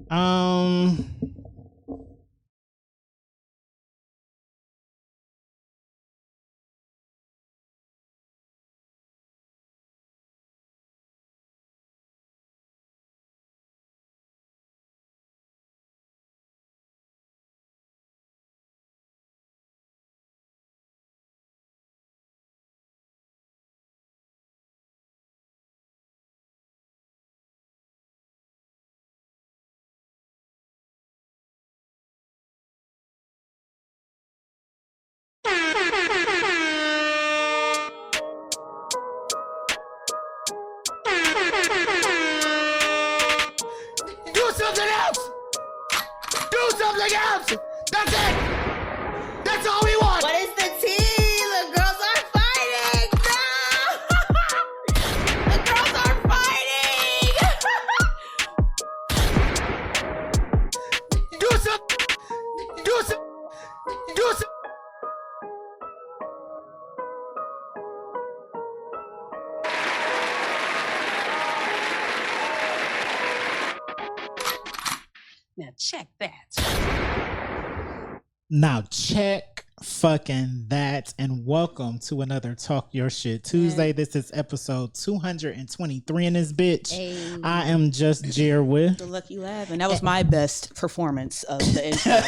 Um. Do something else! Do something else! That's it! That's all we want! What is the tea? The girls are fighting! No! The girls are fighting! Do some! Do some! Do some! Now check that. Now check fucking that, and welcome to another Talk Your Shit Tuesday. This is episode 223 in this bitch. Hey. I am just Jer with The Lucky Lab, and that was my best performance of the intro.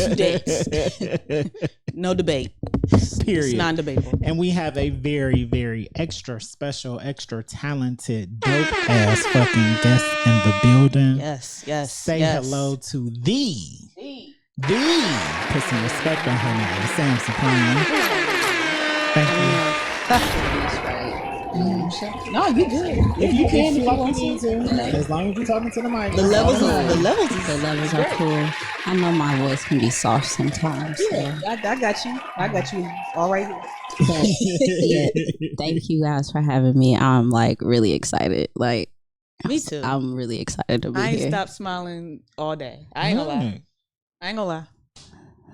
2 days. No debate. Period. It's non-debatable. And we have a very, very extra special, extra talented, dope ass fucking guest in the building. Yes. Say hello to the put some respect on her name, Sam Supreme. Thank you. No, you good. If you can, if you need to, as long as you're talking to the mic. The levels are cool. I know my voice can be soft sometimes. Yeah, I got you. I got you all right here. But, yeah, thank you guys for having me. I'm like really excited. Like, Me too. I'm really excited to be I ain't here. stopped smiling all day. I ain't gonna lie.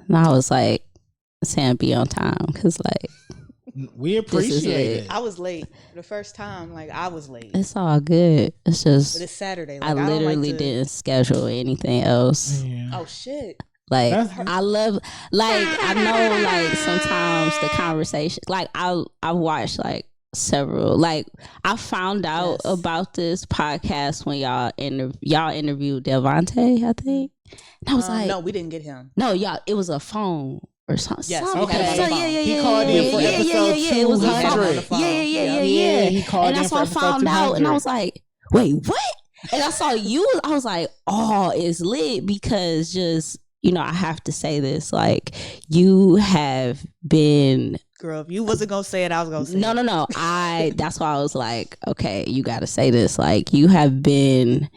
And I was like, Sam, be on time, because like we appreciate it. I was late the first time. Like I was late, it's all good. It's just but it's Saturday. Like, I literally didn't schedule anything else. Yeah. Oh shit! Like That's- I love, like I know, like sometimes the conversation, like I watched like several, like I found out Yes. about this podcast when y'all interviewed Devontae, I think, and I was like, no, we didn't get him. no, y'all, it was a phone or something. Yes, something. we got Okay. him on the phone. He called in for episode It was a 200. phone. Yeah. He called And in that's for when I episode found out, and I 200. was like, wait, what? And I saw you. I was like, oh, it's lit, because just, you know, I have to say this, like, you have been Girl, if you wasn't gonna say it, I was gonna say it. no. That's why I was like, okay, you got to say this. Like, you have been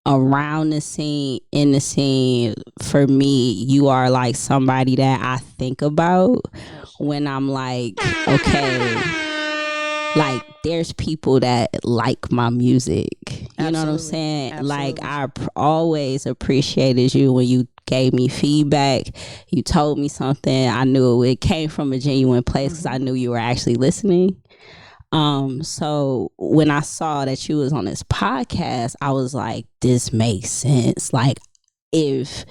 around the scene, in the scene. For me, you are like somebody that I think about when I'm like, okay, like there's people that like my music. You know what I'm Absolutely. saying? Like Absolutely. I always appreciated you when you gave me feedback. You told me something. I knew it came from a genuine place because I knew you were actually listening. So when I saw that you was on this podcast, I was like, this makes sense. Like, if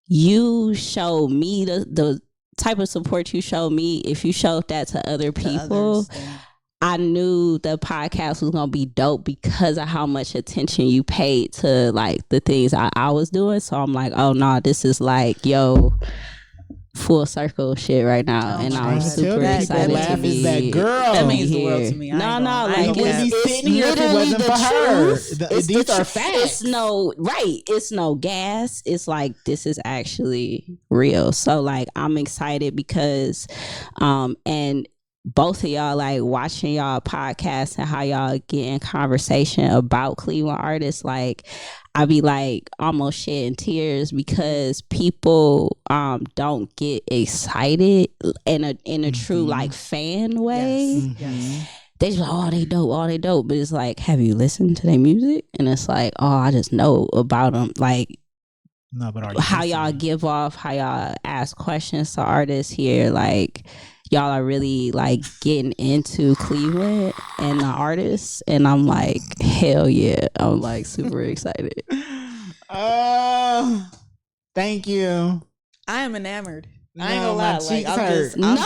you show me the type of support you show me, if you showed that to other To people, others, yeah. I knew the podcast was gonna be dope because of how much attention you paid to like the things I was doing. So I'm like, oh no, this is like, yo, full circle shit right now, Oh and my I'm God. super That excited laugh to be is that girl. That means the here. world to me. I ain't No, gonna- I like ain't You gonna wouldn't be it's sitting here if it literally wasn't the for her. truth. It's These the are tr- facts. It's no right. It's no gas. It's like this is actually real. So like I'm excited because, and both of y'all like watching y'all podcast and how y'all get in conversation about Cleveland artists, like I be like almost shedding tears because people don't get excited in a true like fan way. Yes. They just like, oh, they dope. But it's like, have you listened to their music? And it's like, oh, I just know about them. Like No, but are you how listening? y'all give off, how y'all ask questions to artists here, like y'all are really like getting into Cleveland and the artists, and I'm like, hell yeah, I'm like super excited. Thank you. I am enamored. No, I ain't gonna my lie. Like cheeks I'm hurt. just, I'm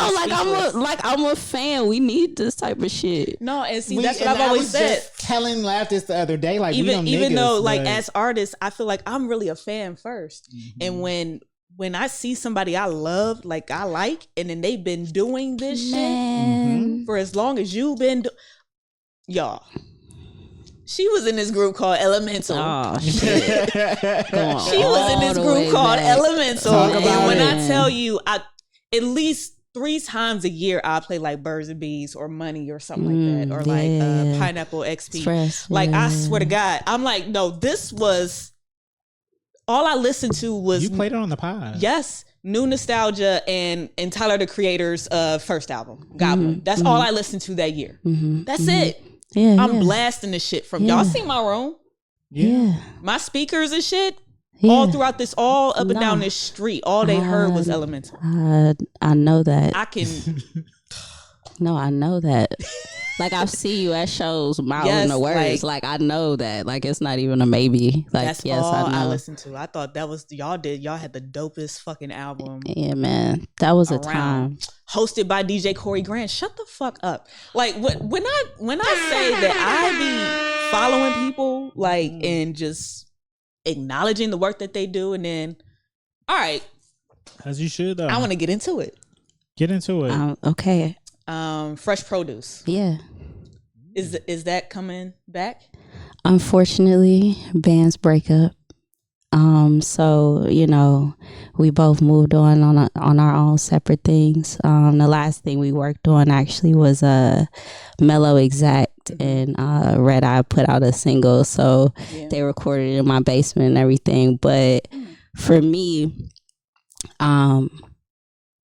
just I'm a fan. We need this type of shit. No, and see, We- that's what and I've I always was said. just telling Laugh this the other day, like we Even them even niggas, though, like, but- as artists, I feel like I'm really a fan 1st. And when I see somebody I love, like I like, and then they've been doing this shit for as long as you've been, y'all. She was in this group called Elemental. Oh shit! She was in this group called Elemental. Talk about And when it. I tell you, at least 3 times a year, I play like Birds and Bees or Money or something like that, or like Pineapple XP. Stress, Like, I yeah. swear to God, I'm like, no, this was all I listened to was you played it on the pod. yes, New Nostalgia and Tyler the Creator's first album, Goblin. That's all I listened to that year. That's it. Yeah, I'm yeah. blasting this shit from Yeah. y'all. See my room, Yeah, my speakers and shit. yeah. All throughout this, all up and No. down this street, all they heard was Elemental. I know that. I can, No, I know that. Like, I see you at shows mouthing Yes, the words. Like, I know that. Like, it's not even a maybe. Like, that's yes, all I I know. listened to. I thought that was y'all had the dopest fucking album. Yeah, man, that was a Around. time. Hosted by DJ Corey Grant. Shut the fuck up. Like, when I say that I be following people, like, and just acknowledging the work that they do, and then, all right, As you should though. I want to get into it. get into it. Okay. Fresh Produce. Yeah. Is that coming back? Unfortunately, bands break up. So, you know, we both moved on our own separate things. The last thing we worked on actually was Mellow Exact, and Red Eye put out a single, so Yeah. they recorded in my basement and everything. But for me, that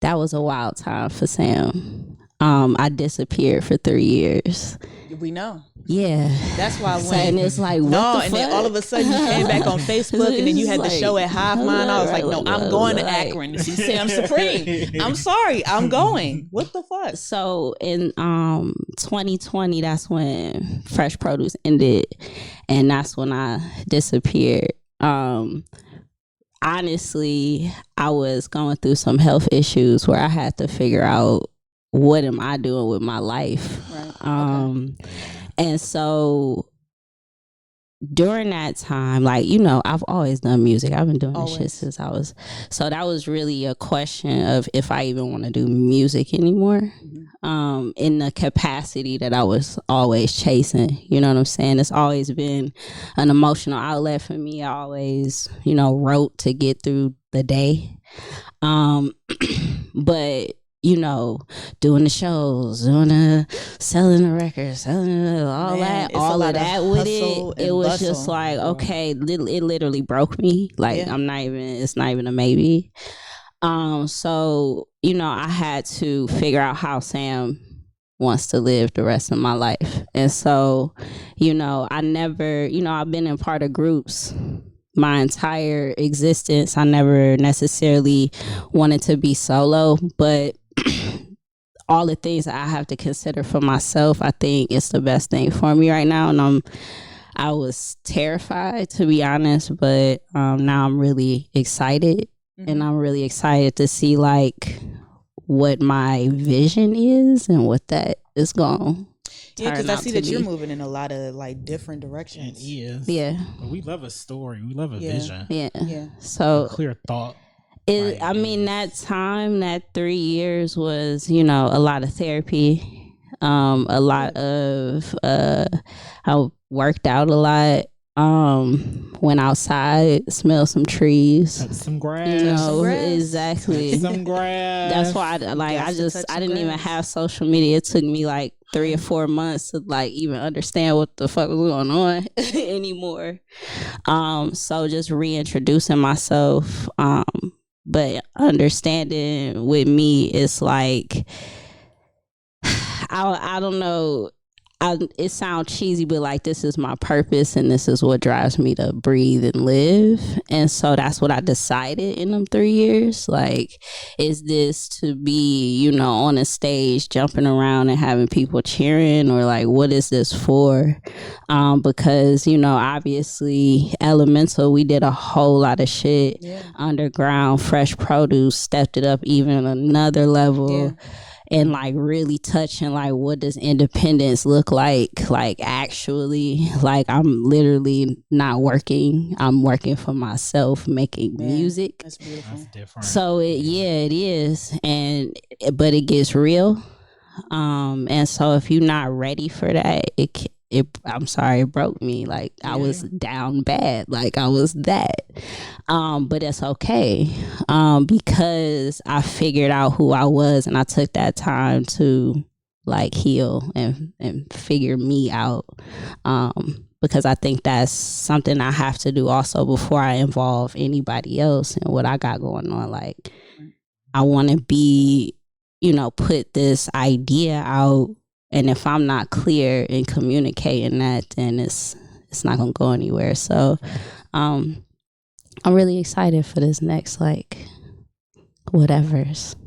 was a wild time for Sam. I disappeared for 3 years. We know. Yeah. That's why So, and when it's like, what no, the and fuck? then all of a sudden you came back on Facebook, and then you had the It's show at Hive Mind. I was like, no, I'm going to like- Akron to see Sam Supreme. I'm sorry, I'm going. What the fuck? So in 2020, that's when Fresh Produce ended, and that's when I disappeared. Honestly, I was going through some health issues where I had to figure out, what am I doing with my life? Right. And so during that time, like, you know, I've always done music. I've been doing this shit Always. since I was, so that was really a question of if I even want to do music anymore, in the capacity that I was always chasing. You know what I'm saying? It's always been an emotional outlet for me. I always, you know, wrote to get through the day. But you know, doing the shows, selling the records, selling all Man, that, it's a all lot of that of with hustle it. It and was just bustle. like, okay, it literally broke me. Like, Yeah. it's not even a maybe. So, you know, I had to figure out how Sam wants to live the rest of my life. And so, you know, I've been in part of groups my entire existence. I never necessarily wanted to be solo, but all the things that I have to consider for myself, I think it's the best thing for me right now. And I was terrified, to be honest, but now I'm really excited. And I'm really excited to see like what my vision is and what that is going. Yeah, because turn I out see to that you're be. moving in a lot of like different It directions. is. Yeah, But we love a story. We love a Yeah. vision. yeah. Yeah. So Clear thought. it, I mean, that time, that 3 years was, you know, a lot of therapy, a lot of, I worked out a lot, went outside, smelled some trees, Cut some grass. you know, grass. exactly. Some grass. That's why I Got to touch I the didn't even grass. have social media. It took me like 3 or 4 months to like even understand what the fuck was going on anymore. So just reintroducing myself. But understanding with me, it's like, I don't know. it sounds cheesy, but like this is my purpose and this is what drives me to breathe and live. And so that's what I decided in them 3 years. Like, is this to be, you know, on a stage jumping around and having people cheering, or like what is this for? Because, you know, obviously Elemental, we did a whole lot of shit. Underground, Fresh Produce stepped it up even another level. And like really touching like what does independence look like actually, like I'm literally not working, I'm working for myself, making music. That's beautiful. That's different. So it is, but it gets real. And so if you're not ready for that, I'm sorry, it broke me. Like I was down bad, like I was that. But it's okay, because I figured out who I was, and I took that time to like heal and figure me out. Because I think that's something I have to do also before I involve anybody else in what I got going on. Like I want to be, you know, put this idea out. And if I'm not clear in communicating that, then it's not gonna go anywhere. So I'm really excited for this next like whatever's.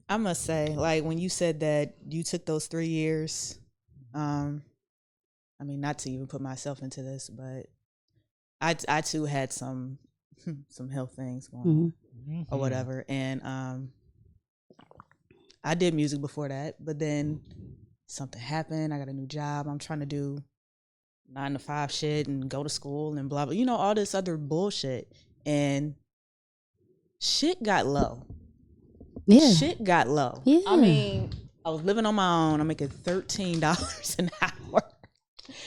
I must say, like when you said that you took those 3 years, I mean, not to even put myself into this, but I too had some health things going on or whatever, and I did music before that, but then something happened. I got a new job. I'm trying to do 9 to 5 shit and go to school and blah, blah, you know, all this other bullshit. And shit got low. Yeah. Shit got low. Yeah. I mean, I was living on my own. I'm making $13 an hour.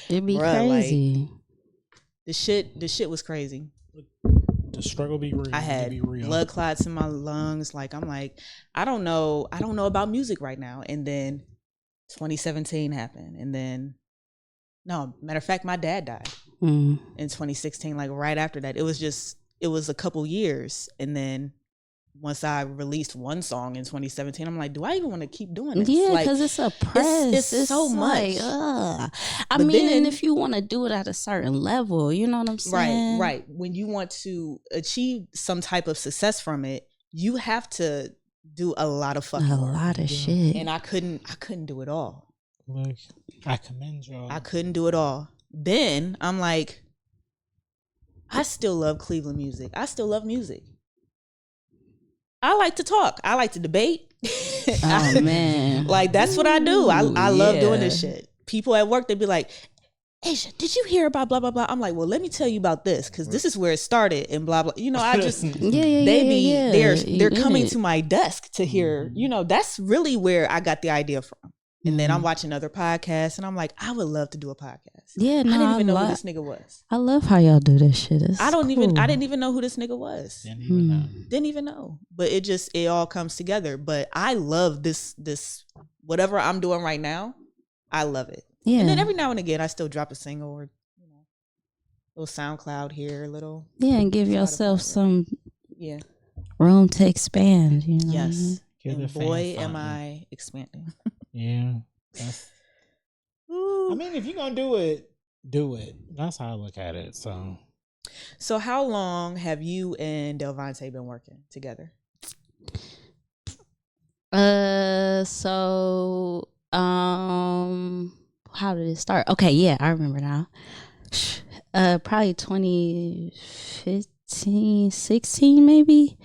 It'd be Bruh, crazy. Like, the shit was crazy. The struggle be real. I had blood clots in my lungs. Like I'm like, I don't know about music right now. And then 2017 happened, and then no, matter of fact, my dad died in 2016. Like right after that, it was a couple years, and then once I released one song in 2017, I'm like, do I even want to keep doing this? Yeah, like, because it's a press. It's so much. I But mean, then, and if you want to do it at a certain level, you know what I'm saying? Right. When you want to achieve some type of success from it, you have to do a lot of fucking work. A lot of shit. And I couldn't do it all. Look, I commend y'all. I couldn't do it all. Then I'm like, I still love Cleveland music. I still love music. I like to talk. I like to debate. Oh man. Like that's what I do. I love doing this shit. People at work, they'd be like, Asia, did you hear about blah, blah, blah? I'm like, well, let me tell you about this, because this is where it started and blah, blah. You know, I just, they're coming to my desk to hear, you know, that's really where I got the idea from. And then I'm watching other podcasts and I'm like, I would love to do a podcast. Yeah, no, I didn't even know who this nigga was. I love how y'all do this shit. I didn't even know who this nigga was. Didn't even know. But it all comes together. But I love this whatever I'm doing right now. I love it. Yeah. And then every now and again, I still drop a single or, you know, little SoundCloud here, a little. Yeah, and give yourself some Yeah. room to expand, you know. Yes. Give the And fans boy, am something. I expanding. Yeah. I mean, if you're gonna do it, do it. That's how I look at it. So how long have you and Delvante been working together? How did it start? Okay, yeah, I remember now. Probably 2015, 16 maybe.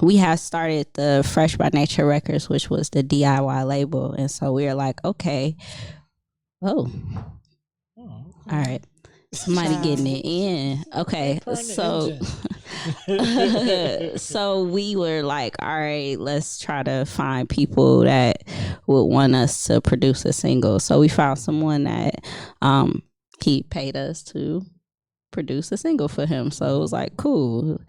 We had started the Fresh by Nature Records, which was the DIY label, and so we were like, okay, all right, somebody getting it in. Okay, so so we were like, all right, let's try to find people that would want us to produce a single. So we found someone that he paid us to produce a single for him. So it was like, cool.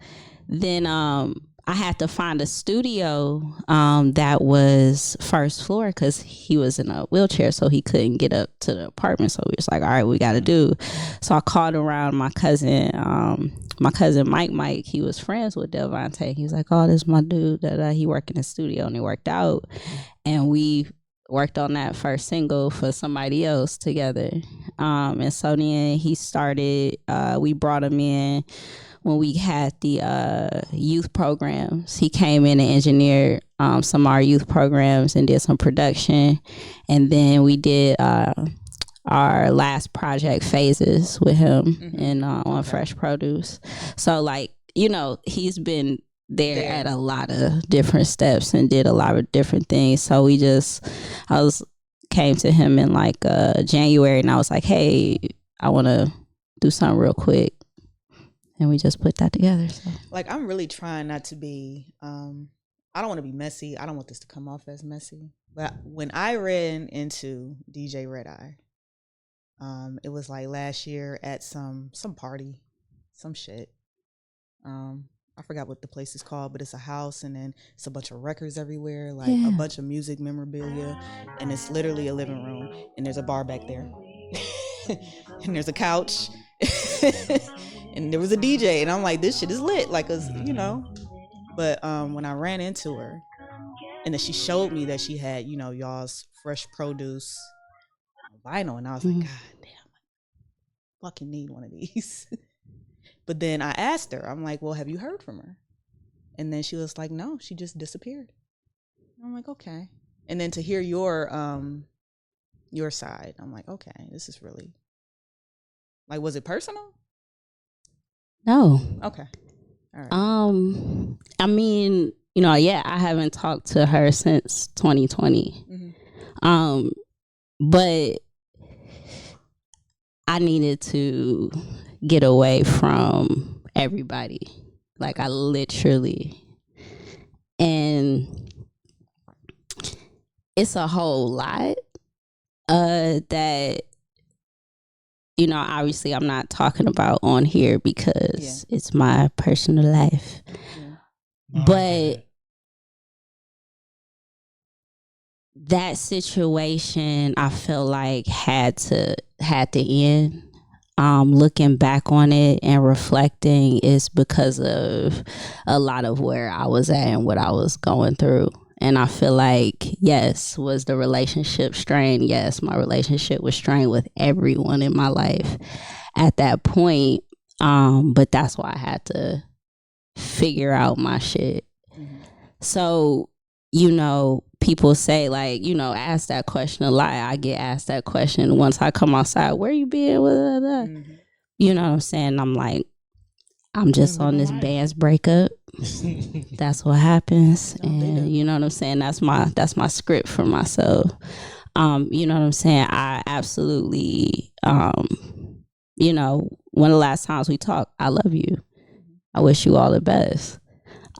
Then I had to find a studio that was first floor because he was in a wheelchair, so he couldn't get up to the apartment. So we was like, all right, we got to do. So I called around my cousin Mike. He was friends with Delvante. He was like, oh, this is my dude that he worked in the studio, and it worked out. And we worked on that first single for somebody else together. And so then he started, we brought him in when we had the youth programs. He came in and engineered some of our youth programs and did some production. And then we did our last project, Phases, with him and on Fresh Produce. So like, you know, he's been there at a lot of different steps and did a lot of different things. So came to him in like January, and I was like, hey, I want to do something real quick. And we just put that together. So. Like, I'm really trying not to be, I don't want to be messy. I don't want this to come off as messy. But when I ran into DJ Red Eye, it was like last year at some party, some shit. I forgot what the place is called, but it's a house, and then it's a bunch of records everywhere, like a bunch of music memorabilia, and it's literally a living room, and there's a bar back there, and there's a couch, and there was a DJ, and I'm like, this shit is lit, like, you know. But when I ran into her, and then she showed me that she had, you know, y'all's Fresh Produce vinyl, and I was like, God damn, I fucking need one of these. But then I asked her, I'm like, well, have you heard from her? And then she was like, no, she just disappeared. I'm like, okay. And then to hear your side, I'm like, okay, this is really, like, was it personal? No. Okay. All right. I mean, you know, yeah, I haven't talked to her since 2020. But I needed to get away from everybody. Like, I literally, and it's a whole lot that, you know, obviously I'm not talking about on here because it's my personal life. But that situation, I feel like had to end. Looking back on it and reflecting is because of a lot of where I was at and what I was going through. And I feel like, yes, was the relationship strained? Yes, my relationship was strained with everyone in my life at that point. But that's why I had to figure out my shit. So, you know, people say, like, you know, ask that question a lot. I get asked that question once I come outside. Where you been? You know what I'm saying? I'm like, I'm just on this band's breakup. That's what happens. And you know what I'm saying? That's my script for myself. You know what I'm saying? I absolutely, you know, one of the last times we talked, I love you. I wish you all the best.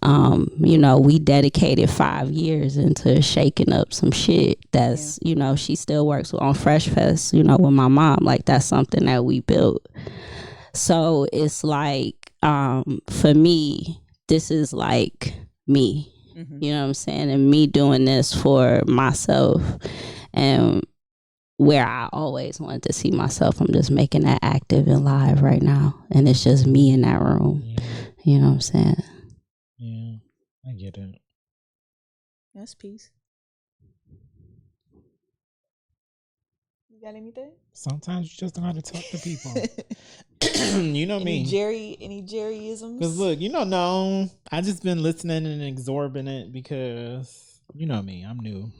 You know, we dedicated 5 years into shaking up some shit that's, you know, she still works on Fresh Fest, you know, with my mom. Like, that's something that we built. So it's like, for me, this is like me, you know what I'm saying? And me doing this for myself, and where I always wanted to see myself, I'm just making that active and live right now. And it's just me in that room. You know what I'm saying? Yeah, I get it. That's peace. You got anything? Sometimes you just don't have to talk to people. You know me. Any Jerryisms? Because look, you don't know. I just been listening and absorbing it because, you know me, I'm new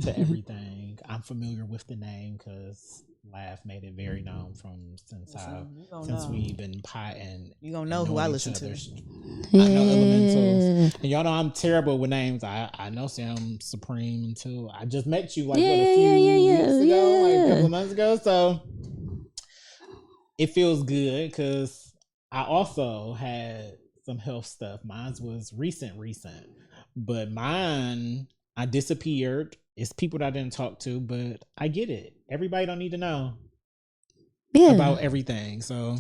to everything. I'm familiar with the name because Laugh made it very known since we've been potting. You gonna know who I listen to. I know Elementals. And y'all know I'm terrible with names. I know Sam Supreme until I just met you like a few weeks ago, like a couple of months ago. So it feels good because I also had some health stuff. Mine was recent, but mine, I disappeared. It's people that I didn't talk to, but I get it. Everybody don't need to know about everything. So,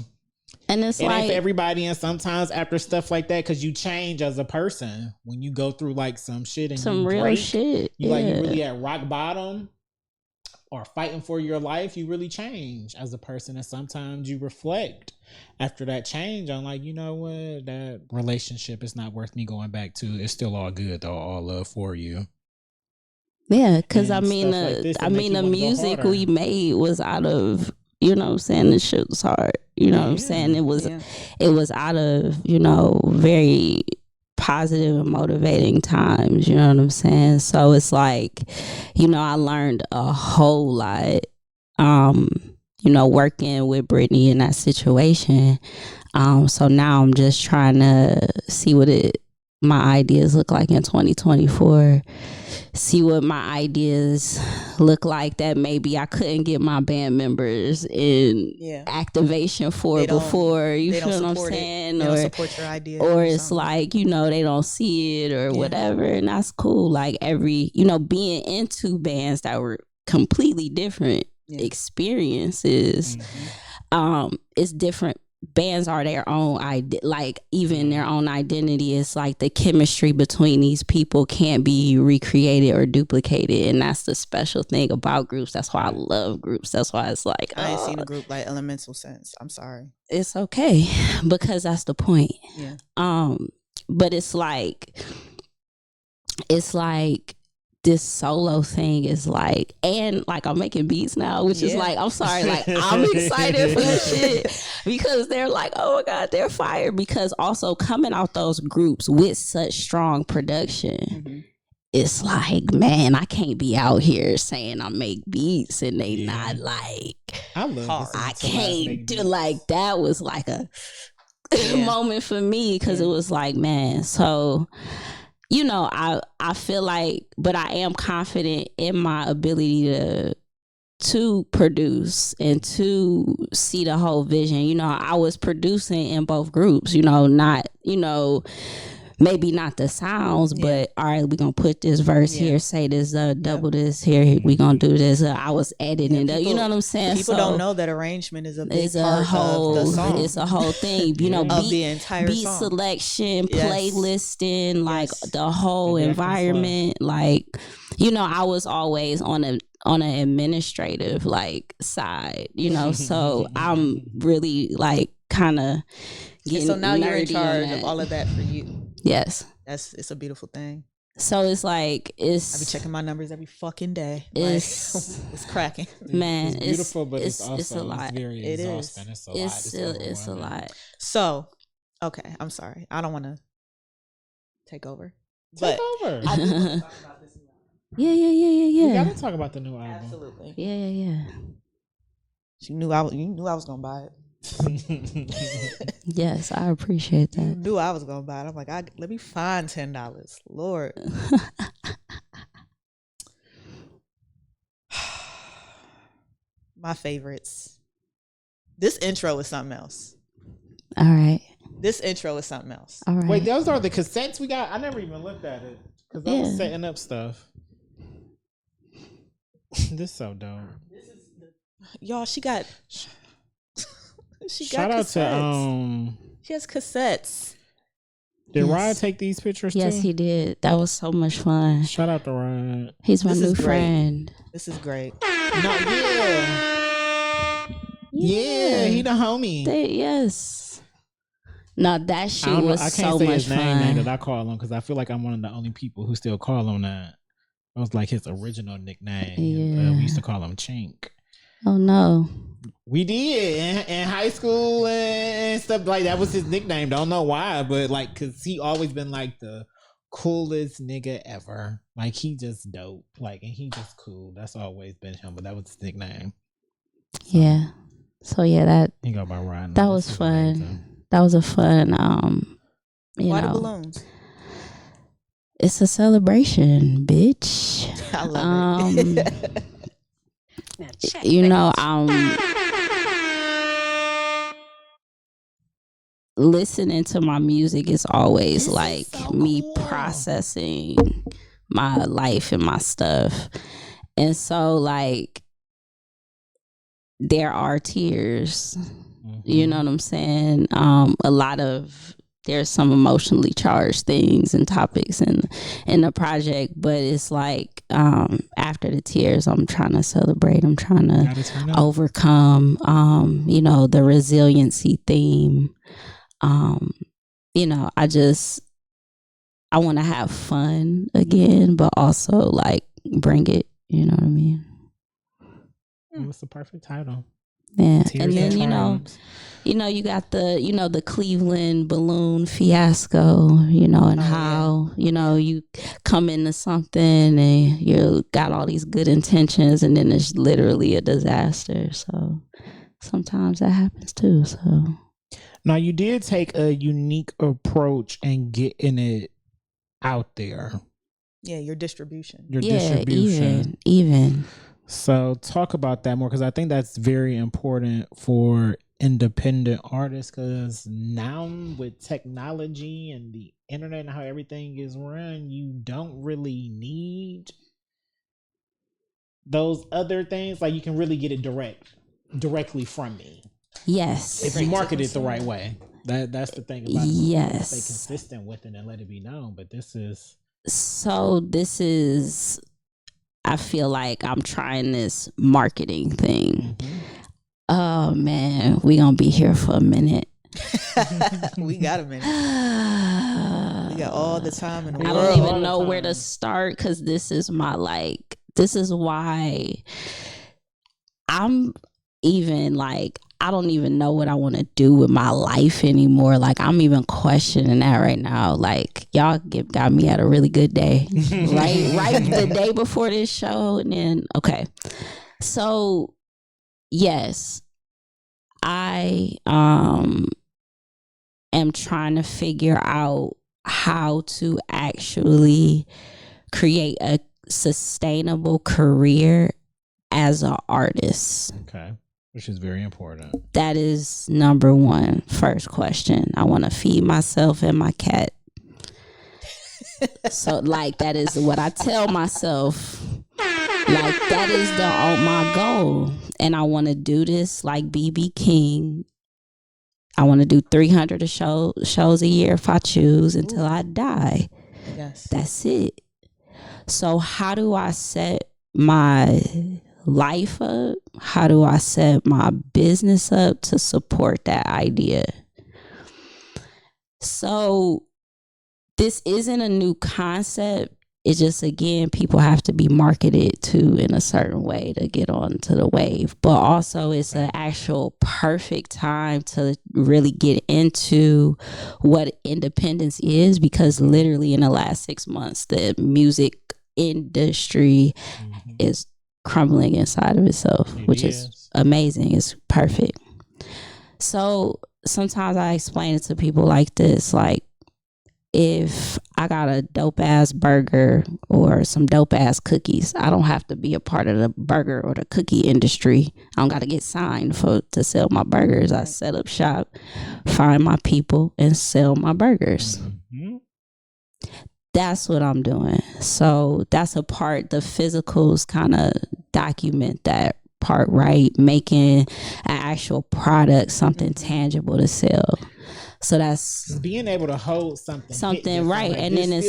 and it ain't for everybody. And sometimes after stuff like that, because you change as a person when you go through like some shit and some real shit. You like, you really at rock bottom or fighting for your life, you really change as a person. And sometimes you reflect after that change on like, you know what, that relationship is not worth me going back to. It's still all good though, all love for you. Yeah, because and stuff like this that make you the wanna go music harder. we made was out of, you know what I'm saying, the shit was hard. You know what I'm Yeah. saying? It was Yeah. out of, you know, very positive and motivating times, you know what I'm saying? So it's like, you know, I learned a whole lot, you know, working with Brittany in that situation. So now I'm just trying to see what my ideas look like in 2024. See what my ideas look like that maybe I couldn't get my band members in Yeah. activation for They don't- before. You they feel don't what I'm support it. saying? They don't support your idea. Or it's something. like, you know, they don't see it or Yeah. whatever, and that's cool. Like you know, being into bands that were completely different Yeah. experiences, it's different. Bands are their own like even their own identity. It's like the chemistry between these people can't be recreated or duplicated, and that's the special thing about groups. That's why I love groups. That's why it's like, I ain't seen a group like Elemental since. I'm sorry. it's okay because that's the point. Yeah. But it's like this solo thing is like, and like I'm making beats now, which is Yeah. like, I'm sorry, like I'm excited for this shit because they're like, oh my God, they're fire. Because also coming out those groups with such strong production, Mhm. it's like, man, I can't be out here saying I make beats and they Yeah. not like, I love Hard. listening I to live can't make do beats. like that was like a Yeah. moment for me because Yeah. it was like, man, so you know, I feel like, but I am confident in my ability to produce and to see the whole vision. You know, I was producing in both groups, you know, not, you know, maybe not the sounds, Yeah. but all right, we're gonna put this verse Yeah. here, say this, double this here, we gonna do this. I was editing Yeah, it up, you people- know what I'm saying? People So don't know that arrangement is a big it's a part whole, of the song. it's a whole thing, you know, Yeah. of the entire beat song. selection, Yes. playlisting, like Yes. the whole Maybe I can environment. Like, you know, I was always on an administrative like side, you know. So I'm really like kind of And getting so now you're in nerdy on charge that. of all of that for you. Yes. It's a beautiful thing. So it's like I be it's checking my numbers every fucking day. Like, It's- it's cracking. man, It's beautiful, but it's also it's a lot. very It is. exhausting. It's a lot. It's a overwhelming. lot. So, okay, I'm sorry. I don't want to take over. Take But over. I do want to talk about this. Yeah. We gotta talk about the new album. Absolutely. Yeah. You knew I was gonna buy it. Yes, I appreciate You that. knew I was gonna buy it. I'm like, let me find $10. Lord. My favorites. This intro is something else. All right. This intro is something else. All right. Wait, those are the cassettes we got. I never even looked at it because I was Yeah. setting up stuff. This so dope. Y'all, she got Shout out to cassettes. She has cassettes. Did Yes. Ryan take these pictures Yes, too? he did. That was so much fun. Shout out to Ryan. He's my This new is great. friend. This is great. No, yeah, he the homie. Yes. No, that shit I don't know. was I can't so say much his name fun. that I call him because I feel like I'm one of the only people who still call him that. That was like his original nickname. Yeah. We used to call him Chink. Oh no. We did in high school and stuff like that was his nickname. Don't know why, but like, cause he always been like the coolest nigga ever. Like he just dope. Like, and he just cool. That's always been him. But that was his nickname. Yeah. So yeah, that He go by Ryan. that This was is fun. amazing. That was a fun you Why the know, balloons? it's a celebration, bitch. I love it. You know, listening to my music is always This is like so me cool. processing my life and my stuff. And so like there are tears, you know what I'm saying? A lot of there's some emotionally charged things and topics in the project, but it's like after the tears I'm trying to celebrate. I'm trying to Gotta turn up. overcome you know, the resiliency theme. You know, I want to have fun again, but also like bring it. You know what I mean? It was the perfect title. Yeah, Tears and then Triumphs. you got the Cleveland balloon fiasco, and how you come into something and you got all these good intentions, and then it's literally a disaster. So sometimes that happens too. So Now you did take a unique approach and getting it out there. Yeah, your distribution. Your distribution. even. So talk about that more, because I think that's very important for independent artists, because now with technology and the internet and how everything is run, you don't really need those other things. Like, you can really get it directly from me Yes. if you market it the right way. That's the thing about it. Yes. Stay consistent with it and let it be known. But this is I feel like I'm trying this marketing thing. Oh man, we gonna be here for a minute. We got a minute. We got all the time in the I world. don't even know where to start, because this is why I'm even like, I don't even know what I want to do with my life anymore. Like, I'm even questioning that right now. Like, y'all got me at a really good day. right the day before this show. And then, okay. So, yes, I am trying to figure out how to actually create a sustainable career as an artist. okay, which is very important. That is number one, first question. I want to feed myself and my cat. So, like, that is what I tell myself. Like, that is my goal. And I want to do this like BB King. I want to do 300 shows a year if I choose, until I die. Yes. That's it. So how do I set my life up? How do I set my business up to support that idea? So this isn't a new concept. It's just, again, people have to be marketed to in a certain way to get onto the wave. But also, it's an actual perfect time to really get into what independence is, because literally in the last 6 months, the music industry is crumbling inside of itself, which is amazing. It's perfect. So sometimes I explain it to people like this, like, if I got a dope ass burger or some dope ass cookies, I don't have to be a part of the burger or the cookie industry. I don't got to get signed to sell my burgers. I set up shop, find my people, and sell my burgers. That's what I'm doing. So that's a part, the physicals kind of document that part, right? Making an actual product, something tangible to sell. So that's being able to hold something right, like, and then it's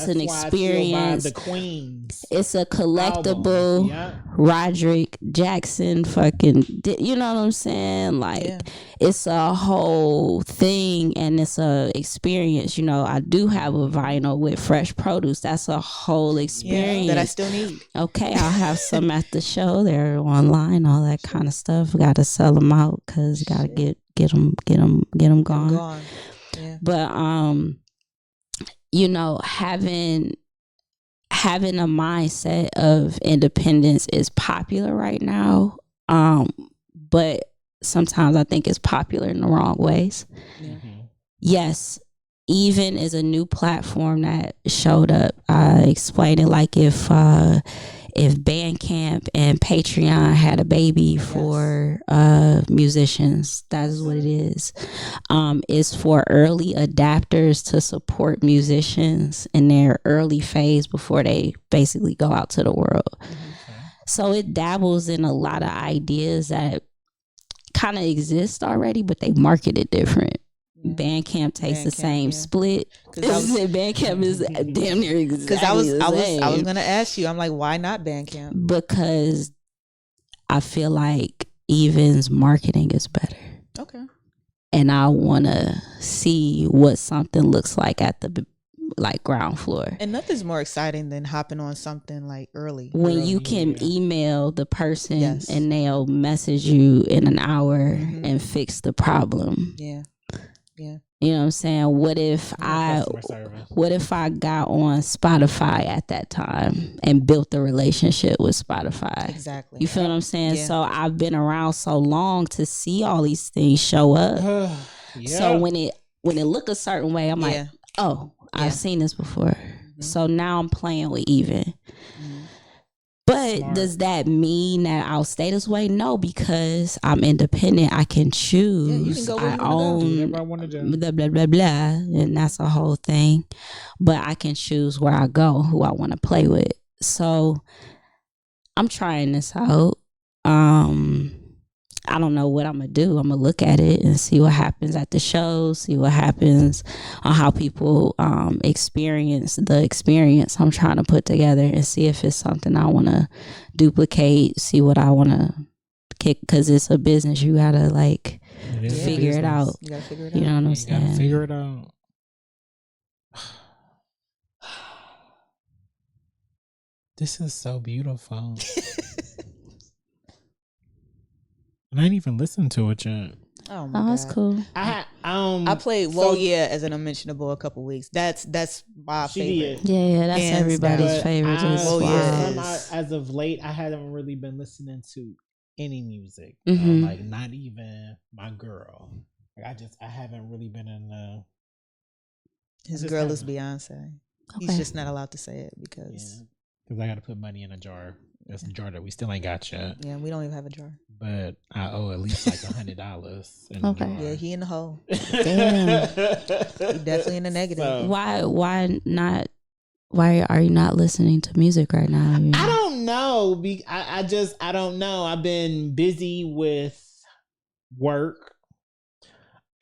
an experience. The Queens. It's a collectible. Roderick Jackson, fucking, you know what I'm saying? Like, it's a whole thing, and it's a experience. I do have a vinyl with Fresh Produce. That's a whole experience that I still need. Okay, I'll have some at the show. They're online, all that kind of stuff. Got to sell them out, because got to get them gone. Yeah. But having a mindset of independence is popular right now, but sometimes I think it's popular in the wrong ways. Yes, Even is a new platform that showed up. I explained it like if Bandcamp and Patreon had a baby for musicians. That is what it is. It's for early adapters to support musicians in their early phase before they basically go out to the world. So it dabbles in a lot of ideas that kind of exist already, but they market it different. Bandcamp takes the same split. Bandcamp is damn near exactly because I was gonna ask you. I'm like, why not Bandcamp? Because I feel like Even's marketing is better. Okay. And I want to see what something looks like at the like ground floor. And nothing's more exciting than hopping on something like early. When you can email the person and they'll message you in an hour and fix the problem. Yeah. Yeah. You know what I'm saying? What if I got on Spotify at that time and built the relationship with Spotify? Exactly. You feel what I'm saying? Yeah. So I've been around so long to see all these things show up. So when it look a certain way, I'm like, oh, I've seen this before. So now I'm playing with even. But does that mean that I'll stay this way? No, because I'm independent. I can choose. Yeah, you can go where I own blah, blah, blah, blah. And that's a whole thing. But I can choose where I go, who I want to play with. So I'm trying this out. I don't know what I'm going to do. I'm going to look at it and see what happens at the show, see what happens on how people experience the experience I'm trying to put together, and see if it's something I want to duplicate, see what I want to kick, because it's a business. You got to like figure it out. You got to figure it out. You know what I'm saying? Got to figure it out. This is so beautiful. And I ain't even listened to it yet. Oh my God. That's cool. I played Whoa Yeah as an unmentionable a couple weeks. That's my favorite. Yeah, that's Hands everybody's down. favorite. Whoa Yeah. As of late, I haven't really been listening to any music. Mhm. Like not even my girl. Like I haven't really been in the. His girl is Beyonce. He's just not allowed to say it because I got to put money in a jar. That's a jar that we still ain't got yet. Yeah, we don't even have a jar. But I owe at least like $100. Okay. Yeah, he in the hole. Damn. He definitely in the negative. So, Why not? Why are you not listening to music right now? I don't know. I don't know. I've been busy with work.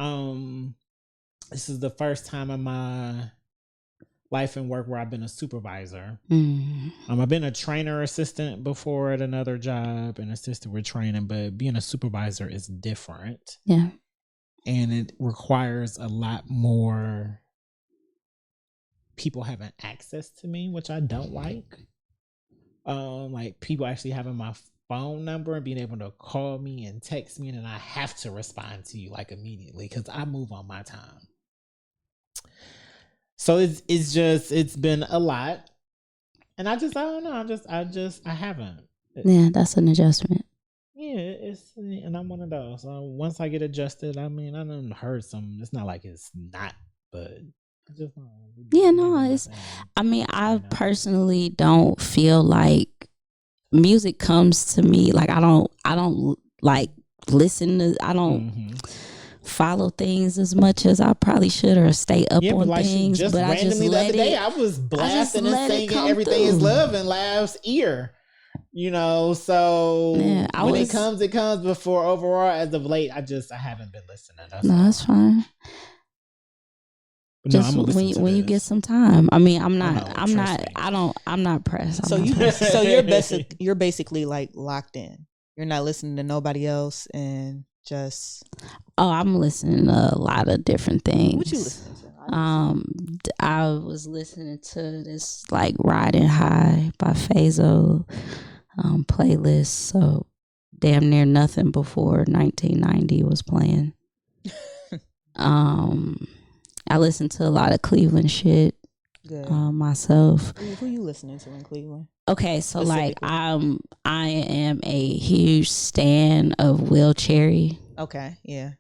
This is the first time in my life and work where I've been a supervisor. I've been a trainer assistant before at another job and assisted with training, but being a supervisor is different. Yeah. And it requires a lot more people having access to me, which I don't like. Like people actually having my phone number and being able to call me and text me, and I have to respond to you like immediately because I move on my time. So it's been a lot, and I don't know. I haven't. Yeah, that's an adjustment. Yeah, and I'm one of those. So once I get adjusted, I mean, I done heard some. It's not like it's not, but I just yeah, no, it's. I mean, I personally don't feel like music comes to me like I don't like listen to. I don't. Follow things as much as I probably should, or stay up on things. But I just the let other day, I was blasting and singing "Everything Is Love" in Lav's ear. You know, so when it comes, it comes. Before overall, as of late, I haven't been listening. That's fine. But just when you get some time. I mean, I'm not pressed. So you're basically like locked in. You're not listening to nobody else and just. Oh, I'm listening to a lot of different things. What you listening to? I was listening to this like "Riding High" by Fazo playlist. So damn near nothing before 1990 was playing. I listened to a lot of Cleveland shit. Good. Myself. Who you listening to in Cleveland? Okay, so like I am a huge stan of Will Cherry. Okay, yeah.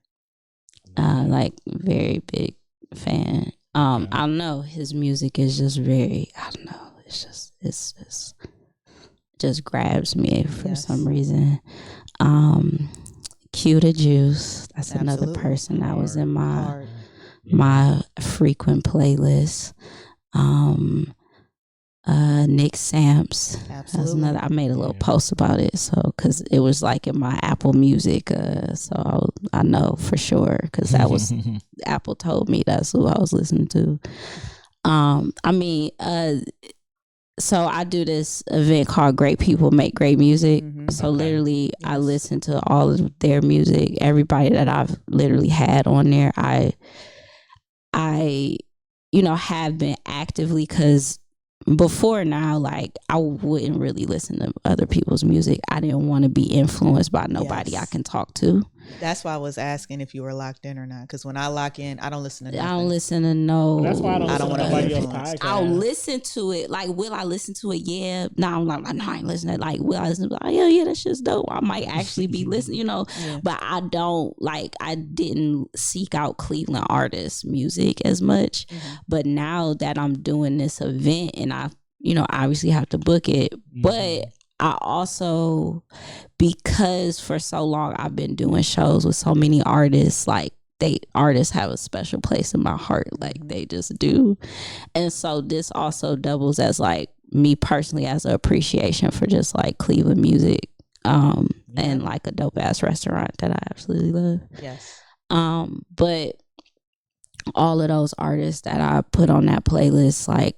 Like very big fan. I don't know. His music is just very. I don't know. It's just grabs me for some reason. Q the Juice. That's another person that was in my frequent playlist. Nick Samps. That's another. I made a little post about it, so because it was like in my Apple Music, so I know for sure because that was Apple told me that's who I was listening to. I mean, so I do this event called Great People Make Great Music. So literally, I listen to all of their music. Everybody that I've literally had on there, I have been actively, because before now, like, I wouldn't really listen to other people's music. I didn't want to be influenced by nobody Yes. I can talk to. That's why I was asking if you were locked in or not. Because when I lock in, I don't listen to I nothing. don't listen to no. That's why I don't listen wanna to be nobody else's influenced. podcast. I'll listen to it. Like, will I listen to it? Yeah. No, I'm like, no, I ain't listening. Like, will I listen to it? Like, yeah, that shit's dope. I might actually be listening, Yeah. But I don't, like, I didn't seek out Cleveland artists' music as much. But now that I'm doing this event and I, obviously have to book it, but I also, because for so long I've been doing shows with so many artists, like, artists have a special place in my heart, like they just do. And so this also doubles as like me personally as an appreciation for just like Cleveland music, and like a dope ass restaurant that I absolutely love. Yes. But all of those artists that I put on that playlist, like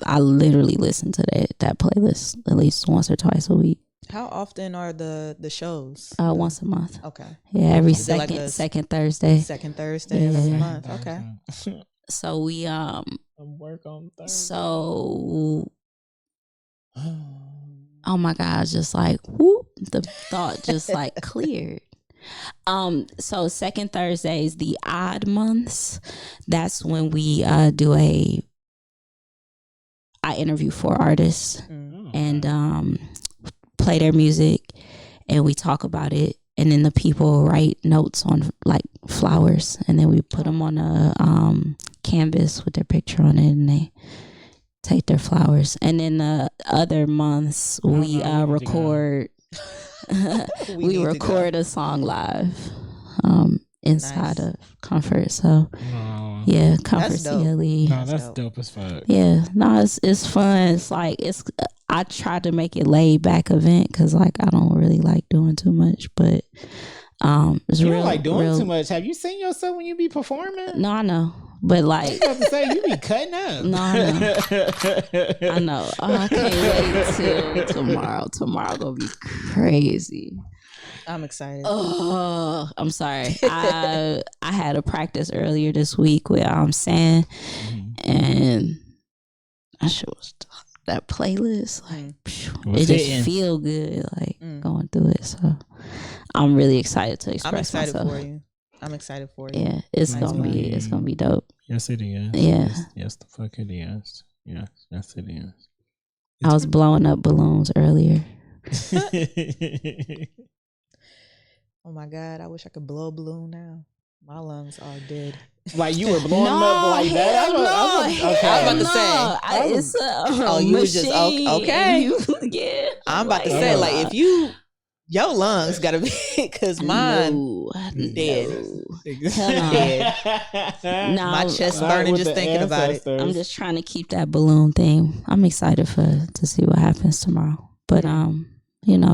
I literally listen to that playlist at least once or twice a week. How often are the shows? Once a month. Okay. Yeah, every Is it like second Thursday. Second Thursday of the Yeah. month. Okay. So we I'm work on Thursday. so oh my God, just like whoop, the thought just like cleared. So second Thursdays, the odd months, that's when we do I interview 4 artists and play their music, and we talk about it, and then the people write notes on like flowers, and then we put them on a canvas with their picture on it, and they take their flowers. And then the other months we record we record a song live inside of Comfort. So yeah, Comfort That's dope. CLE. No, that's dope as fuck. Yeah, no, it's fun. It's like I try to make it laid back event because like I don't really like doing too much, but it's You real, don't like doing real, too much. Have you seen yourself when you be performing? No, I know, but I like was about to say you be cutting up. No, I know. Oh, I can't wait till tomorrow. Tomorrow gonna be crazy. I'm excited. Oh, I'm sorry. I had a practice earlier this week with Sam, and I sure was that playlist like it just feel good like going through it. So I'm really excited to express I'm excited myself. for you. I'm excited for you. Yeah, it's Nice gonna be dope. Yes, it is. Yeah. Yes, the fuck it is. Yes, it is. I was blowing up balloons earlier. Oh my God, I wish I could blow a balloon now. My lungs are dead. Like you were blowing them up like that. I was about to say. You was just okay. Yeah, I'm about to say, like, if your lungs gotta be, because mine dead. No, My chest burning just thinking about it. I'm just trying to keep that balloon thing. I'm excited to see what happens tomorrow. But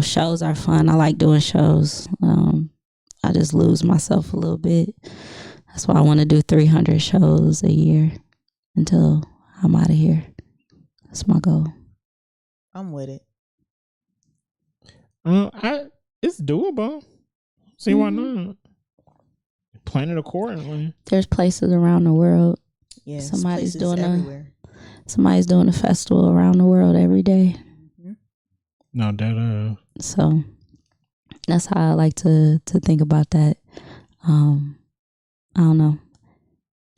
shows are fun. I like doing shows. I just lose myself a little bit. That's why I want to do 300 shows a year until I'm out of here. That's my goal. I'm with it. It's doable. See why not? Plan it accordingly. There's places around the world. Yeah, somebody's everywhere. Somebody's doing a festival around the world every day. No, that So that's how I like to think about that. I don't know.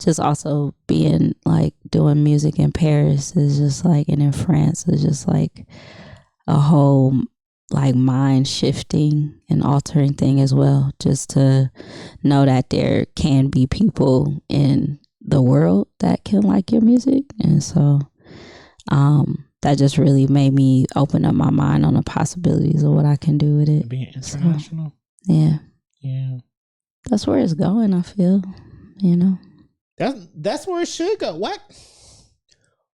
Just also being like doing music in Paris is just like, and in France is just like a whole like mind shifting and altering thing as well. Just to know that there can be people in the world that can like your music. And so that just really made me open up my mind on the possibilities of what I can do with it. being international. So, yeah. Yeah. That's where it's going, I feel, That's where it should go. What?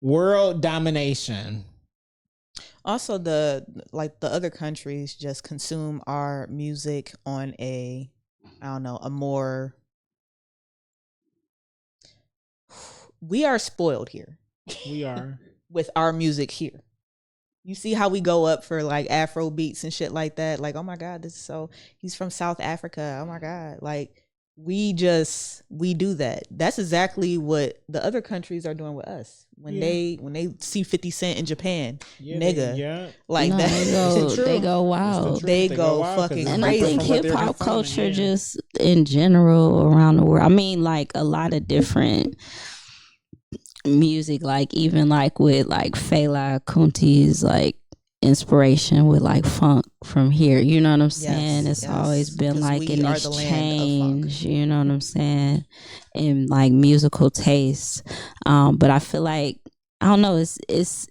World domination. Also, the other countries just consume our music on a more. We are spoiled here. We are. With our music here. You see how we go up for like Afro beats and shit like that. Like, oh my God, he's from South Africa. Oh my God. Like, we do that. That's exactly what the other countries are doing with us. When they see 50 Cent in Japan, nigga, like no, that. they go wild. They go fucking And crazy. I think hip hop culture just in general around the world. I mean, like a lot of different music, like even like with like Fela Kunti's like inspiration with like funk from here, you know what I'm saying? It's always been like an exchange, you know what I'm saying, in like musical taste. But I feel like, I don't know, it's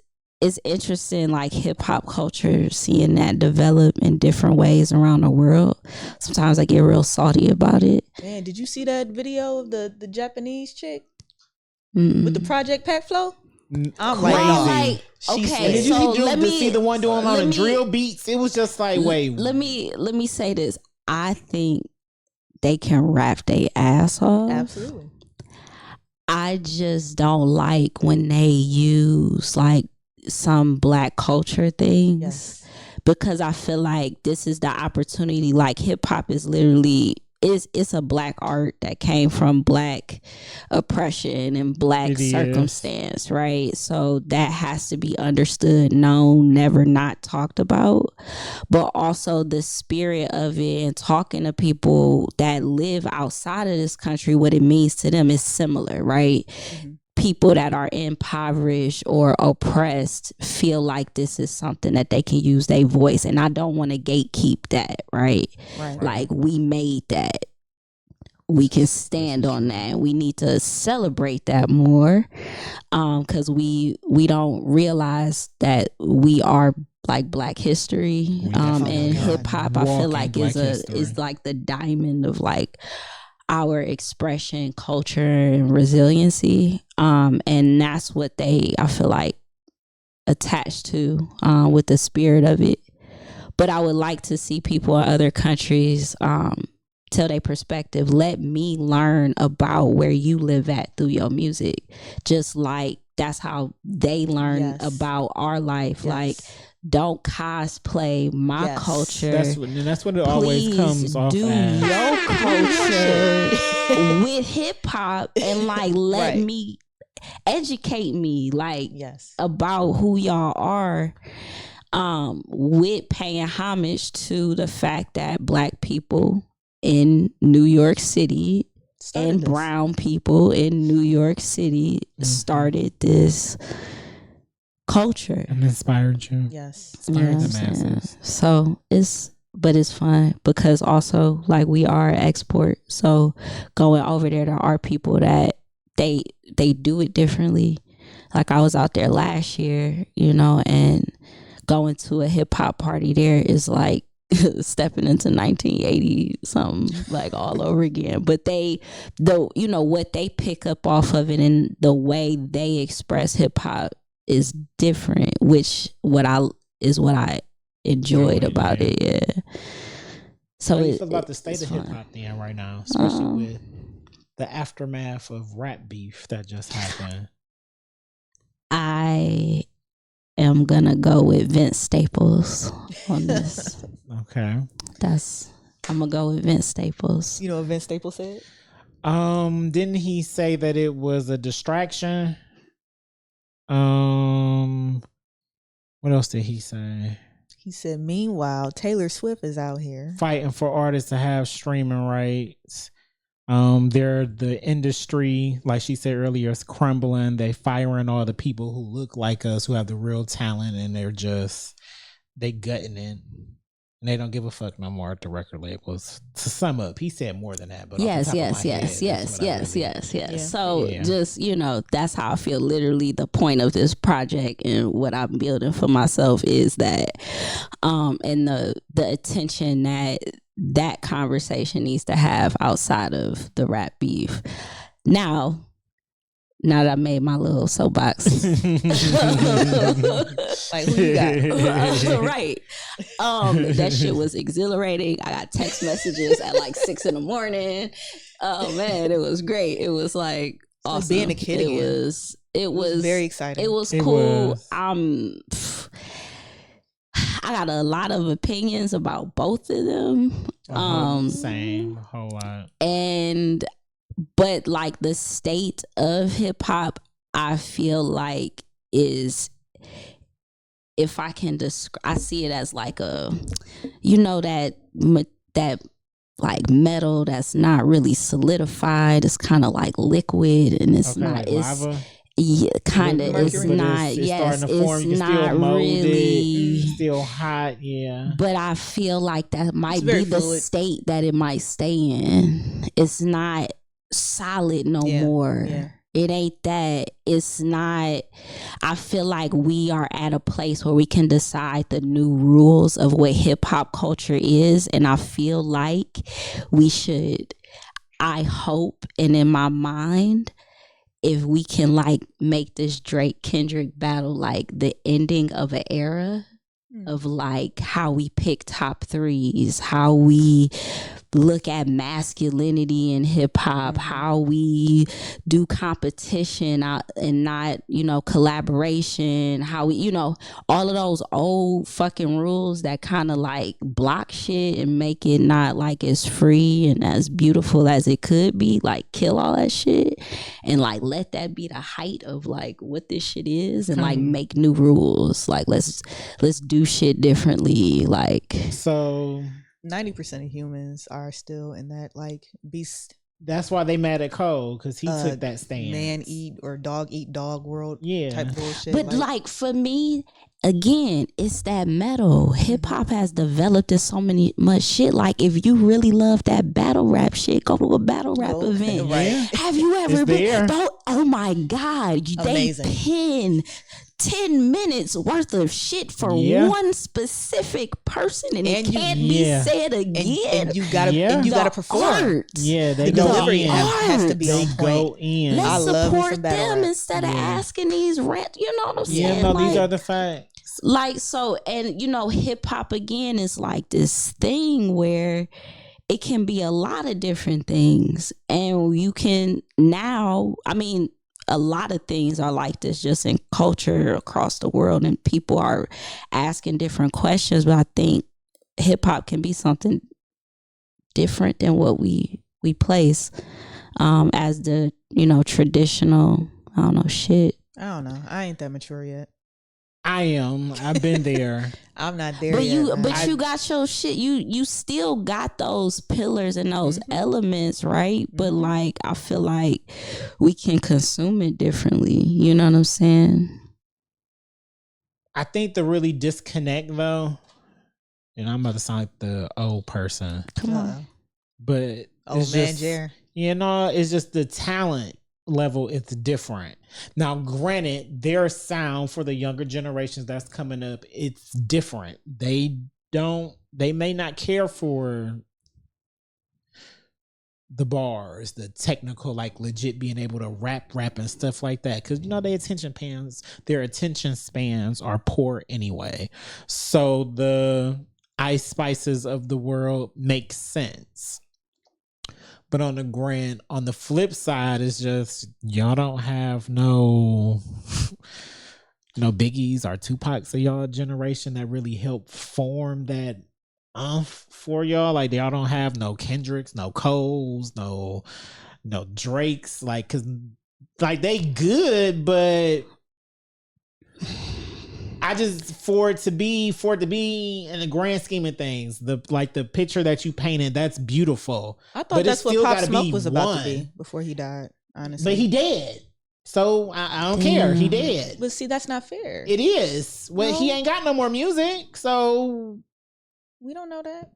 interesting, like hip hop culture, seeing that develop in different ways around the world. Sometimes I get real salty about it. Man, did you see that video of the Japanese chick with the Project Pat flow? I'm like, okay, did so you see the one doing on the drill beats? It was just like, wait. Let me say this. I think they can rap their ass off. Absolutely. I just don't like when they use like some black culture things, because I feel like this is the opportunity. Like hip hop is literally it's a black art that came from black oppression and black circumstance, right? So that has to be understood, known, never not talked about. But also the spirit of it, and talking to people that live outside of this country, what it means to them is similar, right? Mm-hmm. People that are impoverished or oppressed feel like this is something that they can use their voice, and I don't want to gatekeep that, right? Like we made that, we can stand on that, and we need to celebrate that more, because we don't realize that we are like Black history, and hip hop I feel like is like the diamond of like our expression, culture, and resiliency, and that's what I feel like attached to with the spirit of it. But I would like to see people in other countries tell their perspective. Let me learn about where you live at through your music, just like that's how they learn about our life. Like, don't cosplay my culture. That's what it always comes off do as. Your culture with hip hop, and like let me educate me like about who y'all are, with paying homage to the fact that Black people in New York City and brown people in New York City started this culture and inspired you. Inspired the masses. So it's fun, because also like we are an export, so going over there are people that they do it differently. Like I was out there last year, you know, and going to a hip hop party there is like stepping into 1980 something, like all over again. But you know what they pick up off of it and the way they express hip hop is different, which what I enjoyed about it. Yeah. So how do you feel about the state of hip hop then right now, especially with the aftermath of rap beef that just happened? I am gonna go with Vince Staples on this. Okay. I'm gonna go with Vince Staples. You know what Vince Staples said? Didn't he say that it was a distraction? What else did he say? He said, meanwhile, Taylor Swift is out here fighting for artists to have streaming rights. The industry, like she said earlier, is crumbling. They firing all the people who look like us, who have the real talent, and they gutting it. And they don't give a fuck no more at the record labels. To sum up, he said more than that. But yes. Yeah. So just, you know, that's how I feel. Literally the point of this project and what I'm building for myself is that, and the attention that conversation needs to have outside of the rap beef. Now that I made my little soapbox, like who you got? Right. That shit was exhilarating. I got text messages at like 6 a.m. Oh man, it was great. It was like awesome. Like being a kid again. It was very exciting. It was cool. I got a lot of opinions about both of them. Same, a whole lot. But like the state of hip hop, I feel like is, if I can describe, I see it as like a, that like metal that's not really solidified. It's kind of like liquid, and it's not. Like it's lava? Yeah, kind of. It's Mercury. not. It's Yes, starting to form. it's You can still not mold really. it. Still hot. Yeah. But I feel like that might very be the fluid. state that it might stay in. It's not solid no more. Yeah. It ain't that. It's not. I feel like we are at a place where we can decide the new rules of what hip hop culture is. And I feel like we should, I hope, and in my mind, if we can like make this Drake Kendrick battle like the ending of an era of like how we pick top threes, how we look at masculinity in hip hop, how we do competition and not, collaboration, how we, all of those old fucking rules that kind of like block shit and make it not like as free and as beautiful as it could be, like kill all that shit and like let that be the height of like what this shit is and like make new rules. Like let's do shit differently. Like, So 90% of humans are still in that like beast, that's why they mad at Cole, because he took that stance. man eat dog world Yeah. type bullshit. but like for me, again, it's that metal. Hip hop has developed in so much shit. Like if you really love that battle rap shit, go to a battle rap Go- event. right. Have you ever It's there. been? Oh my God! Amazing. They pin 10 minutes worth of shit for Yeah. one specific person, and it And you- can't Yeah. be said again. and you gotta Yeah. and you gotta The perform. art. Yeah, they The go delivery in. has to be They on point. go in. I Let's love me support some battle them rap. instead of Yeah. asking these rent. You know what I'm saying? Yeah, no, these Like- are the facts. like so, and hip hop again is like this thing where it can be a lot of different things, and you can now, I mean, a lot of things are like this just in culture across the world, and people are asking different questions, but I think hip hop can be something different than what we place as the traditional, I don't know, shit. I don't know. I ain't that mature yet. I am. I've been there. I'm not there But yet. man. you got your shit. You still got those pillars and those elements, right? But like I feel like we can consume it differently. You know what I'm saying? I think the really disconnect though, and I'm about to sound like the old person, Come on. Uh-oh. but Old it's man just, Jer. it's just the talent level is different. Now, granted, their sound for the younger generations that's coming up, it's different. They may not care for the bars, the technical, like legit being able to rap and stuff like that, because their attention spans are poor anyway. So the Ice Spices of the world makes sense. But on the flip side, it's just y'all don't have no Biggies or Tupacs of y'all generation that really helped form that for y'all. Like y'all don't have no Kendricks, no Coles, no Drakes. Like, cause like they good, but I just for it to be in the grand scheme of things, the picture that you painted, that's beautiful. I thought But it that's what still Pop gotta Smoke be was about one. to be before he died. Honestly, But he dead. So I don't care. He dead. But see, that's not fair. It is. Well, he No. ain't got no more music. So We don't know that.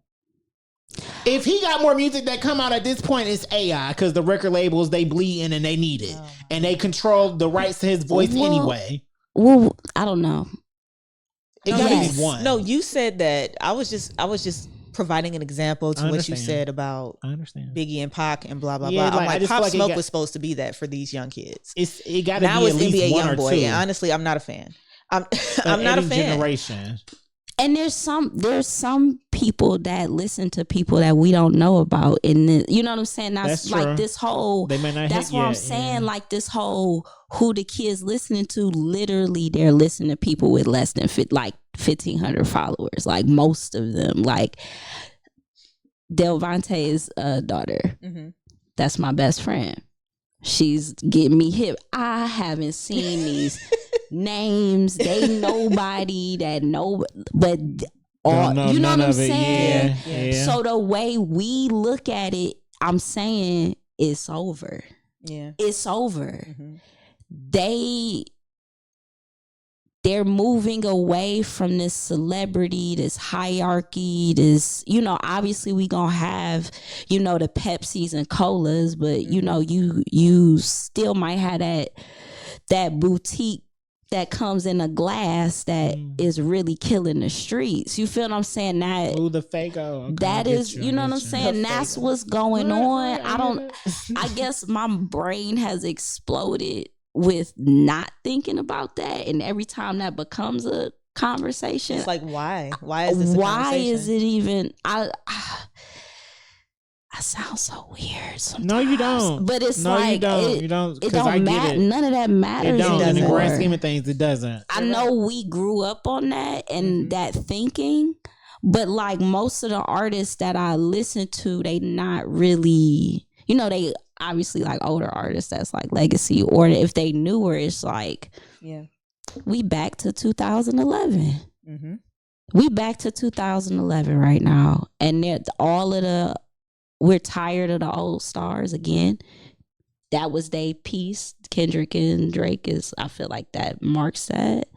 if he got more music that come out at this point, it's AI, because the record labels, they bleeding and they need it. Oh. And they control the rights to his voice Well, anyway. Well, I don't know. It gotta yes. be one. No, you said that. I was just providing an example to I what you understand. said about I understand. Biggie and Pac and blah blah Yeah, blah. I'm like, I like just feel Pop like it Smoke got- was supposed to be that for these young kids. It got to Now be it's at least NBA one or YoungBoy, two. and honestly, I'm not a fan. I'm Of not a any fan. generation. And there's some people that listen to people that we don't know about, and you know what I'm saying. That's like true. this whole. They may not. That's hit what I'm yet, saying. yeah. Like this whole who the kids listening to. Literally, they're listening to people with less than 1,500 followers. Like most of them. Like Delvante's daughter. Mm-hmm. That's my best friend. She's getting me hip. I haven't seen these names. They nobody that know, but all, you know what I'm saying? Yeah. So the way we look at it, I'm saying it's over. Yeah. It's over. Mm-hmm. They're moving away from this celebrity, this hierarchy, this, you know, obviously we gonna have, you know, the Pepsis and colas, but you know, you still might have that boutique that comes in a glass that is really killing the streets. You feel what I'm saying? That Ooh, the Fago. Okay, that is, you know what I'm saying? That's what's going on. I guess my brain has exploded with not thinking about that, and every time that becomes a conversation, It's like, why is this a why conversation? is it even I sound so weird sometimes. No, you don't. But it's no, like you don't. it, You don't. it Because I don't get matter. it. None of that It matters don't. In the anymore. grand scheme of things, it doesn't. I know we grew up on that and that thinking, but like most of the artists that I listen to, they not really, you know, they obviously like older artists that's like legacy, or if they newer, it's like, Yeah. we back to 2011. Mm-hmm. We back to 2011 right now, and we're tired of the old stars again. That was their piece. Kendrick and Drake is, I feel like that marks that.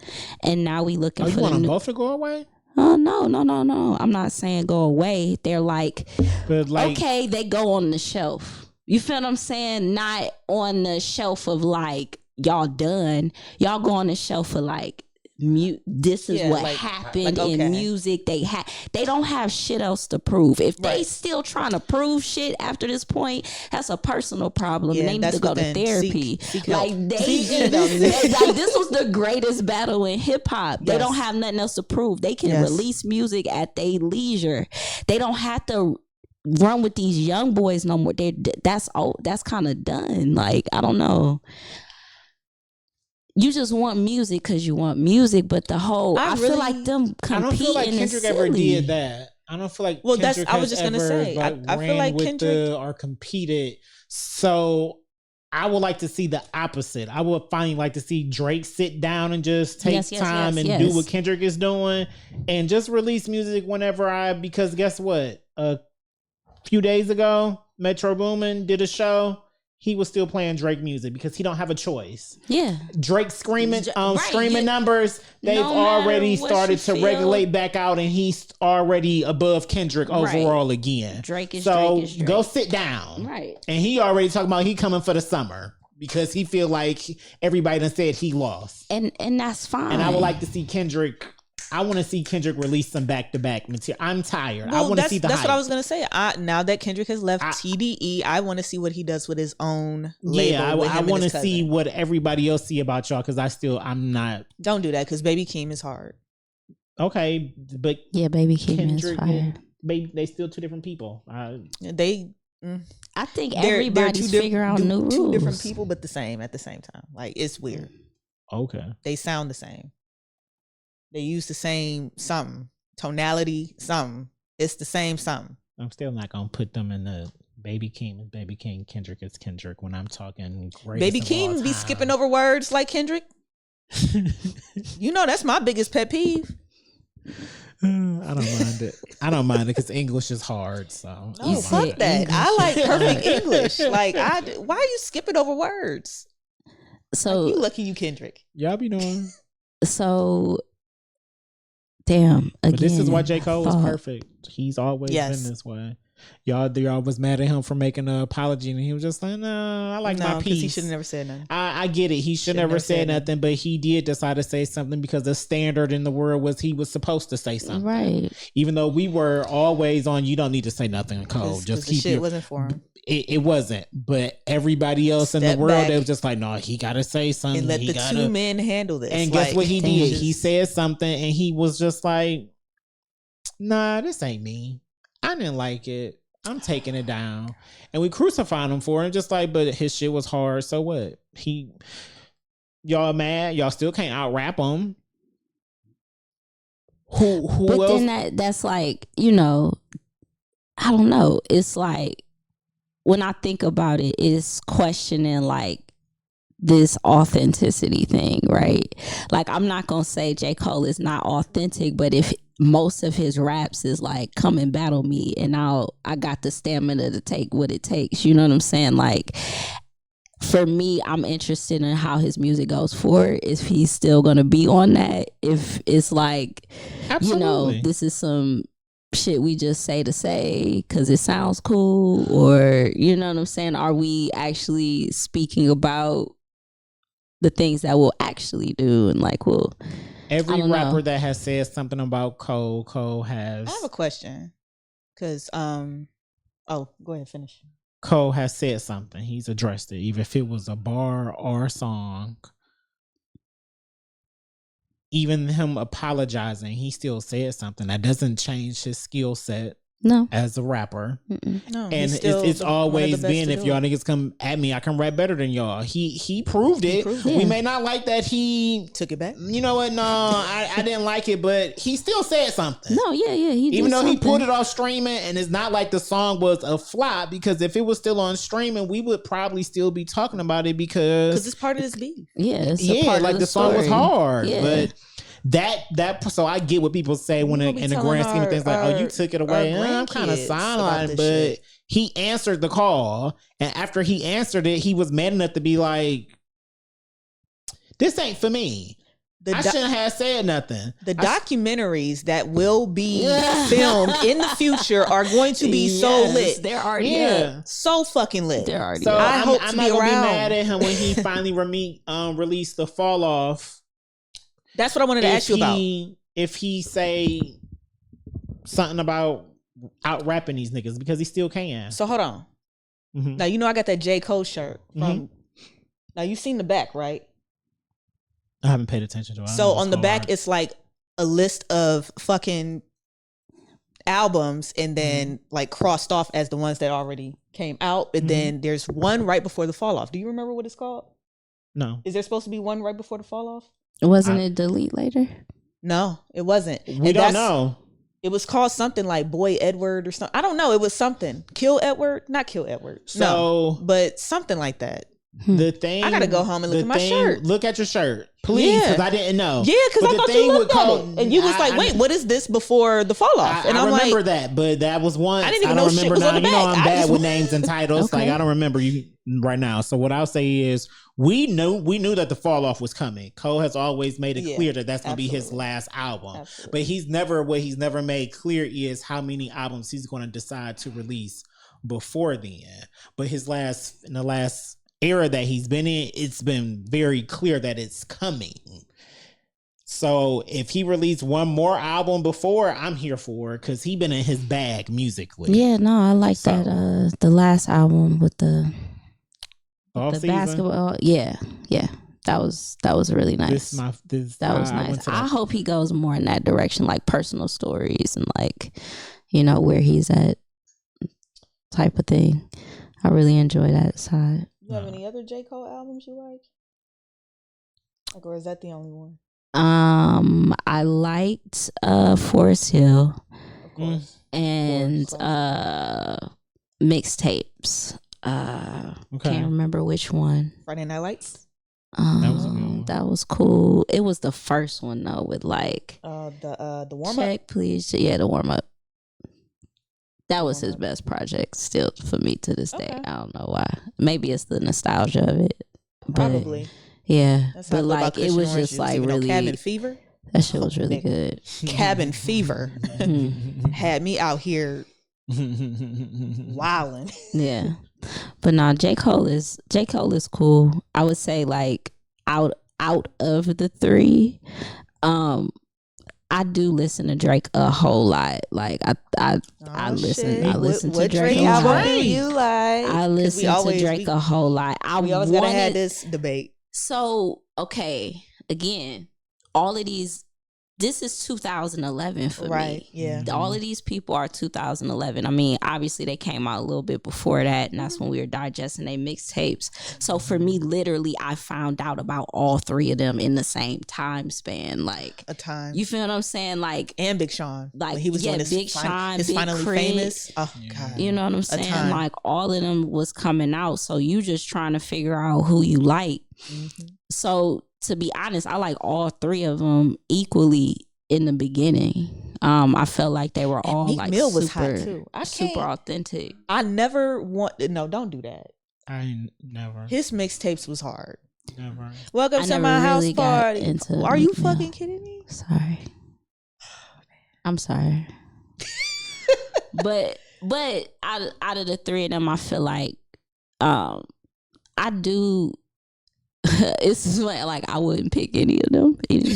And now we looking Oh, you for want the them new. both to go away? Oh no. I'm not saying go away. They're like, But like, okay, they go on the shelf. You feel what I'm saying? Not on the shelf of like, y'all done. Y'all go on the shelf of like, this is Yeah, what like- happened like, okay. in music. They don't have shit else to prove. If they Right. still trying to prove shit after this point, that's a personal problem. Yeah, They need that's to go what to then therapy. seek help. Like they, Seek help. like this was the greatest battle in hip hop. They Yes. don't have nothing else to prove. They can Yes. release music at their leisure. They don't have to run with these young boys no more. That's kind of done. Like, I don't know. You just want music because you want music, but the whole I feel really- like them competing I don't feel like is Kendrick silly. ever did that. I don't feel like Well, that's- Kendrick I was has just gonna ever, say, like, I feel ran like with Kendrick- or competed. So I would like to see the opposite. I would finally like to see Drake sit down and just take Yes, time and do what Kendrick is doing, and just release music whenever because guess what? A few days ago, Metro Boomin did a show. He was still playing Drake music because he don't have a choice. Yeah. Drake screaming Right, streaming numbers, they've no matter already what started you to feel- regulate back out, and he's already above Kendrick Right. overall again. Drake is So Drake is Drake. go sit down. Right. And he already talking about he coming for the summer because he feel like everybody done said he lost. And that's fine. And I would like to see Kendrick. I want to see Kendrick release some back-to-back material. I'm tired. I Well, want to see the that's hype. what I was gonna say. Now that Kendrick has left TDE, I want to see what he does with his own label. Yeah, with I him and want to his see cousin. what everybody else see about y'all because I'm not Don't do that because Baby Keem is hard. okay. But Yeah, Baby Keem is Kendrick fire. and Baby, they still two different people. They I think they're everybody's two figuring out new rules. two different people, but the same at the same time. Like it's weird. Okay. They sound the same. They use the same something tonality. Something. It's the same something. I'm still not gonna put them in the Baby Keem is Baby King, Kendrick is Kendrick when I'm talking greatest Baby of all Keem be time. skipping over words like Kendrick. You know that's my biggest pet peeve. I don't mind it. I don't mind it because English is hard. So I No, don't fuck mind that. it. I like perfect English. Like why are you skipping over words? So You lucky you Kendrick. Y'all be doing. damn. Again, But this is why J. Cole was fuck. perfect. He's always Yes. been this way. Y'all was mad at him for making an apology, and he was just like, "No, I like my because peace." he should have never said nothing. I get it. He should never said nothing, but he did decide to say something because the standard in the world was he was supposed to say something. Right. Even though we were always on, you don't need to say nothing, Cole. Just the keep shit your, wasn't for him. It wasn't. But everybody else in Step the world, back they was just like, no, he got to say something. And let He the gotta, two men handle this. And guess what he damn. did? He said something, and he was just like, nah, this ain't me. I didn't like it. I'm taking it down. And we crucified him for it. Just like, but his shit was hard. So what? Y'all mad? Y'all still can't out rap him. Who But else? then that's like, you know, I don't know. It's like when I think about it, it's questioning like this authenticity thing, right? Like I'm not gonna say J. Cole is not authentic, but if most of his raps is like come and battle me and I got the stamina to take what it takes, you know what I'm saying? Like for me, I'm interested in how his music goes forward. If he's still gonna be on that, if it's like, Absolutely. you know, this is some shit we just say to say because it sounds cool, or you know what I'm saying? Are we actually speaking about the things that we'll actually do? And like, well, Every I don't rapper know. that has said something about Cole has. I have a question. Cause oh, go ahead, finish. Cole has said something. He's addressed it, even if it was a bar or a song. Even him apologizing, he still said something. That doesn't change his skill set No. as a rapper. No, And he's it's still it's one of the always best been, to if do y'all it. niggas come at me, I can rap better than y'all. He proved it. proved it. We Yeah. may not like that he, Took it back. you know what? No, I didn't like it, but he still said something. No, yeah. He Even did though he something. put it off streaming, and it's not like the song was a flop, because if it was still on streaming, we would probably still be talking about it Because because it's part of this beef. Yeah, it's a yeah, part like of the song was story. hard, Yeah. but that so I get what people say when We in gonna be the telling grand scheme of things, like, oh, you our- took it our away. I'm kind of grandkids about silent, this but shit. he answered the call, and after he answered it, he was mad enough to be like, "This ain't for me. The I doc- shouldn't have said nothing." The documentaries that will be filmed in the future are going to be so Yes, lit. They're already Yeah. So fucking lit. They're already So I hope I'm to not be gonna around. be mad at him when he finally released the Fall Off. That's what I wanted to ask you about. If he say something about out rapping these niggas, because he still can. So hold on. Mhm. Now you know I got that J. Cole shirt from. Mm-hmm. Now you've seen the back, right? I haven't paid attention to it. I So know on it's the back, hard. it's like a list of fucking albums, and then like crossed off as the ones that already came out. And then there's one right before the fall off. Do you remember what it's called? No. Is there supposed to be one right before the fall off? Wasn't it delete later? No, it wasn't. We And don't that's- know. It was called something like Boy Edward or something. I don't know. It was something. Kill Edward? Not Kill Edward. No, So but something like that. the thing, I gotta go home and look the at my thing- shirt. Look at your shirt, please, Yeah. because I didn't know. Yeah, because But I the thought thing you with looked at Cole- it. And you was like, wait, what is this before the fall off? And I I'm remember like, that, but that was one. I didn't even don't know shit remember was on now. the You know back. I'm I bad just- with names and titles. Okay. Like I don't remember you right now. So what I'll say is we knew that the fall off was coming. Cole has always made it Yeah, clear that that's gonna be his absolutely. last album. Absolutely. But what he's never made clear is how many albums he's going to decide to release before then. But in the last era that he's been in, it's been very clear that it's coming. So if he released one more album before, I'm here for it, because he been in his bag musically. Yeah, no, I like So- that. The last album with the Off-season. basketball. Yeah. That was really nice. That was I went nice. to I that. hope he goes more in that direction, like personal stories and like, you know, where he's at type of thing. I really enjoy that side. you have any other J. Cole albums you like? Like, or is that the only one? I liked Forest Hill Of course. and mixtapes. Okay. Can't remember which one. Friday Night Lights. That was a good one. That was cool. It was the first one though, with like The warm up. check please. Yeah, the warm up. That was his Warm-up. best project still for me to this day. Okay. I don't know why. Maybe it's the nostalgia of it. But Probably. yeah. That's how I But feel about like it Christian was Orange just juice, like even though really Cabin Fever. that shit was really Nigga. good. Cabin Fever had me out here wilding. Yeah. But no, J. Cole is cool. I would say like out of the three, I do listen to Drake a whole lot. Like I listen to Drake a album lot. do you like? I 'Cause listen to Drake a whole lot. We always gotta have this debate. So okay, again, all of these this is 2011 for Right, me. yeah. All of these people are 2011. I mean, obviously they came out a little bit before that, and that's when we were digesting their mixtapes. So for me, literally, I found out about all three of them in the same time span. Like A time. you feel what I'm saying? Like And Big Sean. Like, when he was yeah, doing his, Big Sean, his Big Finally Crit. Famous. Oh, Yeah. God. you know what I'm saying? time. Like all of them was coming out. So you just trying to figure out who you like. Mhm. So to be honest, I like all three of them equally in the beginning. I felt like they were And all Meek like Mill super, was hot, too. I super can't- authentic. I never want. No, don't do that. I never. His mixtapes was hard. Never. Welcome I to never my house really got party. into Are you Meek Mill. fucking kidding me? Sorry. I'm sorry. but out of the three of them, I feel like I do. It's just like I wouldn't pick any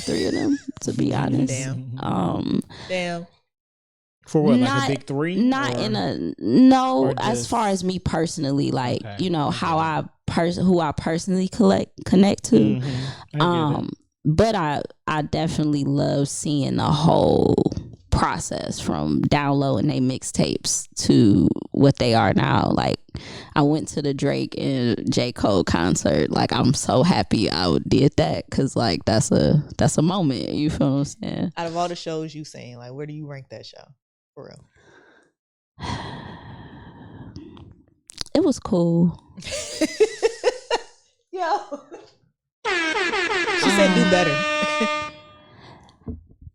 three of them, to be honest. Damn. Damn. For what, like Not- a big three? Not Or- in a no. or As just- far as me personally, like Okay, you know I how get who I personally connect to. Mhm. I get it. But I definitely love seeing the whole process from downloading their mixtapes to what they are now. Like I went to the Drake and J. Cole concert. Like I'm so happy I did that because like that's a moment. You feel what I'm saying? Out of all the shows you seen, like, where do you rank that show? For real. It was cool. Yo. She said do better.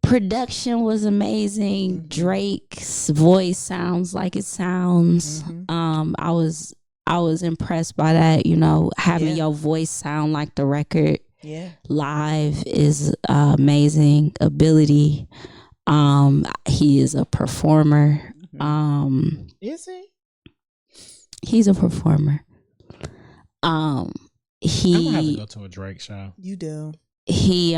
Production was amazing. Drake's voice sounds like it sounds. Mhm. I was impressed by that. You know, having Yeah. your voice sound like the record Yeah. live is amazing ability. He is a performer. Is he? He's a performer. I'm gonna have to He go to a Drake show. You do. he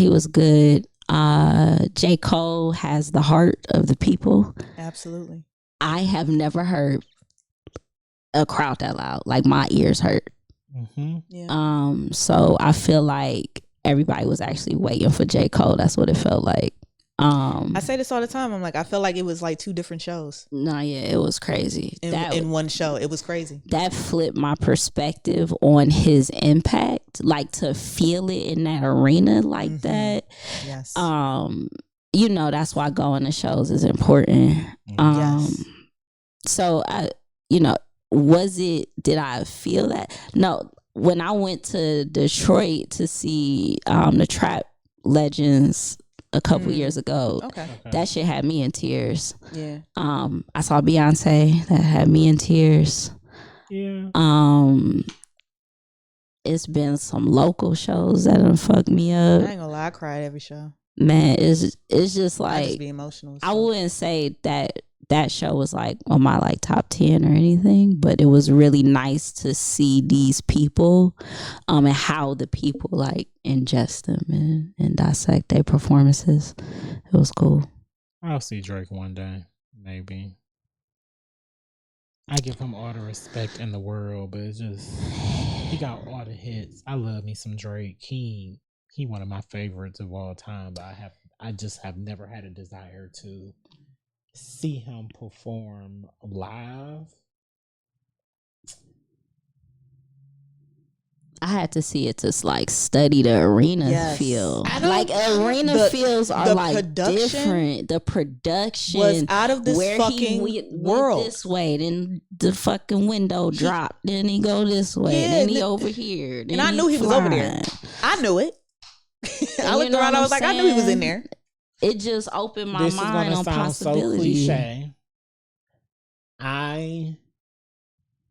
was good. J. Cole has the heart of the people. Absolutely. I have never heard a crowd that loud. Like my ears hurt. Mm-hmm. Yeah. So I feel like everybody was actually waiting for J. Cole. That's what it felt like. I say this all the time. I'm like, I feel like it was like two different shows No, yeah, it was crazy. in one show. It was crazy. That flipped my perspective on his impact. Like to feel it in that arena like Mhm. that. Yes. You know, that's why going to shows is important. Yes. So did I feel that? No, when I went to Detroit to see the Trap Legends a couple years ago, Okay. that shit had me in tears. Yeah. I saw Beyonce, that had me in tears. Yeah. It's been some local shows that done fucked me I up. ain't gonna lie. I cried every show. Man, it's just I like just be emotional. I wouldn't say that show was like on my like top 10 or anything, but it was really nice to see these people and how the people like ingest them and dissect their performances. It was cool. I'll see Drake one day, maybe. I give him all the respect in the world, but it's just he got all the hits. I love me some Drake. He one of my favorites of all time, but I just have never had a desire to see him perform live. I had to see it to like study the arena Yes. feel. I don't- Like arena the- feels are the like production different. The production was out of this where fucking he went world. this way, then the fucking window dropped, then he go this way, Yeah, then he and over here. Then I knew he was over there. flying. I knew it. I you looked know around. what I was I'm like, I knew he was in saying? there. It just opened my This is mind gonna on sound so possibilities. cliche. I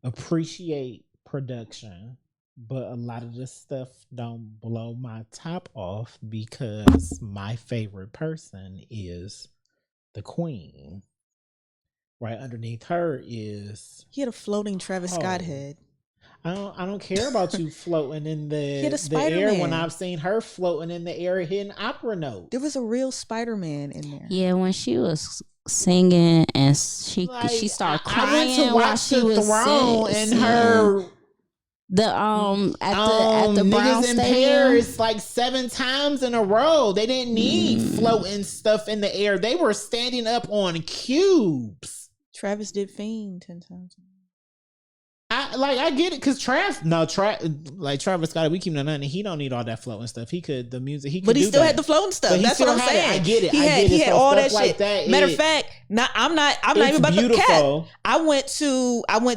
appreciate production, but a lot of this stuff don't blow my top off because my favorite person is the Queen. Right underneath her is He had a floating Travis Scott Oh. head. I don't care about you floating in the He had a the air when Spider-Man. I've seen her floating in the air hitting opera notes. There was a real Spider-Man in there. Yeah, when she was singing and she Like, started I went crying to while watch she the was Throne and singing. her at the Brown niggas in Stadium. Paris like 7 times in a row. They didn't need floating stuff in the air. They were standing up on cubes. Travis did Fiend 10 times. I get it because Travis Scott, we keep nothing. He don't need all that floating stuff. He could the music. He could But he do still that. had the floating stuff. But he That's what still I'm had it. saying. I get it. He had So all stuff that like shit. that, Matter of fact, I'm not it's even about beautiful. to cap. I went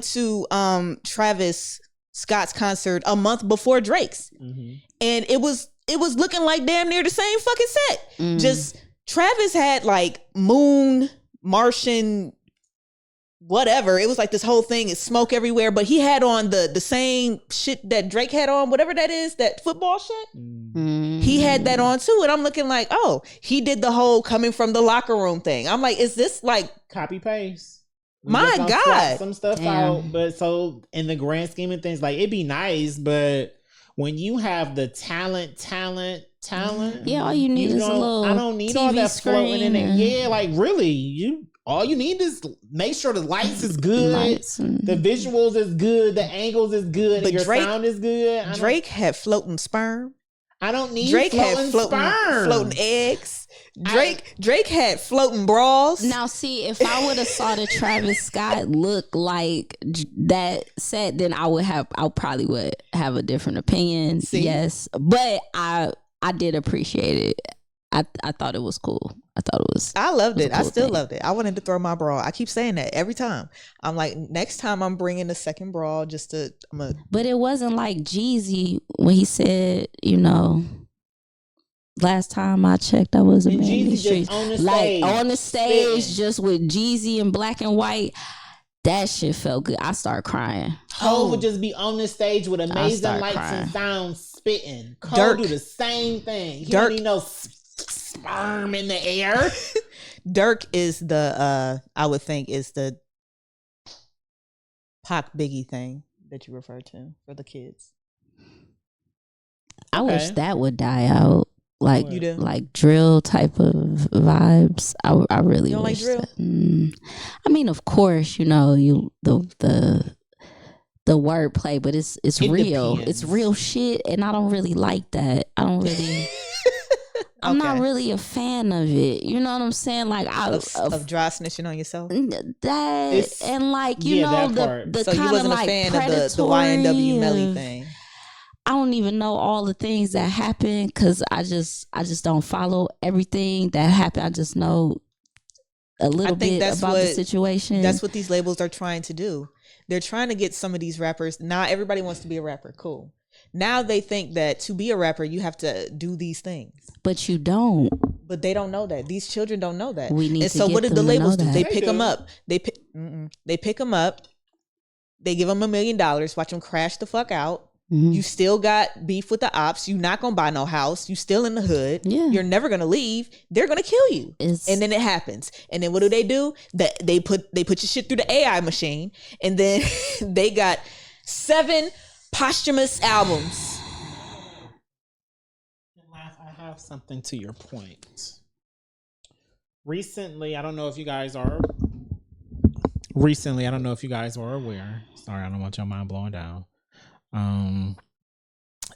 to Travis Scott's concert a month before Drake's, and it was looking like damn near the same fucking set. Just Travis had like moon, Martian, whatever. It was like this whole thing is smoke everywhere, but he had on the same shit that Drake had on, whatever that is, that football shit. He had that on too, and I'm looking like, oh, he did the whole coming from the locker room thing. I'm like, is this like Copy paste? We My just gonna swap God. some stuff out. But so in the grand scheme of things, like it'd be nice, but when you have the talent, Yeah, all you need is a little. I don't need TV all that floating in it. screen Yeah, like really, all you need is make sure the lights is good, lights and- the visuals is good, the angles is good, But and your Drake- sound is good. Drake had floating sperm. I don't need Drake floating had sperm. floating eggs. Drake had floating bras. Now, see, if I would have saw the Travis Scott look like that set, then I probably would have a different opinion. See? Yes, but I did appreciate it. I thought it was cool. I thought it was. I loved was it. a I cool still thing. loved it. I wanted to throw my bra. I keep saying that every time. I'm like, next time I'm bringing the second bra just to. But it wasn't like Jeezy when he said, last time I checked, I was a And man in Jeezy these just streets. on the Like stage, on the stage, spitting. just with Jeezy in black and white. That shit felt good. I started crying. Cole would just be on the stage with amazing start lights crying. and sounds spitting. Cole Dirk. do the same thing. He Dirk. don't need no sperm in the air. Dirk is the I would think is the Pac Biggie thing that you refer to for the kids. I wish Okay. that would die out. Like You do? like drill type of vibes. I really You don't like wish drill? that. I mean, of course, the wordplay, but it's It real. depends. It's real shit, and I don't really like that. I don't really. I'm not Okay. really a fan of it. You know what I'm saying? Like Of dry snitching on yourself. that It's- and like yeah, that part. the So you kind of wasn't like a fan of predatory the YNW Melly of- thing. I don't even know all the things that happen because I just don't follow everything that happened. I just know a little think bit that's about the what- situation. That's what these labels are trying to do. They're trying to get some of these rappers. Now everybody wants to be a rapper. Cool. Now they think that to be a rapper, you have to do these things. But you don't. But they don't know that. These children don't know that. We need and to so get what did the them to labels know do? that. They They pick them do. up. They pick them up. They give them $1 million. Watch them crash the fuck out. Mhm. You still got beef with the ops. You not gonna buy no house. You still in the hood. Yeah. You're never gonna leave. They're gonna kill you. It's- And then it happens. And then what do? They put your shit through the AI machine. And then they got 7 posthumous albums. I have something to your point. Recently, I don't know if you guys are aware. Sorry, I don't want your mind blowing down.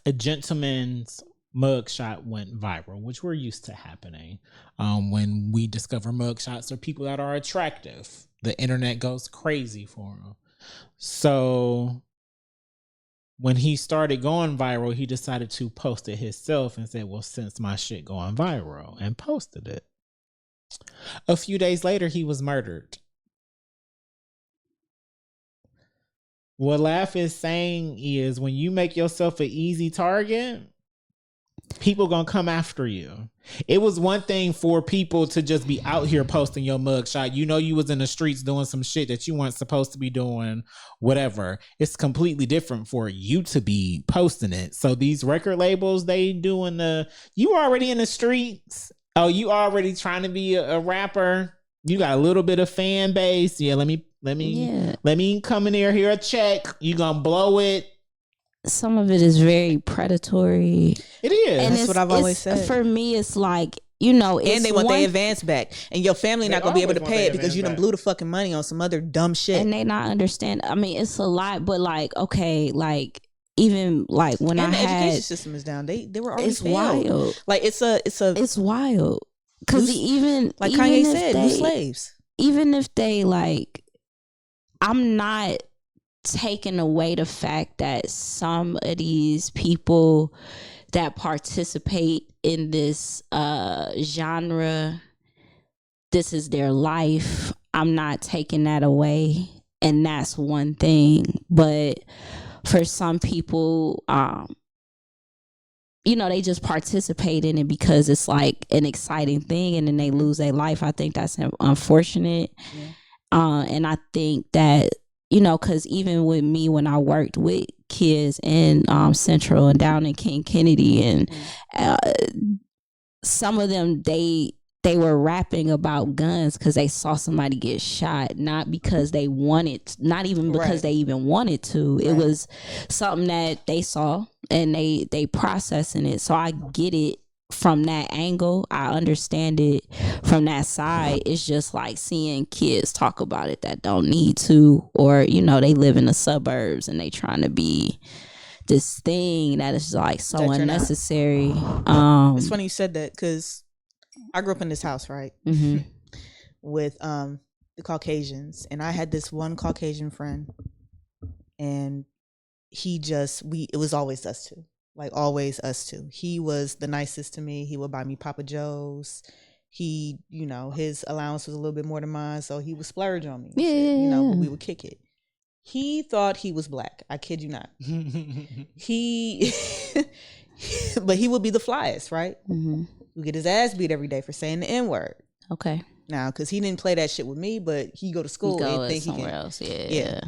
A gentleman's mugshot went viral, which we're used to happening. When we discover mugshots are people that are attractive, the internet goes crazy for them. So when he started going viral, he decided to post it himself and said, well, since my shit going viral, and posted it. A few days later, he was murdered. What Laugh is saying is when you make yourself an easy target, people gonna come after you. It was one thing for people to just be out here posting your mugshot. You know you was in the streets doing some shit that you weren't supposed to be doing, whatever. It's completely different for you to be posting it. So these record labels, they doing you already in the streets. Oh, you already trying to be a rapper. You got a little bit of fan base. Yeah, let me come in here a check. You gonna blow it. Some of it is very predatory. It is. That's it's- what I've always it's- said. For me, it's like, it's And they want their one- advance back. And your family They not gonna be able to always want pay their it because you done advance blew the fucking money on some other dumb shit. and they not understand. I mean, it's a lot, but like, okay, like even like when And I the had, education system is down. They were already it's failed. wild. Like it's Wild. Because even like even Kanye if said, new slaves. even if they like, I'm not taking away the fact that some of these people that participate in this genre, this is their life. I'm not taking that away, and that's one thing. But for some people, you know, they just participate in it because it's like an exciting thing, and then they lose their life. I think that's unfortunate. And I think that, you know, because even with me, when I worked with kids in Central and down in King Kennedy, and some of them, they were rapping about guns because they saw somebody get shot, not because they wanted, not even because they even wanted to. It was something that they saw and they processing it. So I get it from that angle. I understand it from that side. It's just like seeing kids talk about it that don't need to, or, you know, they live in the suburbs and they trying to be this thing that is like so unnecessary. It's funny you said that because I grew up in this house, right? With the Caucasians, and I had this one Caucasian friend, and it was always us two. Like always us two. He was the nicest to me. He would buy me Papa Joe's. He, you know, his allowance was a little bit more than mine, so he would splurge on me. You know, but we would kick it. He thought he was black. I kid you not. But he would be the flyest, right? He would get his ass beat every day for saying the N-word. Okay. Now, because he didn't play that shit with me, but he go to school and think somewhere else. Yeah.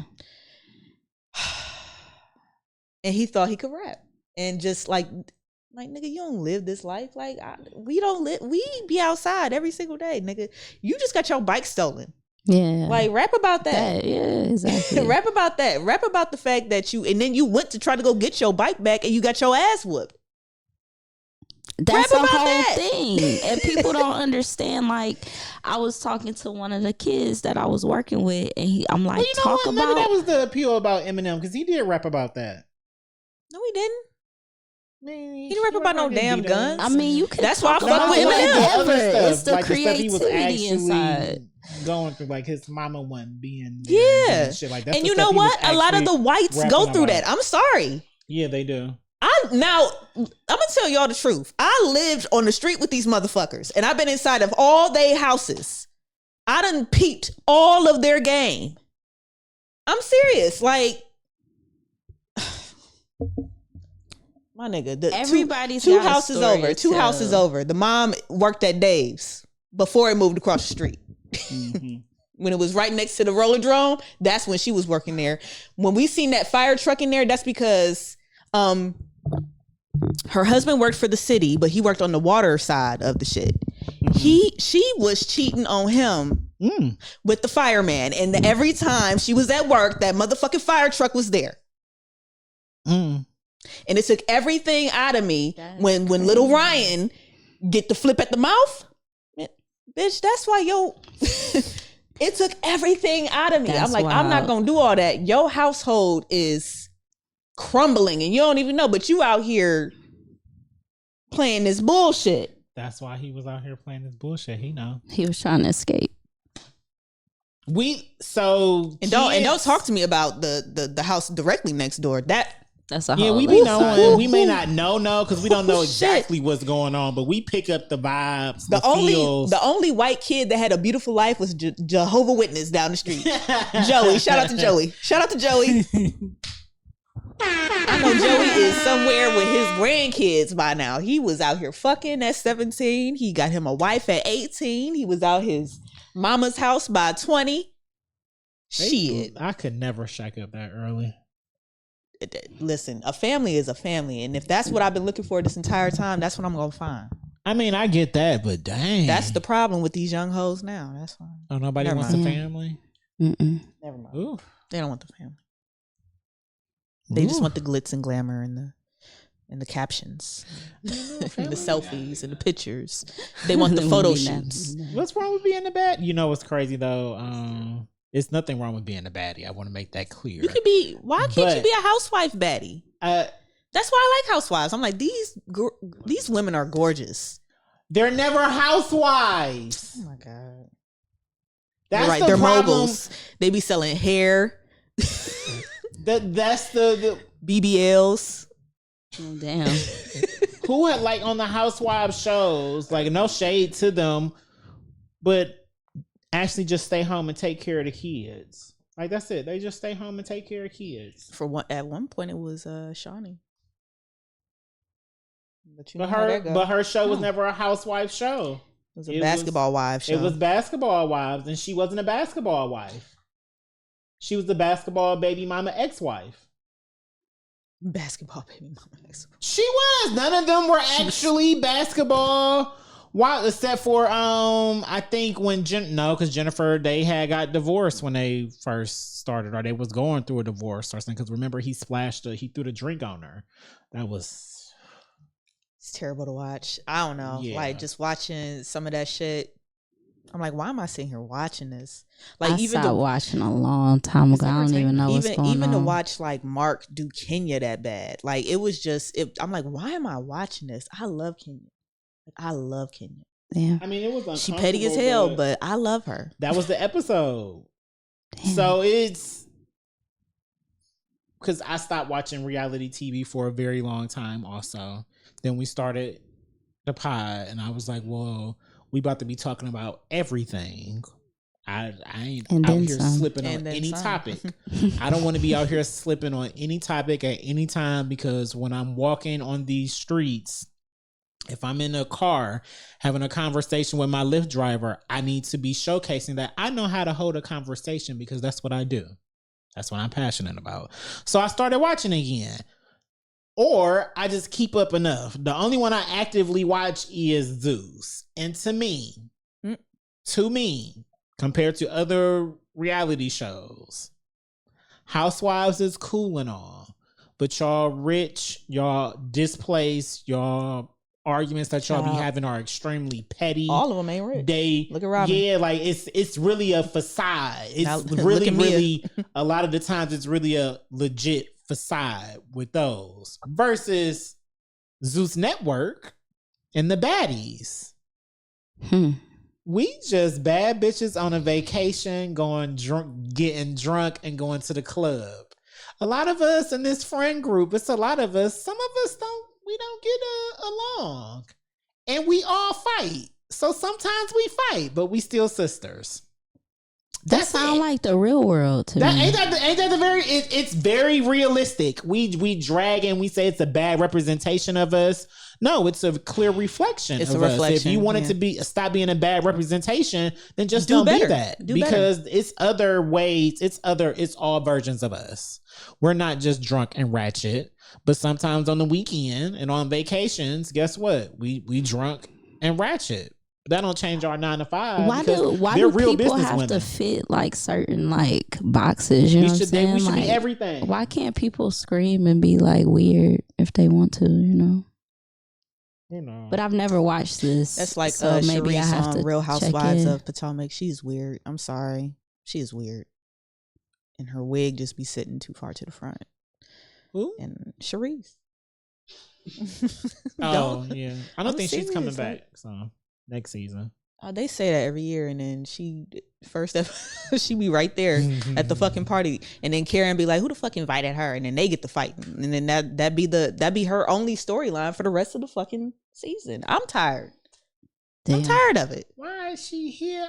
And he thought he could rap. And just like nigga, you don't live this life. Like we don't live. We be outside every single day, nigga. You just got your bike stolen. Yeah. Like rap about that. Yeah, exactly. Rap about that. Rap about the fact that and then you went to try to go get your bike back and you got your ass whooped. That's the whole thing. And people don't understand. Like, I was talking to one of the kids that I was working with, and I'm like, well, you know what? Maybe that was the appeal about Eminem, because he did rap about that. No, he didn't. Man, he didn't rap about no damn guns. I mean, you can. That's why I fuck with Eminem. It's the like creativity the stuff he was inside. Going through, like his mama wasn't being and shit like that. And you know what? A lot of the whites go through that. I'm sorry. Yeah, they do. I'm gonna tell y'all the truth. I lived on the street with these motherfuckers, and I've been inside of all their houses. I done peeped all of their game. I'm serious. Like, my nigga, everybody's two houses over. Two houses over. The mom worked at Dave's before it moved across the street. When it was right next to the Rollerdrome, that's when she was working there. When we seen that fire truck in there, that's because her husband worked for the city, but he worked on the water side of the shit. She was cheating on him with the fireman, and every time she was at work, that motherfucking fire truck was there. And it took everything out of me when little Ryan get the flip at the mouth. Bitch, that's why it took everything out of me. I'm like, I'm not gonna do all that. Your household is crumbling and you don't even know, but you out here playing this bullshit. That's why he was out here playing this bullshit. He was trying to escape. Don't talk to me about the house directly next door. That's a whole we be knowing. We may not know because we don't know exactly what's going on, but we pick up the vibes. The only white kid that had a beautiful life was Jehovah Witness down the street. Joey, shout out to Joey. I know Joey is somewhere with his grandkids by now. He was out here fucking at 17. He got him a wife at 18. He was out his mama's house by 20. Shit. I could never shack up that early. Listen, a family is a family. And if that's what I've been looking for this entire time, that's what I'm going to find. I mean, I get that, but dang. That's the problem with these young hoes now. That's why. Oh, nobody wants a family? Never mind. Ooh. They don't want the family. They just want the glitz and glamour and the captions, and the selfies and the pictures. They want the photo shoots. What's wrong with being in the bed? You know what's crazy though? It's nothing wrong with being a baddie. I want to make that clear. You could be. Why can't you But- be a housewife baddie? That's why I like housewives. I'm like these women are gorgeous. They're never housewives. Oh my god. That's You're right. the They're problem. moguls. They be selling hair, That's the BBLs. Oh, damn. who had like on the housewives shows, like no shade to them, but actually just stay home and take care of the kids. Like that's it. They just stay home and take care of kids. At one point it was Shawnee. But you But know how that go. her show was Oh. never a housewife show. It was a it was- basketball wives show. It was basketball wives, and she wasn't a basketball wife. She was the basketball baby mama ex-wife. basketball baby mama. She was. None of them were actually basketball. Why? Except for I think when because Jennifer they had got divorced when they first started, or they was going through a divorce or something. Because remember he threw the drink on her. That was. It's terrible to watch. I don't know. Yeah. Like just watching some of that shit. I'm like, why am I sitting here watching this? Like I even stopped watching a long time ago. I don't even know what's going even on. to watch like Mark do Kenya that bad. Like it was just I'm like, why am I watching this? I love Kenya. Like, I love Kenya. Damn. I mean, it was She petty as hell, but I love her. that was the episode. Damn. So it's because I stopped watching reality TV for a very long time. Also, then we started the pod, and I was like, "Well, we about to be talking about everything." I ain't And out then here some. slipping on And then any some. topic. I don't want to be out here slipping on any topic at any time because when I'm walking on these streets, if I'm in a car having a conversation with my Lyft driver, I need to be showcasing that I know how to hold a conversation because that's what I do. That's what I'm passionate about. So I started watching again. Or I just keep up enough. The only one I actively watch is Zeus. And to me, compared to other reality shows, Housewives is cool and all. But y'all rich, y'all displaced, y'all arguments that y'all be Child. having are extremely petty. All of them ain't rich. They Look at Robin. Yeah, like it's really a facade. It's Now, look really, at Mia. really a lot of the times it's really a legit facade with those versus Zeus Network and the baddies. We just bad bitches on a vacation, going drunk, getting drunk, and going to the club. A lot of us in this friend group, it's a lot of us. Some of us we don't get along, and we all fight. So sometimes we fight, but we still sisters. That sound like the real world to That me. ain't that the very it's very realistic. We drag and we say it's a bad representation of us. No, it's a clear reflection It's of a us. reflection, If you want it yeah. to be stop being a bad representation, then just Do don't better. be that. Do because it's other ways, it's all versions of us. We're not just drunk and ratchet, but sometimes on the weekend and on vacations, guess what? We drunk and ratchet. That don't change our 9 to 5. Why because do they're real people business have women. to fit like certain like boxes? You know what I'm saying? We should Like, be everything. why can't people scream and be like weird if they want to? You know. You know. But I've never watched this. That's like so maybe I Sharice have on to Real check Housewives in. of Potomac. She's weird. I'm sorry. She is weird. And her wig just be sitting too far to the front. Who? And Sharice. Oh yeah, I don't I'm think she's coming serious, like- back. So next season. They say that every year, and then she she be right there at the fucking party, and then Karen be like, "Who the fuck invited her?" And then they get to fighting, and then that be her only storyline for the rest of the fucking season. I'm tired. I'm Damn. tired of it. Why is she here?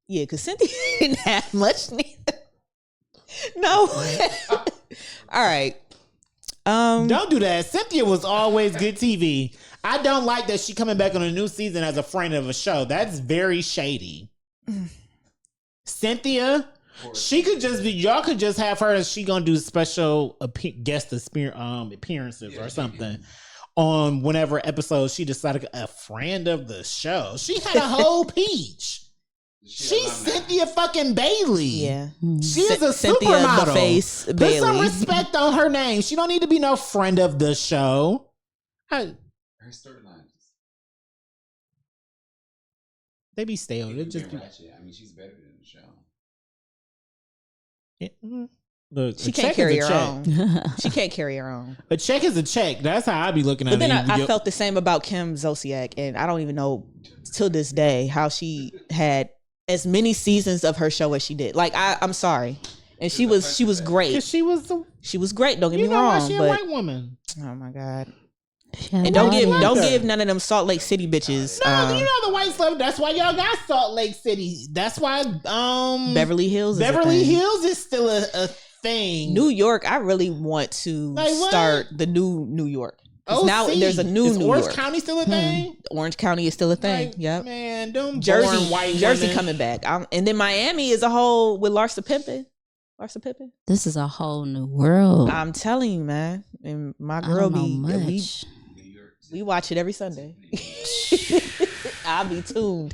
Yeah, because Cynthia didn't have much neither. No. All right. Don't do that. Cynthia was always good TV. I don't like that she coming back on a new season as a friend of a show. That's very shady. Cynthia, she could just be. Y'all could just have her. She gonna do special guest appearances or something on whenever episode she decided a friend of the show. She had a whole peach. She's Cynthia fucking Bailey. Yeah. She is a Cynthia supermodel. the Face Put Bailey. some respect on her name. She don't need to be no friend of the show. Her storyline. They be stale. They Even just be. Ratchet, I mean, she's better than the show. Look, She a can't check carry is her a check. own. She can't carry her own. A check is a check. That's how I be looking at But it. then I felt the same about Kim Zolciak, and I don't even know till this day how she had as many seasons of her show as she did. Like I'm sorry, and she was great. she was the. She was great. Don't get You me know why wrong, she a but white woman? oh my god. And And don't like her. give none of them Salt Lake City bitches. No, you know the white stuff. That's why y'all got Salt Lake City. That's why Beverly Hills. Is a Beverly thing. Hills is still a thing. New York. I really want to Like what? start the new New York. 'Cause OC. now there's a new Is New Orange York. County still a thing? Orange County is still a thing. Like, Yep. Man, them Jersey, boring white Jersey women. coming back. And then Miami is a whole with Larsa Pippen. Larsa Pippen. This is a whole new world. I'm telling you, man. And my I girl don't know be much. New York. we watch it every Sunday. I'll be tuned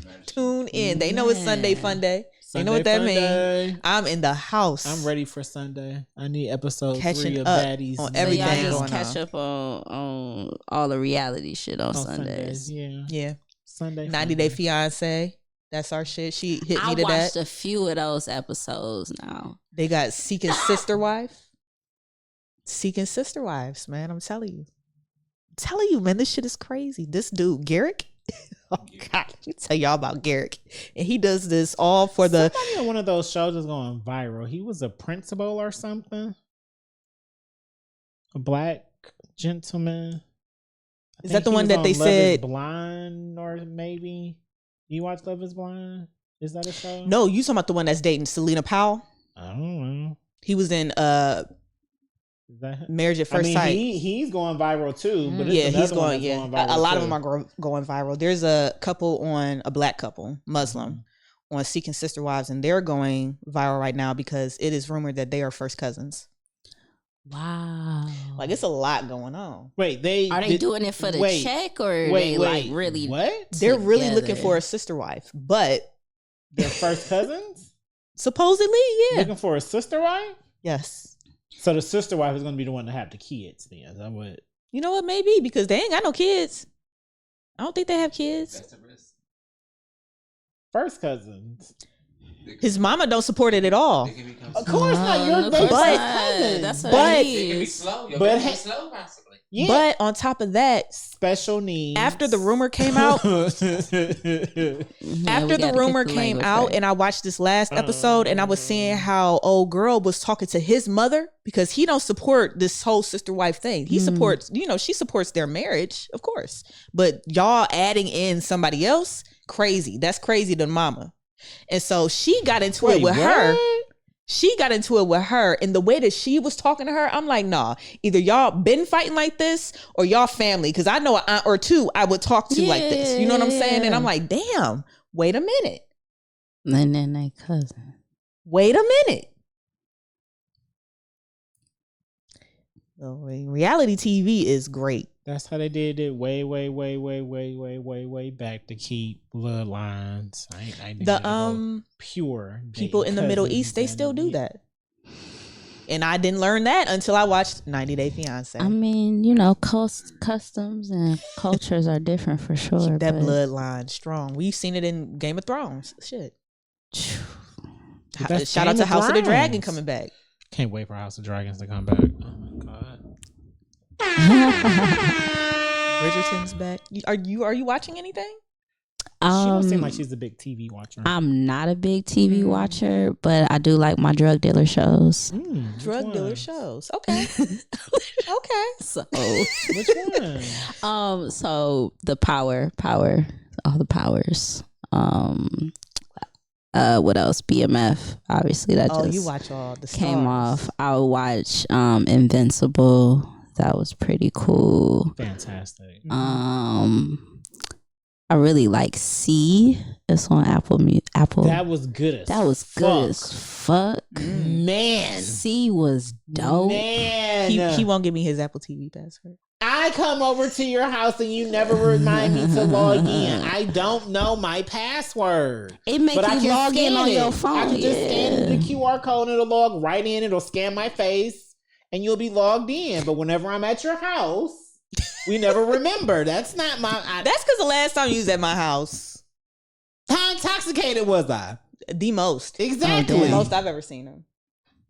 in. They know it's Sunday fun day. They know what that means. I'm in the house. I'm ready for Sunday. I need episode Catching 3 of up Baddies. on So everything y'all going just catch on. up on all the reality shit on Sundays. Yeah. Yeah. Sunday. 90 Day Fiance. That's our shit. She hit I me to watched that. a few of those episodes now. They got Seeking Sister Wife. Seeking Sister Wives, man. I'm telling you, man, this shit is crazy. This dude, Garrick. Oh God, let me tell y'all about Garrick. And he does this all for the Somebody on one of those shows is going viral. He was a principal or something. A black gentleman. Is that the one that they Love said- Is Blind or maybe? You watch Love Is Blind? Is that a show? No, you talking about the one that's dating Selena Powell? I don't know. He was in Is that? Marriage at I First mean, Sight. he's going viral too. But Yeah, it's he's another one going. that's Yeah, going viral a lot of too. them are going viral. There's a couple on a black couple, Muslim, on Seeking Sister Wives, and they're going viral right now because it is rumored that they are first cousins. Wow. Like it's a lot going on. Wait, they Are they doing it for the wait, check or they like really? What? They're really looking Together. for a sister wife, but They're first cousins? supposedly, yeah, Looking for a sister wife? yes. So the sister wife is going to be the one to have the kids. Then is that what? You know what? Maybe because they ain't got no kids. I don't think they have kids. That's the risk. First cousins. His mama don't support it at all. They can become Of course not. You're of baby course first not. cousin. That's what But- it It can be is. slow. Your But baby hey- be slow, possibly. Yeah. But on top of that, Special needs. after the rumor came out, Mhm, after we the gotta rumor get the came language out right. and I watched this last episode and I was seeing how old girl was talking to his mother because he don't support this whole sister wife thing. He supports, she supports their marriage, of course. But y'all adding in somebody else, crazy. That's crazy to mama. And so she got into it with her. She got into it with her, and the way that she was talking to her, I'm like, nah, either y'all been fighting like this or y'all family, because I know an aunt or two I would talk to like this. You know what I'm saying? And I'm like, damn, wait a minute. And then they cousin. Wait a minute. So, reality TV is great. That's how they did it way back to keep bloodlines. I ain't The pure people in the Middle East, they still do that. And I didn't learn that until I watched 90 Day Fiance. I mean, customs and cultures are different for sure. Keep that but- bloodline strong. We've seen it in Game of Thrones. Shit. That's Shout out Game to of House of the Dragon Thrones. coming back. Can't wait for House of Dragons to come back. Oh my god. Bridgerton's back. Are you watching anything? She don't seem Um, like she's a big TV watcher. I'm not a big TV watcher, but I do like my drug dealer shows. Which Drug dealer ones? shows. Okay. Okay. So, Which one? so the power, all the powers. What else? BMF. Obviously, that Oh, just you watch all the came stars. off. I would watch Invincible. That was pretty cool. Fantastic. I really like C. It's on Apple. That was good as That was good as fuck. Man. C was dope. Man. He won't give me his Apple TV password. I come over to your house and you never remind me to log in. I don't know my password. It make But I you can log in scan on it. your phone. I can just scan yeah. the QR code and it'll log right in. It'll scan my face and you'll be logged in. But whenever I'm at your house, we never remember. That's not my... That's because the last time you was at my house. Time intoxicated was I? The most. Exactly. The most I've ever seen him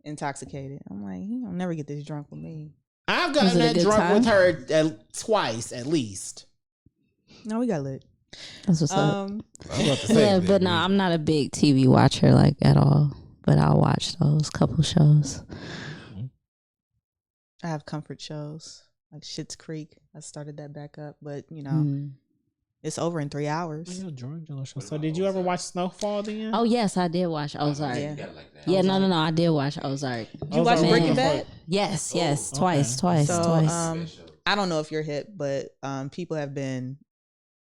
intoxicated. I'm like, he don't never get this drunk with me. I've Was gotten it a that good drunk time? with her twice at least. No, we got lit. That's what's up. I was about to say, Yeah, but no, I'm not a big TV watcher like at all. But I'll watch those couple shows. I have comfort shows like Schitt's Creek. I started that back up, but you know, Mm. it's over in 3 hours. So did you ever watch Snowfall then? Oh yes, I did watch Ozark. Yeah. You got like that. Yeah, no, I did watch Ozark. Did you watch Ozark Breaking was Bad? Yes, yes, okay. twice. So, twice. I don't know if you're hip, but people have been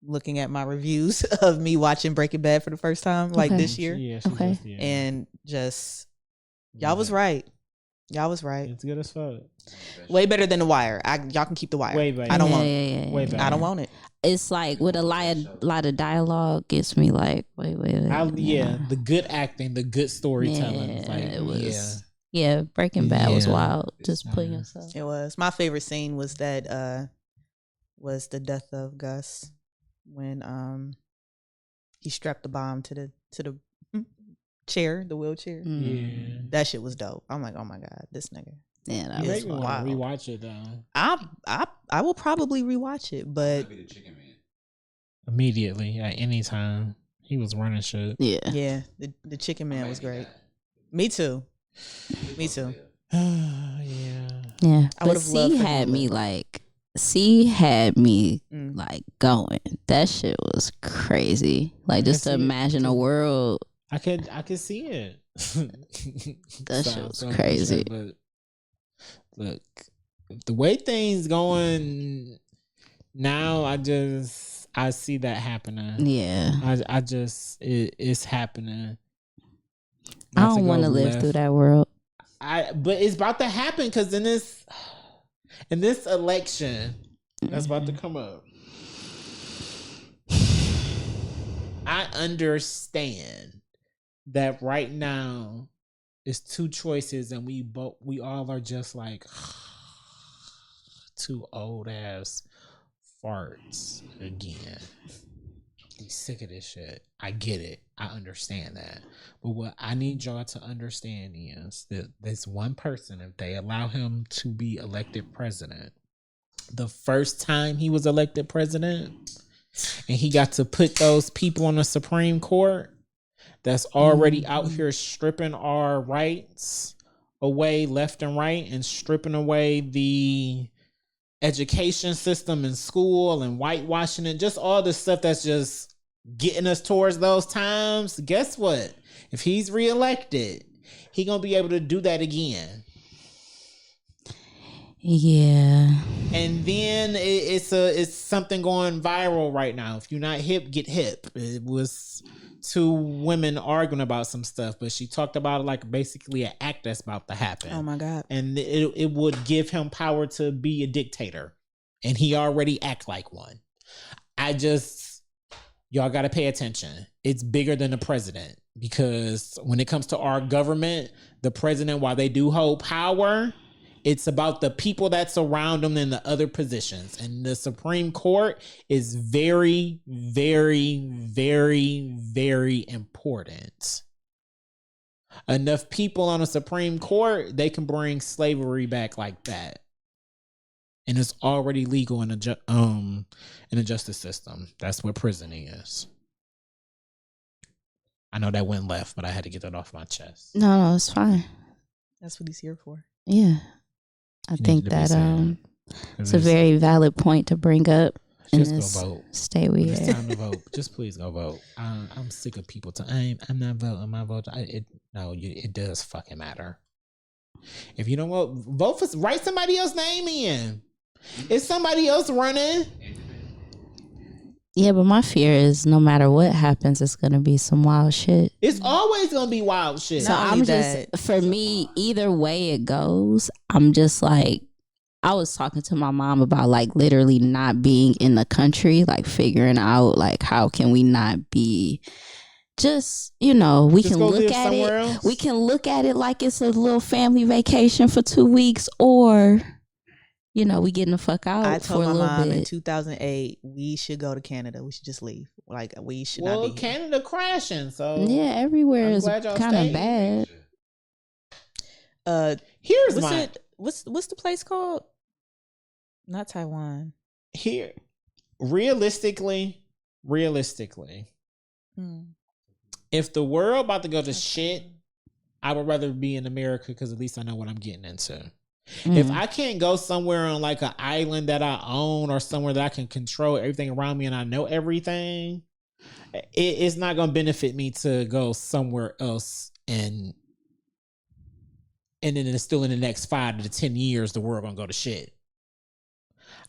looking at my reviews of me watching Breaking Bad for the first time, like Okay. this year, Yeah, Okay. just, yeah. and just y'all was right. Y'all was right. It's good as fuck. Way better than The Wire. Y'all can keep The Wire. Way better. I don't yeah, want. yeah. Way better. I don't want it. It's like with a lot of dialogue gets me like, wait. Yeah, the good acting, the good storytelling. Yeah, Like, it was. yeah. Yeah, Breaking Bad was Yeah. wild. Just putting Yeah. yourself. It was my favorite scene was that was the death of Gus when he strapped the bomb to the chair, the wheelchair. Yeah. That shit was dope. I'm like, oh my god, this nigga. Yeah, that Yes, Make me was want wild. to rewatch it though. I will probably rewatch it, but Be the chicken man. Immediately at any time. He was running shit. Yeah. yeah, the Chicken Man was great. Me too. Me too. Yeah. Yeah. I But would've loved C for him had to me live. like Mm. like going. That shit was crazy. Like just to see it, imagine a too. world. I could see it. That shit was Sounds crazy. cliche, but look, the way things going now, I see that happening. Yeah. It's happening. I Not don't go want to live left. through that world. But it's about to happen because in this election that's about to come up, I understand that right now it's two choices, and we all are just like two old ass farts again. We sick of this shit. I get it. I understand that. But what I need y'all to understand is that this one person, if they allow him to be elected president, the first time he was elected president and he got to put those people on the Supreme Court that's already out here stripping our rights away left and right and stripping away the education system in school and whitewashing it, just all the stuff that's just getting us towards those times. Guess what? If he's reelected, he gonna be able to do that again. Yeah. And then it's something going viral right now. If you're not hip, get hip. It was two women arguing about some stuff, but she talked about it like basically an act that's about to happen. Oh my god. And it would give him power to be a dictator, and he already act like one. Y'all got to pay attention. It's bigger than the president, because when it comes to our government, the president, while they do hold power, it's about the people that surround them in the other positions. And the Supreme Court is very, very, very, very important. Enough people on the Supreme Court, they can bring slavery back like that. And it's already legal in the justice system. That's what prison is. I know that went left, but I had to get that off my chest. No, it's fine. That's what he's here for. Yeah. I You need think to be that saying, it's a very valid point to bring up in just this go vote. stay When we it's are. time to vote. Just please go vote. I'm sick of people. I'm not voting. My vote. It does fucking matter. If you don't vote for, write somebody else's name in. Is somebody else running? Yeah, but my fear is no matter what happens, it's gonna be some wild shit. It's always gonna be wild shit. So Not I'm only just, that- for me, either way it goes, I'm just like, I was talking to my mom about like literally not being in the country, like figuring out like how can we not be just, we Just can go look live at somewhere it. else? We can look at it like it's a little family vacation for 2 weeks, or you know, we getting the fuck out I for told a my little mom in bit. 2008 we should go to Canada. We should just leave. Like we should Well, not be here. Canada crashing, so Yeah, everywhere I'm is glad y'all kind of stayed. bad. Here's What's my it? What's the place called? Not Taiwan. here. Realistically, Hmm. if the world about to go to shit, I would rather be in America because at least I know what I'm getting into. If Mm. I can't go somewhere on like an island that I own or somewhere that I can control everything around me and I know everything, it's not going to benefit me to go somewhere else and then it's still in the next 5 to 10 years the world going to go to shit.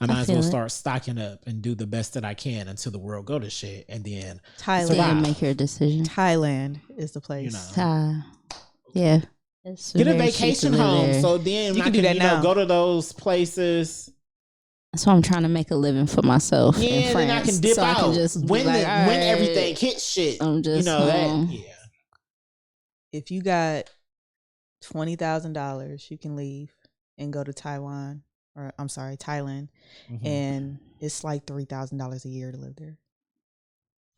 I might as well feel it. start stocking up and do the best that I can until the world go to shit and then Thailand. Then survive. make your decision. Thailand is the place. You know. Yeah. It's get a very cheap to vacation live home there. so then You I can do that now. go to those places. So I'm trying to make a living for myself in Yeah, France. then I can dip so out I can just be when like, all when right, everything hits shit. I'm just you know home. that. Yeah. If you got $20,000, you can leave and go to Taiwan, or I'm sorry, Thailand, Mhm. and it's like $3,000 a year to live there.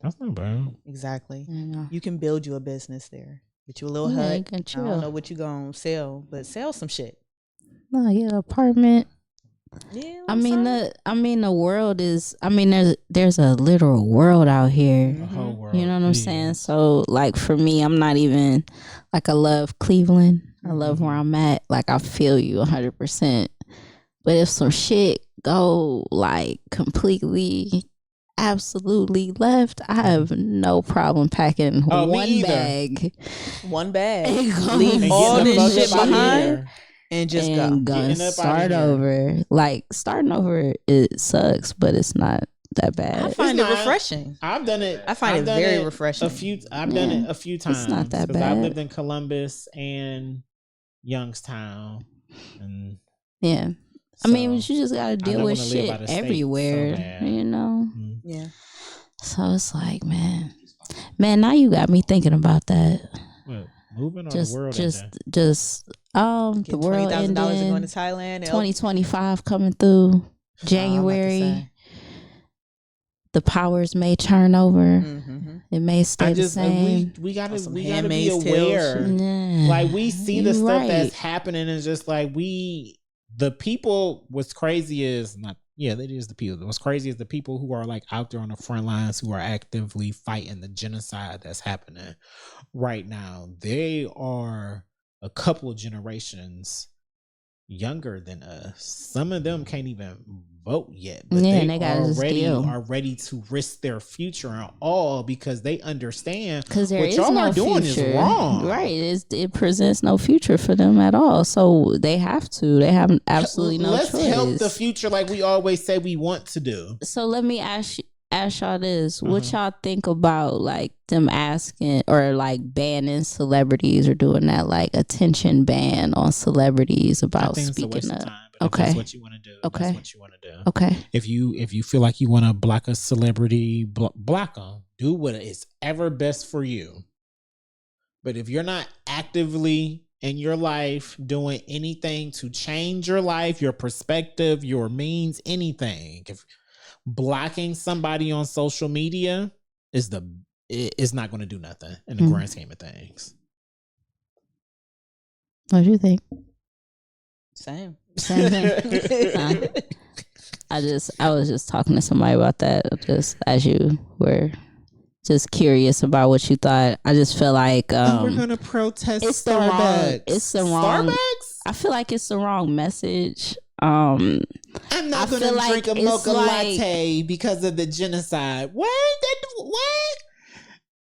That's not bad. Exactly. You know. You can build you a business there. Get you a little Yeah, you hut. can I chill. don't know what you gonna sell, but sell some shit. No, yeah, apartment. Yeah. I mean the world is. I mean there's a literal world out here. The whole world. You know what I'm Yeah. saying? So like for me, I'm not even like I love Cleveland. I love where I'm at. Like I feel you 100%. But if some shit go like completely, absolutely left, I have no problem packing Oh, me one either. bag one bag. and go Leave And all getting the this fuck shit up outta behind here. and just and go. gonna Getting up outta start here. over. Like starting over, it sucks, but it's not that bad. I find it not- refreshing. I've done it. I find I've it done very it refreshing. I've done Yeah. it a few times. It's not that 'cause I've bad. lived in Columbus and Youngstown, and Yeah. I mean, so but you just gotta deal don't with wanna live shit out of state so everywhere, bad. you know? mm. Yeah. So it's like, man, now you got me thinking about that. What, moving or Just, the world just, ending? just, the Get world $20,000 and going ending. to Thailand. 2025 coming through January. The powers may turn over. Mm-hmm. It may stay I the just same. we gotta Some be Handmaid's Tale aware. shit. Yeah. Like we see the You stuff right. that's happening, and just like the people. What's crazy is not. Yeah, that is the people. What's crazy is the people who are like out there on the front lines who are actively fighting the genocide that's happening right now. They are a couple of generations younger than us. Some of them can't even vote yet, but Yeah, they they gotta just already deal. are ready to risk their future and all because they understand Because there what is y'all no are doing future. is wrong. Right. It presents no future for them at all. So they have to. They have absolutely no Let's choice. help the future like we always say we want to do. So let me ask y'all this. What Uh-huh. y'all think about like them asking or like banning celebrities or doing that like attention ban on celebrities I about think it's a waste speaking of up? time. But if Okay. that's what you want to do, Okay. that's what you want to do. Okay. If you feel like you want to block a celebrity, block them. Do what is ever best for you. But if you're not actively in your life doing anything to change your life, your perspective, your means, anything, if blocking somebody on social media is not going to do nothing in the Mhm. grand scheme of things. What do you think? Same. Same thing. I was just talking to somebody about that just as you were just curious about what you thought. I just feel like we're gonna protest it's the Starbucks. wrong- it's the wrong- Starbucks. I feel like it's the wrong message. I'm I not gonna feel drink like a it's mocha like- latte because of the genocide. What? What?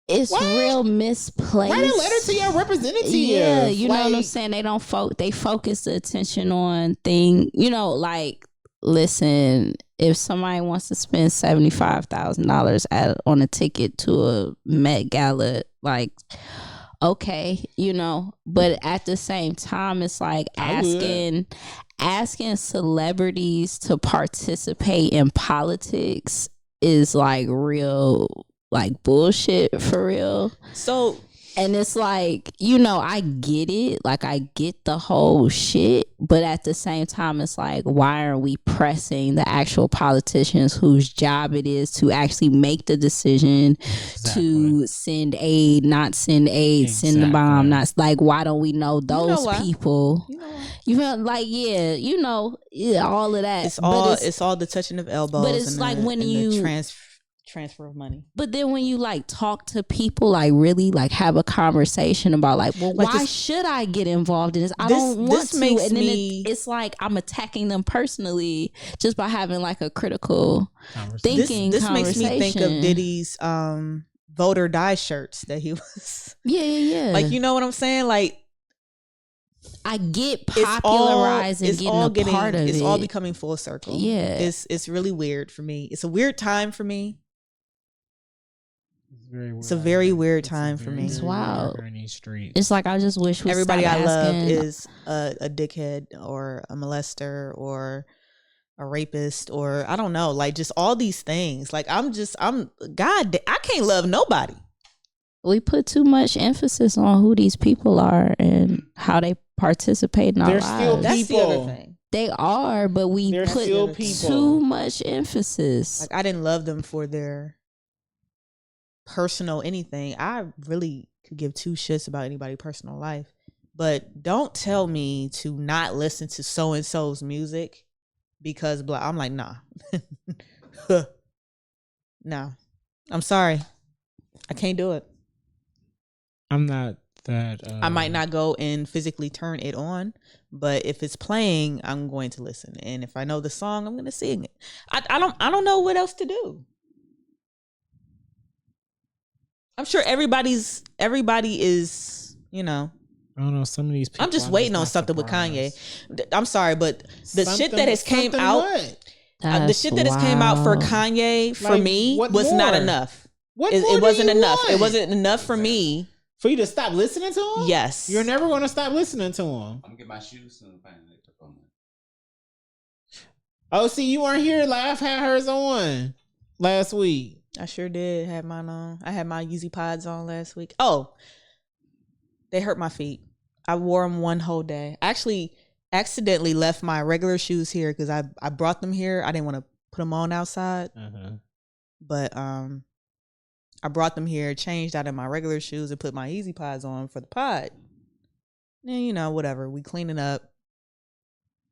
It's What? real misplaced. Write a letter to your representative. Yeah, you know what I'm Like, saying? They don't they focus the attention on like listen, if somebody wants to spend $75,000 on a ticket to a Met Gala, like okay, but at the same time it's like I would. asking celebrities to participate in politics is like real like bullshit for real. So And it's like, you know, I get it. Like, I get the whole shit. But at the same time, it's like, why aren't we pressing the actual politicians whose job it is to actually make the decision to send aid, not send aid, send the bomb, not like, why don't we know those people? You know, like, yeah, you know, yeah, all of that. It's all the touching of elbows. But it's like when you transfer of money. But then when you like talk to people, like really like have a conversation about like, well, like why should I get involved in this? I don't want to. And then it's like I'm attacking them personally just by having like a critical thinking this conversation. Makes me think of Diddy's vote or die shirts that he was. Yeah. Like, you know what I'm saying? Like, I get popularized and getting a part of it. It's all becoming full circle. Yeah. It's really weird for me. It's a weird time for me. It's a very weird time for me. It's wild. It's like I just wish everybody I love is a dickhead or a molester or a rapist or I don't know, like just all these things. Like I can't love nobody. We put too much emphasis on who these people are and how they participate in our lives. Still people. That's the other thing. They are, but we put too much emphasis. Like I didn't love them for their personal anything. I really could give two shits about anybody's personal life. But don't tell me to not listen to so and so's music because blah. I'm like, nah. No. I'm sorry. I can't do it. I'm not that I might not go and physically turn it on, but if it's playing, I'm going to listen. And if I know the song, I'm going to sing it. I don't know what else to do. I'm sure everybody is, you know. I don't know, some of these people. I'm just waiting on something with Kanye. I'm sorry, but the shit that has came out, the shit that has came out for Kanye for me was not enough. It wasn't enough. It wasn't enough for me. For you to stop listening to him? Yes. You're never going to stop listening to him. I'm going to get my shoes soon. Oh, see, you weren't here. Like, I've had hers on last week. I sure did have mine on. I had my Yeezy Pods on last week. Oh, they hurt my feet. I wore them one whole day. I actually accidentally left my regular shoes here because I brought them here. I didn't want to put them on outside. But I brought them here, changed out of my regular shoes and put my Yeezy Pods on for the pod. And, you know, whatever. We cleaning up.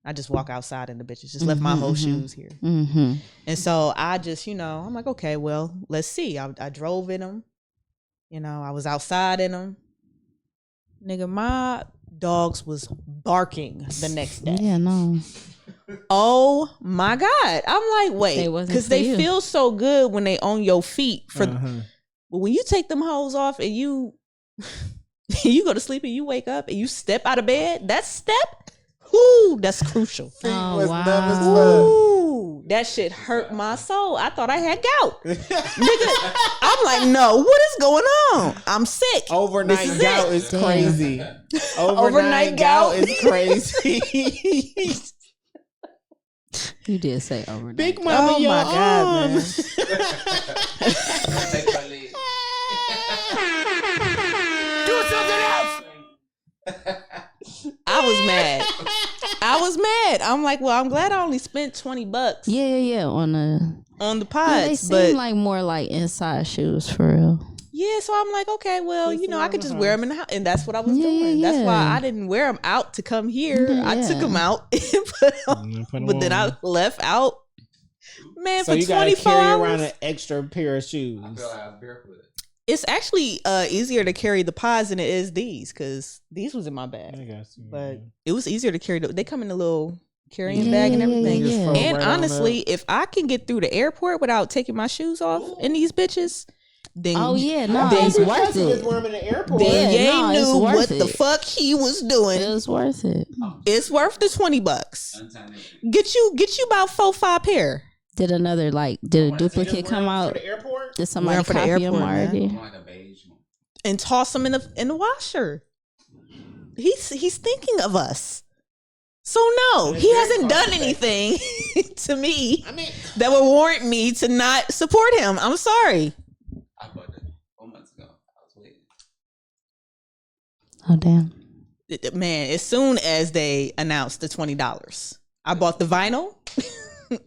I just walk outside and the bitches just left my whole shoes here. And so I just, you know, I'm like, okay, well, let's see. I drove in them. You know, I was outside in them. Nigga, my dogs was barking the next day. Yeah, no. Oh my God. I'm like, wait, because they feel so good when they on your feet. But when you take them hoes off and you go to sleep and you wake up and you step out of bed, that step, ooh, that's crucial. Oh, wow. Ooh, that shit hurt my soul. I thought I had gout. Nigga, I'm like, no, what is going on? I'm sick. Overnight gout is crazy. Overnight gout is crazy. You did say overnight. Big mama, oh my God, man. Do something else. I was mad. I'm like, well, I'm glad I only spent $20. Yeah. On the pods. Yeah, they seem like more like inside shoes for real. Yeah, so I'm like, okay, well, you know, I could just wear them in the house, and that's what I was doing. That's why I didn't wear them out to come here. Yeah. I took them out and put them, but then I left out. Man, so for you 24 carry hours, around an extra pair of shoes. I feel like I was barefoot. it's actually easier to carry the pods than it is these, because these was in my bag. I guess, yeah. But it was easier to carry. They come in a little carrying bag and everything. Yeah. And honestly, if I can get through the airport without taking my shoes off in these bitches, then then It's worth it. Wear them in the airport. then Yeah, Ye no, it's knew worth what the it. fuck he was doing. It was worth it. It's worth the $20. Get you about 4-5 pair. Did a duplicate come out? For the airport? Did somebody Wear 'em for the copy him airport, man. already? Like a beige one. And toss them in the washer. He's thinking of us. So no, he hasn't done anything to me that would warrant me to not support him. I'm sorry. I bought it 4 months ago. I was waiting. Oh damn. Man, as soon as they announced the $20, I bought the vinyl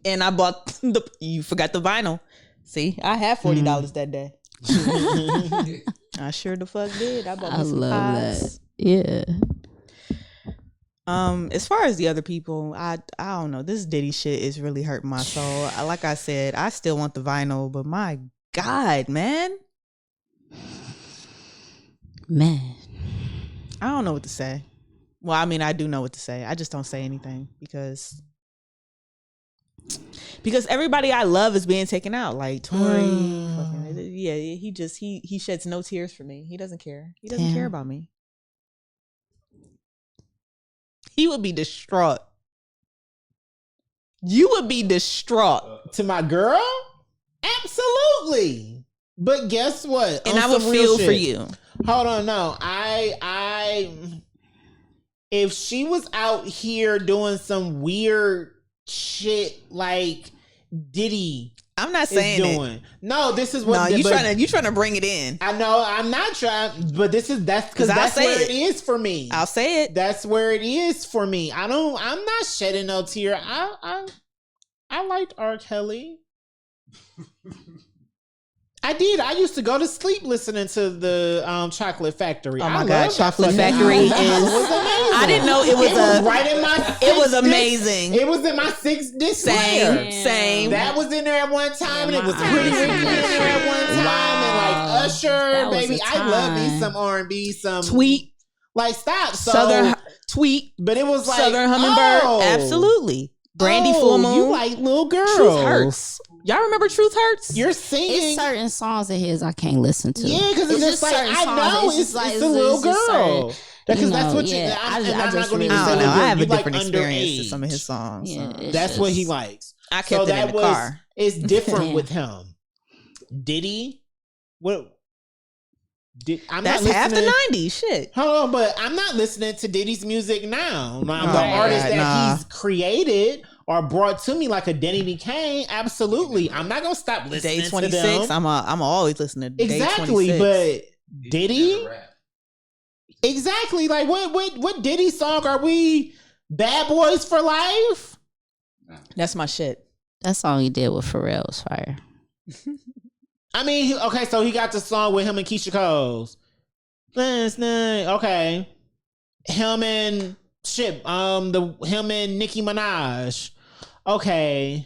and I bought you forgot the vinyl. See, I had $40 that day. I sure the fuck did. I bought me some pies. That. Yeah. As far as the other people, I don't know. This Diddy shit is really hurting my soul. Like I said, I still want the vinyl, but my God, man. I don't know what to say. Well, I mean, I do know what to say. I just don't say anything because everybody I love is being taken out. Like Tory, he sheds no tears for me. He doesn't care. He doesn't care about me. He would be distraught. You would be distraught. To my girl? Absolutely. But guess what? And I would feel for you. Hold on, no. If she was out here doing some weird shit like Diddy, I'm not saying doing. No, this is what. No, you trying to bring it in. I know. I'm not trying, but that's where it is for me. I'll say it. That's where it is for me. I'm not shedding no tear. I liked R. Kelly. I did. I used to go to sleep listening to the Chocolate Factory. Oh my God, Chocolate Factory is. I didn't know it was right in my. It was amazing. It was in my 6th disc. Same. That was in there at one time, and it was Pretty Ricky in there at one time, and like Usher, baby. I love me some R&B, some Tweet. Like stop, Southern Tweet, but it was like Southern Hummingbird. Absolutely, Brandy Full Moon. You like little girls. Truth Hurts. Y'all remember Truth Hurts? You're singing. It's certain songs of his I can't listen to. Yeah, because it's just like I know it's a little girl. Because that's what I'm not going to even say. I have a different experience to some of his songs. Yeah, that's what he likes. I kept it in the car. It's different with him. Diddy, what? That's half the 90s shit. Hold on, but I'm not listening to Diddy's music now. The artist that he's created or brought to me, like a Denny Kane, absolutely. I'm not gonna stop listening Day 26, to them. I'm always listening to exactly, Day 26. But Diddy, exactly. Like what Diddy song are we? Bad Boys for Life. That's my shit. That song he did with Pharrell was fire. I mean, okay, so he got the song with him and Keisha Coles. Okay, him and him and Nicki Minaj. Okay,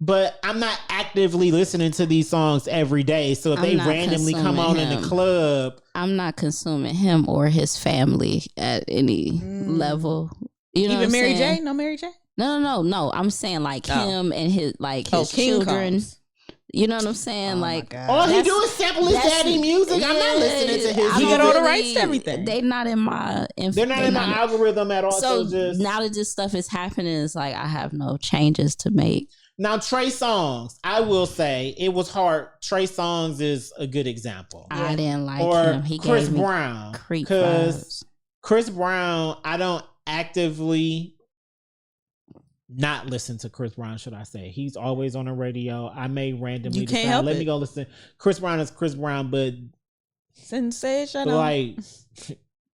but I'm not actively listening to these songs every day. So if they randomly come on in the club, I'm not consuming him or his family at any level. You know, even Mary J. No Mary J. No. I'm saying like him and his his children. You know what I'm saying? All he do is sample his daddy music. I'm not listening to his. He got all the rights to everything. They're not in my. They're not in my algorithm at all. So now that this stuff is happening, it's like I have no changes to make. Now Trey Songz, I will say it was hard. Trey Songz is a good example. I didn't like him. He Chris gave me Brown, creep because Chris Brown, I don't actively not listen to Chris Brown, should I say. He's always on the radio. I may randomly decide, let me go listen. Chris Brown is Chris Brown, but sensational. Like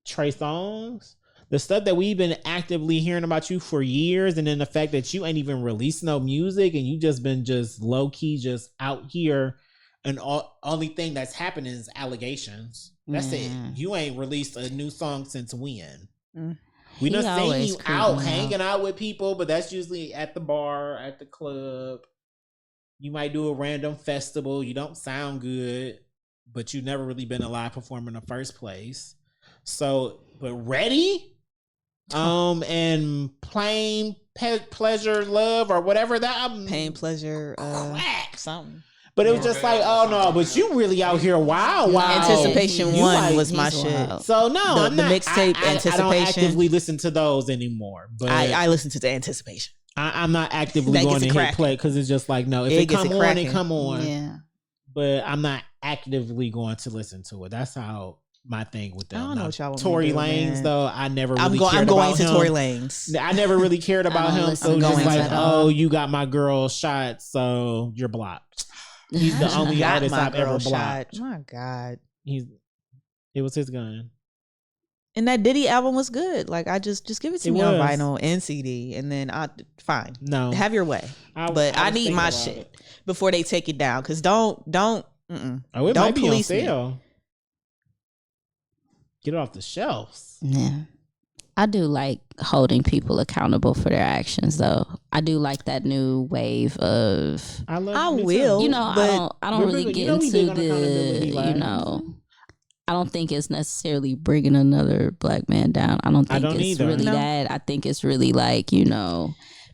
Trey Songz, the stuff that we've been actively hearing about you for years, and then the fact that you ain't even released no music and you just been just low key just out here, and only thing that's happening is allegations. That's it. You ain't released a new song since when? We done seen you out hanging out with people, but that's usually at the bar, at the club. You might do a random festival. You don't sound good, but you never really been a live performer in the first place. So, but Ready, and Plain Pleasure Love or whatever that Pain Pleasure crack something. But it was just like, oh no, but you really out here, wow. Anticipation you 1 was my shit. So no, the mixtape Anticipation. I don't actively listen to those anymore. But I listen to the Anticipation. I'm not actively going to hit play because it's just like, no, if it come on, it come on. Yeah. But I'm not actively going to listen to it. That's how my thing with them. I don't know what y'all want Tory me to do, Lanez, man. though, I never really I'm cared going about to him. Tory Lanez. I never really cared about him. So I'm just going like, to all. oh, you got my girl shot, so you're blocked. He's the only artist I've ever blocked. My God. It was his gun. And that Diddy album was good. Like, I just give it to It me on was. vinyl and CD, and then fine. No. Have your way. But I was need thinking my about shit it. before they take it down. Cause don't Oh, it don't might be on police me. sale. Get it off the shelves. Yeah. I do like holding people accountable for their actions, though. I do like that new wave of, I love. I me too. will. you know, But I don't we're really big- get you know we big into on accountability, the, like- I don't think it's necessarily bringing another black man down. I don't think don't it's either. really No. that. I think it's really like,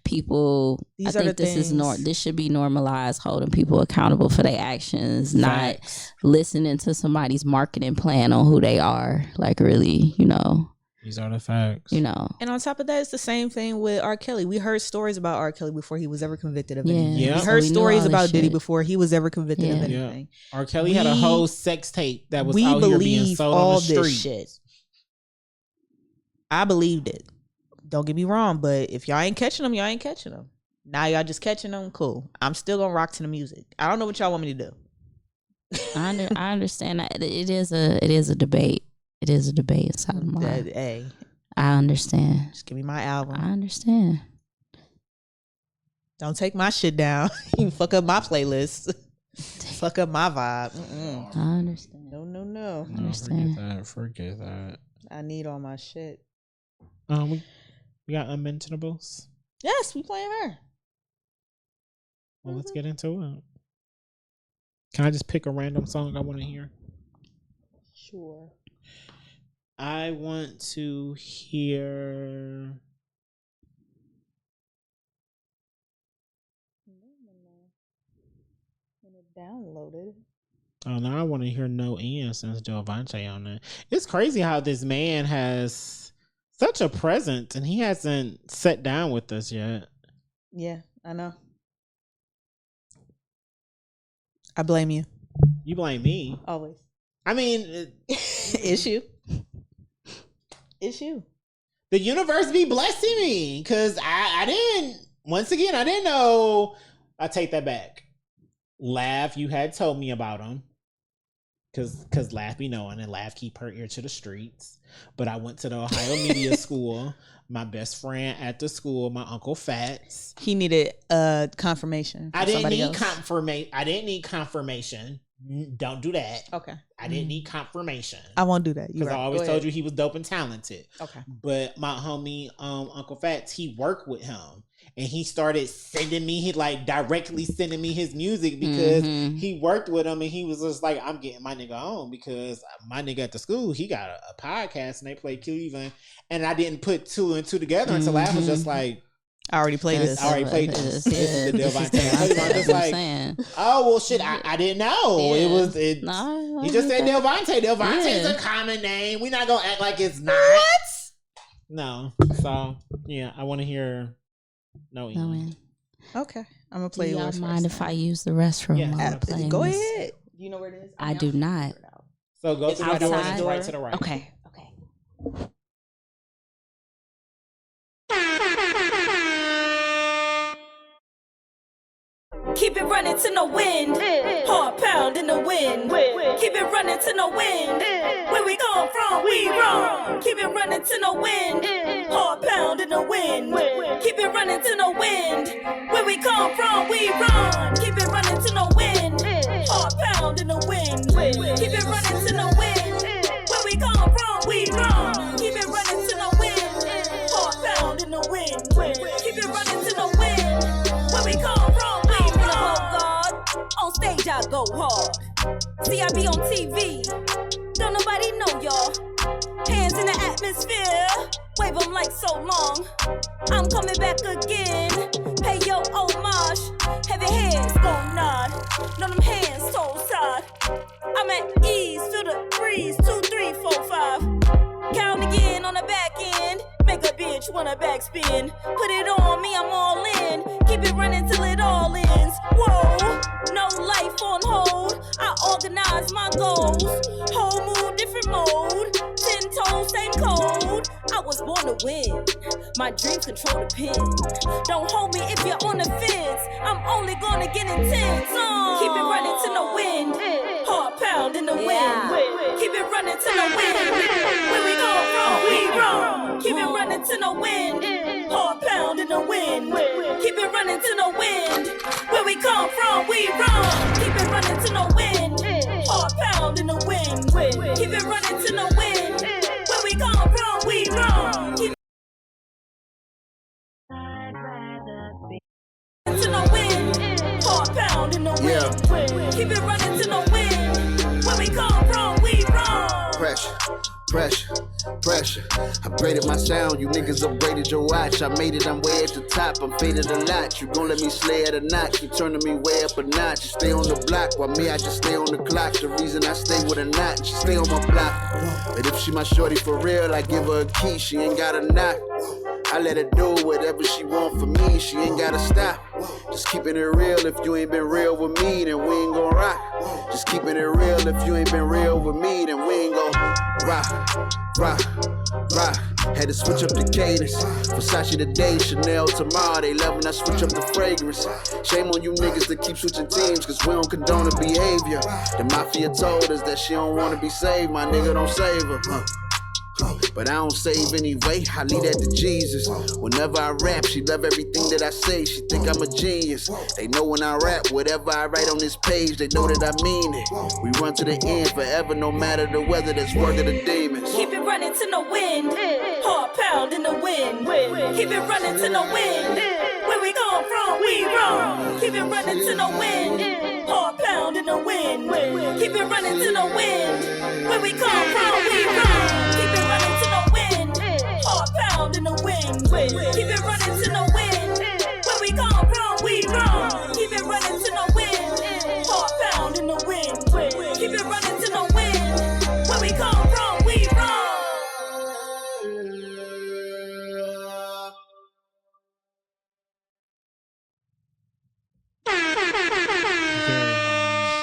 people. These I are think the this is things- this should be normalized, holding people accountable for their actions, not Facts. listening to somebody's marketing plan on who they are. Like, really, These are the facts. And on top of that, it's the same thing with R. Kelly. We heard stories about R. Kelly before he was ever convicted of anything. Yeah. We So heard we knew stories all this about Diddy shit. before he was ever convicted of Yeah. anything. R. Kelly had a We- whole sex tape that was We out here being believe sold all on the this street. shit. I believed it. Don't get me wrong, but if y'all ain't catching them, y'all ain't catching them. Now y'all just catching them, cool. I'm still gonna rock to the music. I don't know what y'all want me to do. I understand that it is a debate. It is a debate inside of mine. Hey, I understand. just give me my album. I understand. Don't take my shit down. You fuck up my playlist. Fuck up my vibe. Mm-mm. I understand. No. No, understand. Forget that. I need all my shit. We got Unmentionables. Yes, we playing her. Well, let's get into it. Can I just pick a random song I want to hear? Sure. I want to hear. Downloaded. Oh, now I want to hear No End since Delvante on there. It's crazy how this man has such a presence and he hasn't sat down with us yet. Yeah, I know. I blame you. You blame me. Always. I mean, Issue. the universe be blessing me because I didn't know. I take that back. Laugh, you had told me about him because Laugh be knowing and Laugh keep her ear to the streets. But I went to the Ohio Media School. My best friend at the school, my Uncle Fats. He needed confirmation. I didn't need else. confirmation. I didn't need confirmation. Don't do that. Okay. I didn't need confirmation. I won't do that. Because I always told you he was dope and talented. Okay. But my homie, Uncle Fats, he worked with him. And he started sending me, directly sending me his music because he worked with him and he was just like, I'm getting my nigga on because my nigga at the school, he got a podcast and they play Cleveland. And I didn't put two and two together until I was just like, I already played this. I already played this. This is the This is Delvante. I'm just like, saying. oh, well, shit, I didn't know. Yeah. No, he just said Delvante. Delvante's Yeah. a common name. We're not going to act like it's not. What? No. So, yeah, I want to hear No End. No End. Okay. I'm going to play Do y'all yours mind first. if I use the restroom Yeah, while I'm playing Go this? ahead. Do you know where it is? I do not. So go It's through the door and outside. it's right to the right. Okay. Keep it running to no wind. Hard pound in the wind. Keep it running to no wind. Where we come from, we run. Keep it running to no wind. Hard pound in the wind. Keep it running to no wind. Where we come from, we run. Keep it running to no wind. Hard pound in the wind. Keep it running to no wind. Where we come from, we run. Keep it running to no wind. Hard pound in the wind. Keep it running to no wind. Where we come from, we run. On stage I go hard. See I be on TV. Don't nobody know y'all. Hands in the atmosphere. Wave them like so long. I'm coming back again. Pay your homage. Heavy hands gon' nod. Know them hands so side. I'm at ease. Feel the breeze. 2, 3, 4, 5. Count again on the back end. Make a bitch wanna backspin. Put it on me, I'm all in. Keep it running till it all ends. Whoa, no life on hold. I organize my goals. Whole mood, different mode. 10 toes, same code. I was born to win. My dreams control the pen. Don't hold me if you're on the fence. I'm only gonna get intense. Keep it running to no wind. Heart pound in the wind. Keep it running to the wind. Where we come from, we run. Keep it running to the wind. Heart pound in the wind. Keep it running to the wind. Where we come from, we run. Keep it running to the wind. Heart pound in the wind. Keep it running to the wind. Where we come from, we run. Keep to the wind. Heart pound in the wind. Keep it running to the wind. Where we come from, we run. Pressure, pressure, pressure. Upgraded my sound, you niggas upgraded your watch. I made it, I'm way at the top, I'm faded a lot. You gon' let me slay it or not? You turning me way up a notch. You stay on the block, while me, I just stay on the clock. The reason I stay with her not, she stay on my block. But if she my shorty for real, I give her a key, she ain't got a knock. I let her do whatever she want for me, she ain't gotta stop. Just keeping it real, if you ain't been real with me, then we ain't gon' rock. Just keeping it real, if you ain't been real with me, then we ain't gon' rock, rock, rock. Had to switch up the cadence. Versace today, Chanel tomorrow. They love when I switch up the fragrance. Shame on you niggas that keep switching teams, cause we don't condone the behavior. The mafia told us that she don't wanna be saved, my nigga don't save her. But I don't save anyway, I leave that to Jesus. Whenever I rap, she love everything that I say. She think I'm a genius. They know when I rap, whatever I write on this page, they know that I mean it. We run to the end forever, no matter the weather, that's work of the demons. Keep it running to the wind. Heart pound in the wind. Keep it running to the wind. Where we come from, we run. Keep it running to the wind. Heart pound in the wind. Keep it running to the wind. Where we come from, we run. Keep it running to the wind. Heart pound in the wind. Keep it running to the wind. Where we come from, we run. Keep it running to the wind. Heart pound in the wind. Keep it running to the wind. Where we come from, we run.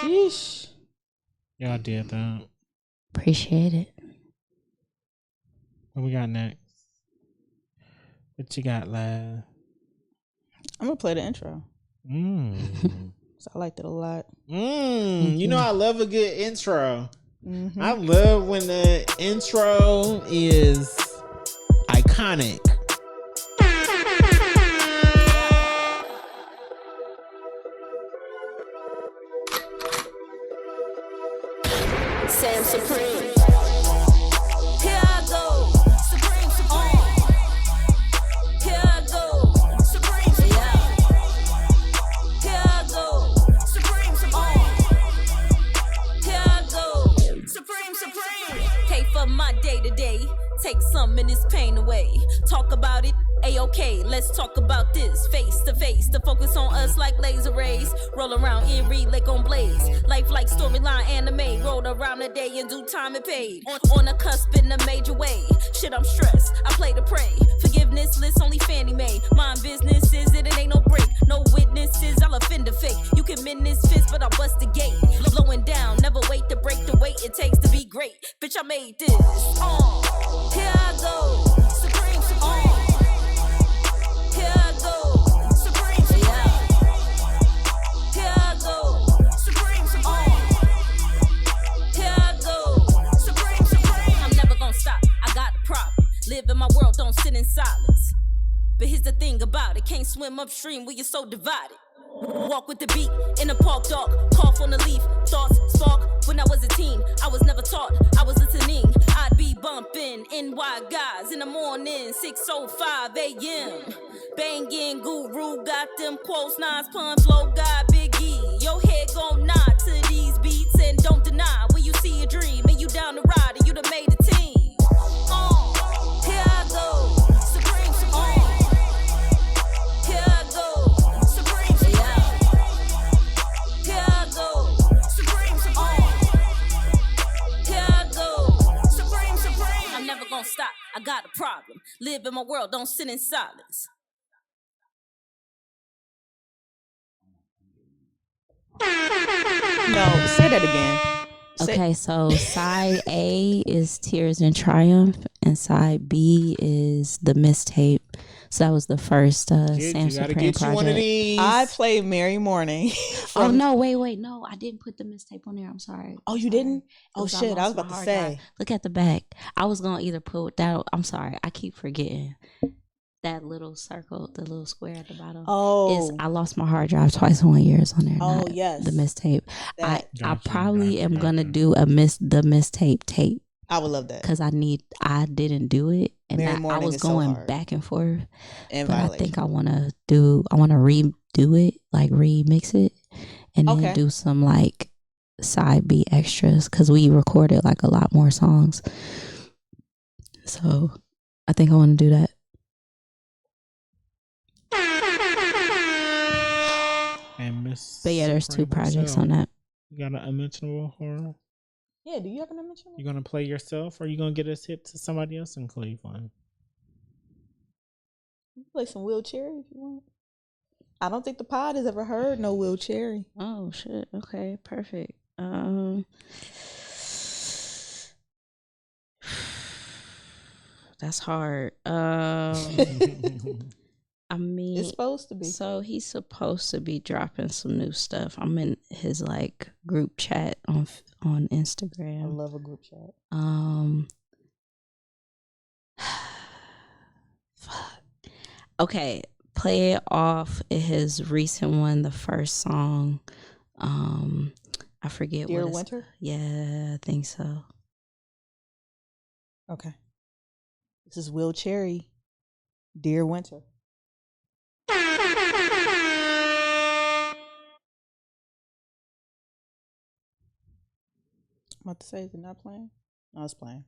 Sheesh. Y'all did that. Appreciate it. What we got next? What you got, lad? I'm gonna play the intro. So I liked it a lot. You know I love a good intro. I love when the intro is iconic. Sam Supreme. Here I go. Supreme, Supreme. Here I go. Supreme, Supreme. Here I go. Supreme, Supreme. Here I go. Supreme, Supreme. Pay for my day to day. Take some of this pain away. Talk about it. A-okay, let's talk about this face to face. The focus on us like laser rays. Roll around Erie Lake on blaze. Life like storyline anime. Rolled around the day in due time and paid. On the cusp in a major way. Shit, I'm stressed. I play to pray. Forgiveness list only Fannie Mae. Mind business is it ain't no break. No witnesses, I'll offend the fake. You can mend this fist, but I'll bust the gate. Blowing down, never wait to break the weight it takes to be great. Bitch, I made this. Here I go. Supreme, Supreme. Here I go, Supreme, Supreme. Here I go, Supreme, Supreme. Here I go, Supreme, Supreme. I'm never gonna stop, I got a problem. Live in my world, don't sit in silence. But here's the thing about it, can't swim upstream when you're so divided. Walk with the beat in the park dark, cough on the leaf, thoughts spark. When I was a teen, I was never taught, I was listening. I'd be bumping NY guys in the morning, 6:05 a.m. Banging guru, got them quotes, nines, pun flow, got Big E. Your head gon' nod to these beats and don't deny when you see a dream and you down the ride and you done made a team. Here I go, Supreme, Supreme. Here I go, Supreme, Supreme. Here I go, Supreme, Supreme. Here I go, Supreme, Supreme. I'm never gonna stop, I got a problem. Live in my world, don't sit in silence. No, say that again. Okay, so side A is Tears and Triumph, and side B is the mistape. So that was the first Kid, Sam you gotta Supreme get you one of project. these. I played Mary Morning. Oh no, wait, no, I didn't put the mistape on there. I'm sorry. Oh, you I'm didn't? sorry. Oh 'Cause shit, I was lost my about to hard say. drive. Look at the back. I was gonna either put that. I'm sorry, I keep forgetting that little circle, the little square at the bottom. Oh, I lost my hard drive twice in 1 year. It's on there. Oh, not yes. the mistape. that, I Gotcha, probably am gotcha, gonna gotcha. do the mistape tape I would love that. because I didn't do it, and Mary I Morning was is so going hard. back and forth. And But Violation. I think I want to redo it, like remix it, and Okay. then do some like side B extras because we recorded like a lot more songs. So I think I want to do that. And Miss. But yeah, there's two Supreme projects herself. on that. You got an unmentionable horror? Yeah, do you have an mention? You gonna play yourself, or you gonna get us hit to somebody else in Cleveland? Play some Will Cherry if you want. I don't think the pod has ever heard no Will Cherry. Oh shit. Okay, perfect. That's hard. I mean, It's supposed to be. so he's supposed to be dropping some new stuff. I'm in his like group chat on I Instagram. love a group chat. Fuck. Okay, play it off his recent one, the first song. I forget Dear what it's. Winter? Yeah, I think so. Okay. This is Will Cherry. Dear Winter. I'm about to say, is it not playing? No, it's playing.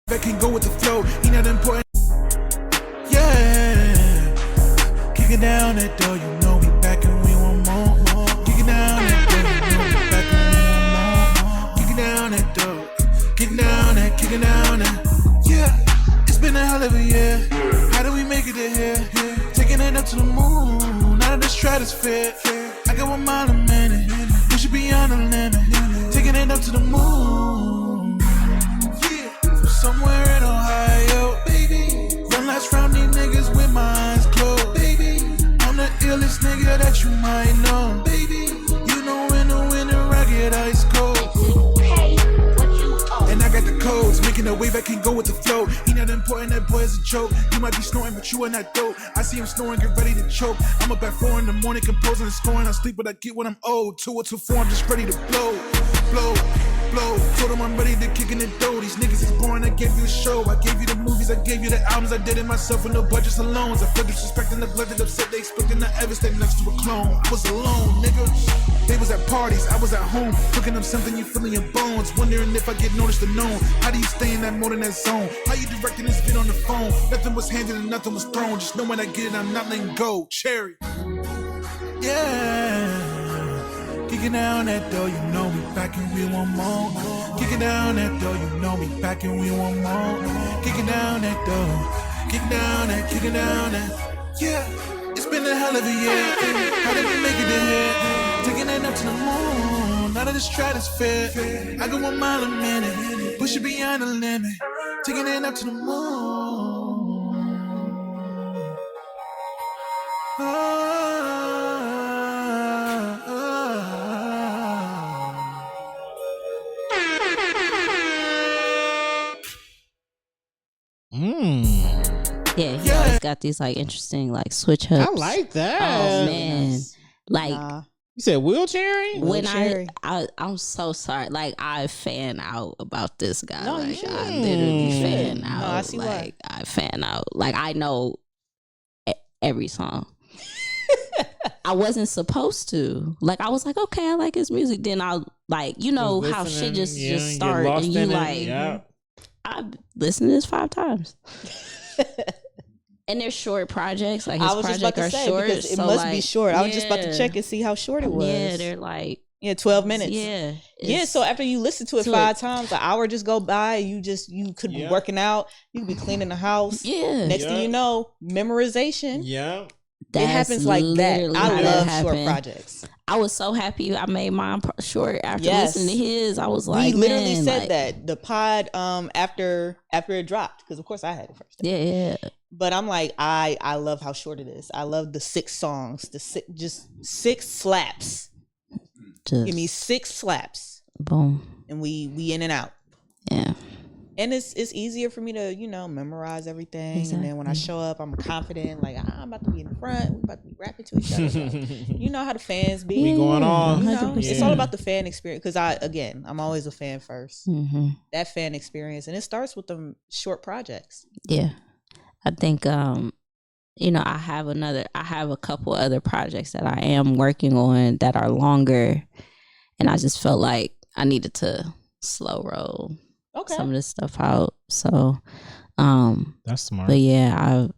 That can go with the flow. He not important. Yeah. Kicking down that door, you know we back and we want more. Kicking down that door, you know we back and we want more. Kicking down that door. Kicking down that, kicking down that. Yeah. It's been a hell of a year. How do we make it to here? Taking it up to the moon, out of the stratosphere. I got 1 mile a minute. We should be on the limit. Taking it up to the moon. Somewhere in Ohio, baby. Run last round these niggas with my eyes closed, baby. I'm the illest nigga that you might know, baby. You know in the winter I get ice cold. And I got the codes, making a wave I can go with the flow. He not important, that boy is a joke. You might be snoring, but you are not dope. I see him snoring, get ready to choke. I'm up at 4 in the morning, composing and scoring. I sleep, but I get what I'm owed. 2 or 2 4, I'm just ready to blow. Told him I'm ready to kick in the dough. These niggas is boring, I gave you a show. I gave you the movies, I gave you the albums. I did it myself with no budgets and loans. I feel disrespecting the blood that upset. They expecting the ever stand next to a clone. I was alone, nigga. They was at parties, I was at home. Cooking up something you feel in your bones. Wondering if I get noticed or known. How do you stay in that mode in that zone? How you directing this vid on the phone? Nothing was handed and nothing was thrown. Just know when I get it, I'm not letting go. Cherry. Yeah. Kicking down that door, you know we back and we want more. Kicking down that door, you know we back and we want more. Kicking down that door, kicking down that, kicking down that. Yeah, it's been a hell of a year. How did we make it to here? Taking it up to the moon, out of the stratosphere. I go 1 mile a minute, push it beyond the limit. Taking it up to the moon. Yeah, he always got these like interesting like switch ups. I like that. Oh man, like Nah. You said wheelchair? when Cherry. I'm so sorry. Like I fan out about this guy. No, you like should. I literally You should. fan No, out. I see why. like I fan out. Like I know every song. I wasn't supposed to. Like I was like, okay, I like his music. Then I'll like, you know how shit just start lost and you in it. like Yeah. I've listened to this 5 times. And they're short projects. Like his I was just about projects to are say short. because it so, must like, be short. I was just about to check and see how short it was. Yeah, they're like 12 minutes. Yeah. Yeah, so after you listen to it 5 times, an hour just go by. You could be working out. You could be cleaning the house. Yeah. Next thing you know, memorization. Yeah. It happens like that. I love short projects. I was so happy I made mine short after listening to his. I was like, we literally said that the pod after it dropped, because of course I had it first. Yeah. But I'm like, I love how short it is. I love the 6 songs, just 6 slaps. Give me 6 slaps. Boom. And we in and out. Yeah. And it's easier for me to, memorize everything. Exactly. And then when I show up, I'm confident. Like, I'm about to be in the front. We're about to be rapping to each other. You know how the fans be. We going on. It's all about the fan experience. Because I'm always a fan first. Mm-hmm. That fan experience. And it starts with them short projects. Yeah. I think, I have a couple other projects that I am working on that are longer. And I just felt like I needed to slow roll some of this stuff out. So that's smart. But yeah,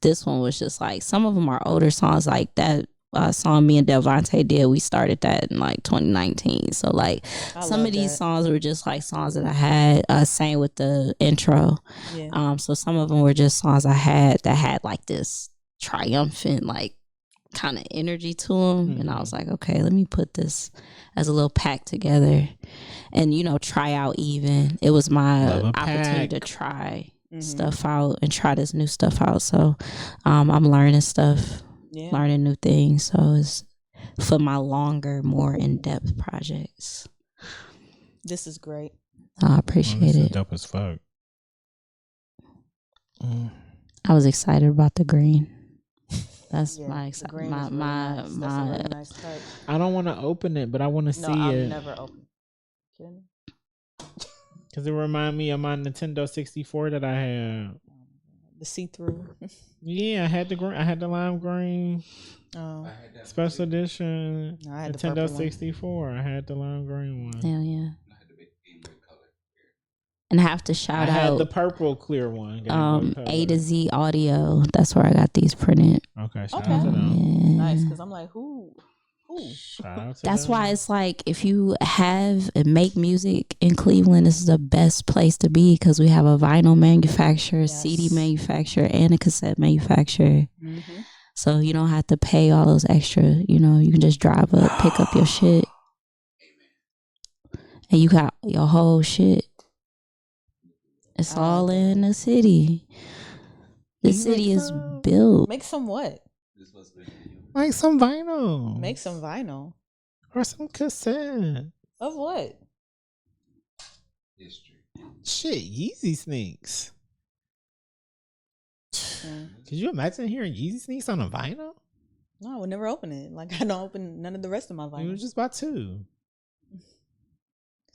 this one was just like, some of them are older songs, like that song me and Delvante did. We started that in like 2019. So like some of these songs were just like songs that I had sang with the intro. Yeah. So some of them were just songs I had that had like this triumphant like kind of energy to them. And I was like, okay, let me put this as a little pack together and try out. Even it was my opportunity to try stuff out and try this new stuff out. So I'm learning stuff, learning new things. So it's for my longer, more in-depth projects. This is great. I appreciate it. Dope as fuck. I was excited about the green. That's my excitement. My really nice touch. I don't want to open it, but I want to see I'll it. Never open. Kidding me? Because it remind me of my Nintendo 64 that I had. The see-through. Yeah, I had the lime green. Oh. Special edition. No, I had Nintendo the 64. I had the lime green one. Hell yeah. And I have to shout I had out the purple clear one. A to Z Audio. That's where I got these printed. Okay, shout out to them. Yeah. Nice, because I'm like, who? Shout out to That's them. why it's like, if you have and make music in Cleveland, this is the best place to be, because we have a vinyl manufacturer, CD manufacturer, and a cassette manufacturer. Mm-hmm. So you don't have to pay all those extra. You can just drive up, pick up your shit, and you got your whole shit. It's all in the city. The city is built. Make some what? Like some vinyl. Make some vinyl. Or some cassette. Of what? History. Shit, Yeezy sneaks. Could you imagine hearing Yeezy sneaks on a vinyl? No, I would never open it. Like, I don't open none of the rest of my vinyl. You just buy 2.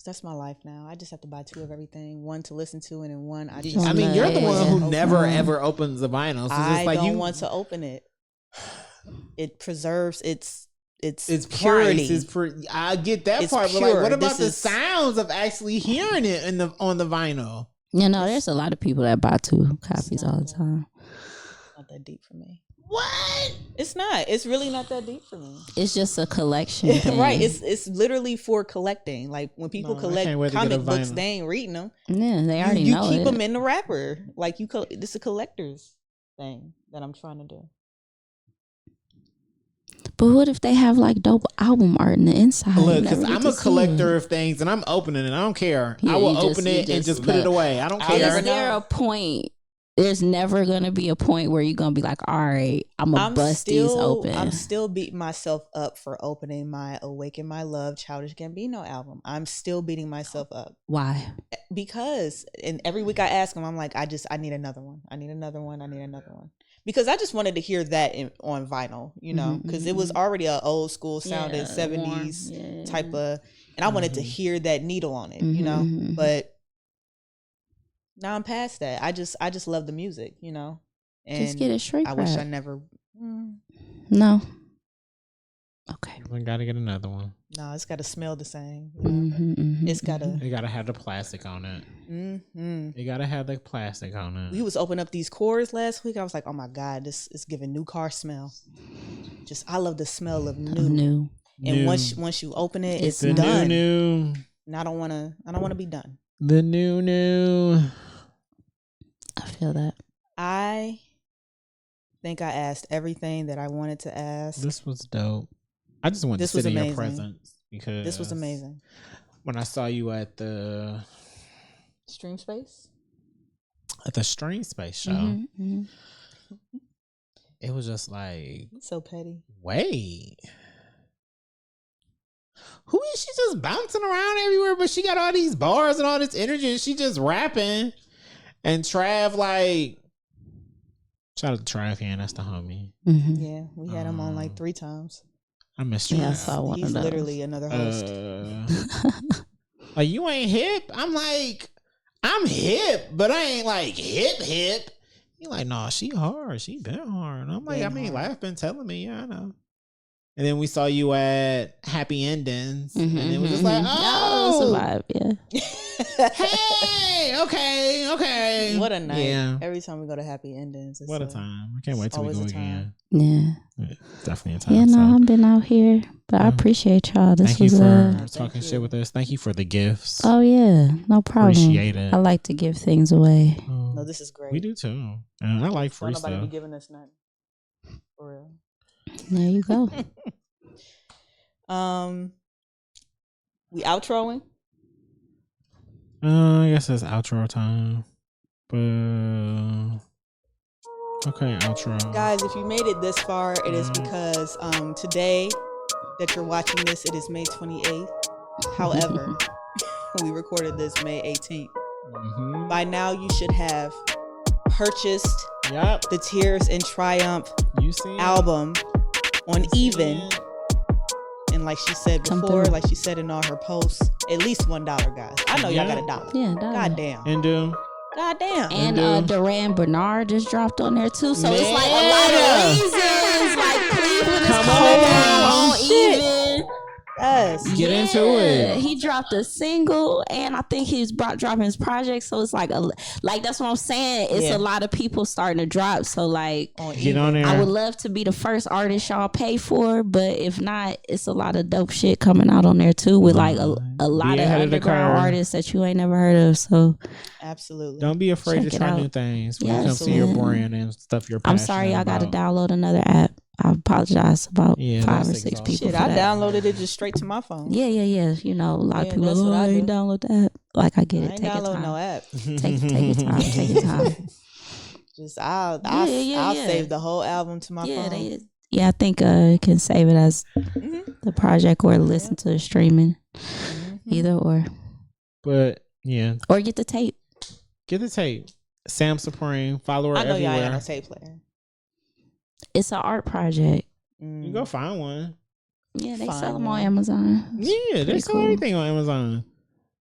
That's my life now. I just have to buy 2 of everything. One to listen to, and then one I just. I mean, you're the one who never ever opens the vinyl. So I it's like don't you want to open it. It preserves its purity. Purity. I get that It's part, but pure. like, what about This the is- sounds of actually hearing it on the vinyl? There's a lot of people that buy 2 copies all the time. Not that deep for me. What? It's not. It's really not that deep for me. It's just a collection thing. Right. It's literally for collecting. Like, when people I collect can't wait to get a comic books, vinyl. they ain't reading them. Yeah, they already You know keep it. them in the wrapper. Like, this is a collector's thing that I'm trying to do. But what if they have like dope album art in the inside? Look, You because never get I'm to a see collector it. of things, and I'm opening it. I don't care. Yeah, I will you just- open you it and just just put it let- away. I don't I'll care. never Is there a point? There's never gonna be a point where you're gonna be like, all right, I'm gonna bust these open. I'm still beating myself up for opening my Awaken My Love Childish Gambino album. I'm still beating myself up. Why? Because, and every week I ask him, I'm like, I need another one. I need another one. I need another one. Because I just wanted to hear that on vinyl, because it was already an old school sounding 70s type of, and I wanted to hear that needle on it, but now I'm past that. I just love the music, and just get it straight. I wish I never. No. Okay. We gotta get another one. No, it's got to smell the same. Mm-hmm, It's got to. They gotta have the plastic on it. They gotta have the plastic on it. We was opening up these cores last week. I was like, oh my God, this is giving new car smell. I love the smell of new. New. And New. once you open it, it's the done. new. And I don't want to be done. The new. I feel that. I think I asked everything that I wanted to ask. This was dope. I just wanted This to was sit in your amazing. presence because This was amazing. When I saw you at the Stream Space? Stream Space show, Mm-hmm. it was just like, So petty. wait, who is she just bouncing around everywhere? But she got all these bars and all this energy, and she just rapping. And Trav, like, shout out to Trav, yeah, that's the homie. Mm-hmm. Yeah, we had him on like 3 times. I missed Trav. Yeah, I saw one He's of those. literally another host. Like, you ain't hip? I'm like, I'm hip, but I ain't like hip. He like, nah, she hard. She been hard. And I'm like, Been I mean, hard. life been telling me, yeah, I know. And then we saw you at Happy Endings. And it was just like, Oh, oh, it's a vibe, yeah. hey, okay. What a night. Yeah. Every time we go to Happy Endings. It's What a time. I can't wait till we always go a time. again. Yeah. Yeah, definitely a time. Yeah, no, So, I've been out here, but I Yeah. appreciate y'all. This thank you was for Thank talking you. shit with us. Thank you for the gifts. Oh yeah, no problem. Appreciate it. I like to give things away. No, this is great. We do too. And I like free Don't nobody be stuff. giving us nothing. For real. There you go. We outroing? I guess it's outro time. But okay, outro. Guys, if you made it this far, it is because today that you're watching this, it is May 28th. However, we recorded this May 18th. Mm-hmm. By now, you should have purchased Yep. the Tears in Triumph You see it? album on You see Even. it? And like she said Come before, through. like she said in all her posts, at least $1, guys. I know y'all Yeah. got $1. Yeah, dog. God damn. And God damn. And Duran Bernard just dropped on there too. So it's like a Man. lot of reasons. Like Cleveland is Come coming on. out on Shit. Even. Yes. Get into it. He dropped a single, and I think he's dropping his project. So it's like that's what I'm saying. It's Yeah. a lot of people starting to drop. So like, On get Even. on there. I would love to be the first artist y'all pay for, but if not, it's a lot of dope shit coming out on there too with like a lot Be of ahead of the underground curve. artists that you ain't never heard of. So Absolutely. Don't be afraid Check to it try out. new things when it Yes, comes to your man. brand and stuff you're I'm passionate sorry, y'all got to about. download another app. I apologize about Yeah, 5 or that's 6 exhausting. people. Shit, for I that. downloaded it just straight to my phone. Yeah. You know, a lot of Yeah, people that's are what like, I oh, you do. download the app. Like, I get I it. ain't Take your download time. no app. Take your time. Take your time. Just I'll Yeah. save the whole album to my Yeah, phone. I think you can save it as Mhm. the project or listen to the streaming, Mhm. either or But yeah, get the tape. get the tape. Sam Supreme, follow her I know y'all ain't everywhere. got no tape player. It's an art project. You go find one. Yeah, they Find sell them on one. Amazon. Yeah, they pretty sell cool. everything on Amazon.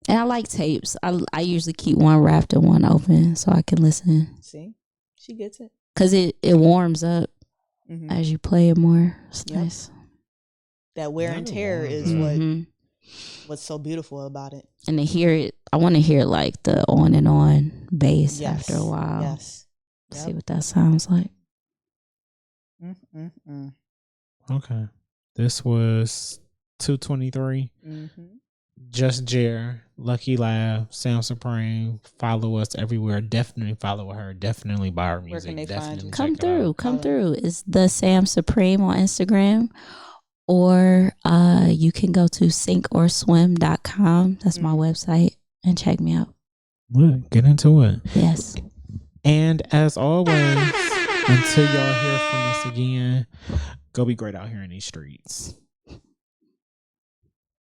And I like tapes. I usually keep one wrapped and one open so I can listen. See, she gets it. Because it warms up Mhm. as you play it more. It's Yep. nice. That wear and Never tear warms is up. Mhm. what's so beautiful about it. And to hear it, I want to hear like the on and on bass Yes. after a while. Yes. See what that sounds like. Mm-mm-mm. Okay. This was 223. Mm-hmm. Just Jer, Lucky Lab, Sam Supreme. Follow us everywhere. Definitely follow her. Definitely buy her music. can they find Definitely you? check Come it through. out. Come through. It's the Sam Supreme on Instagram. Or you can go to sinkorswim.com. That's my website. And check me out. Look, get into it. Yes. And as always, until y'all hear from us again, go be great out here in these streets.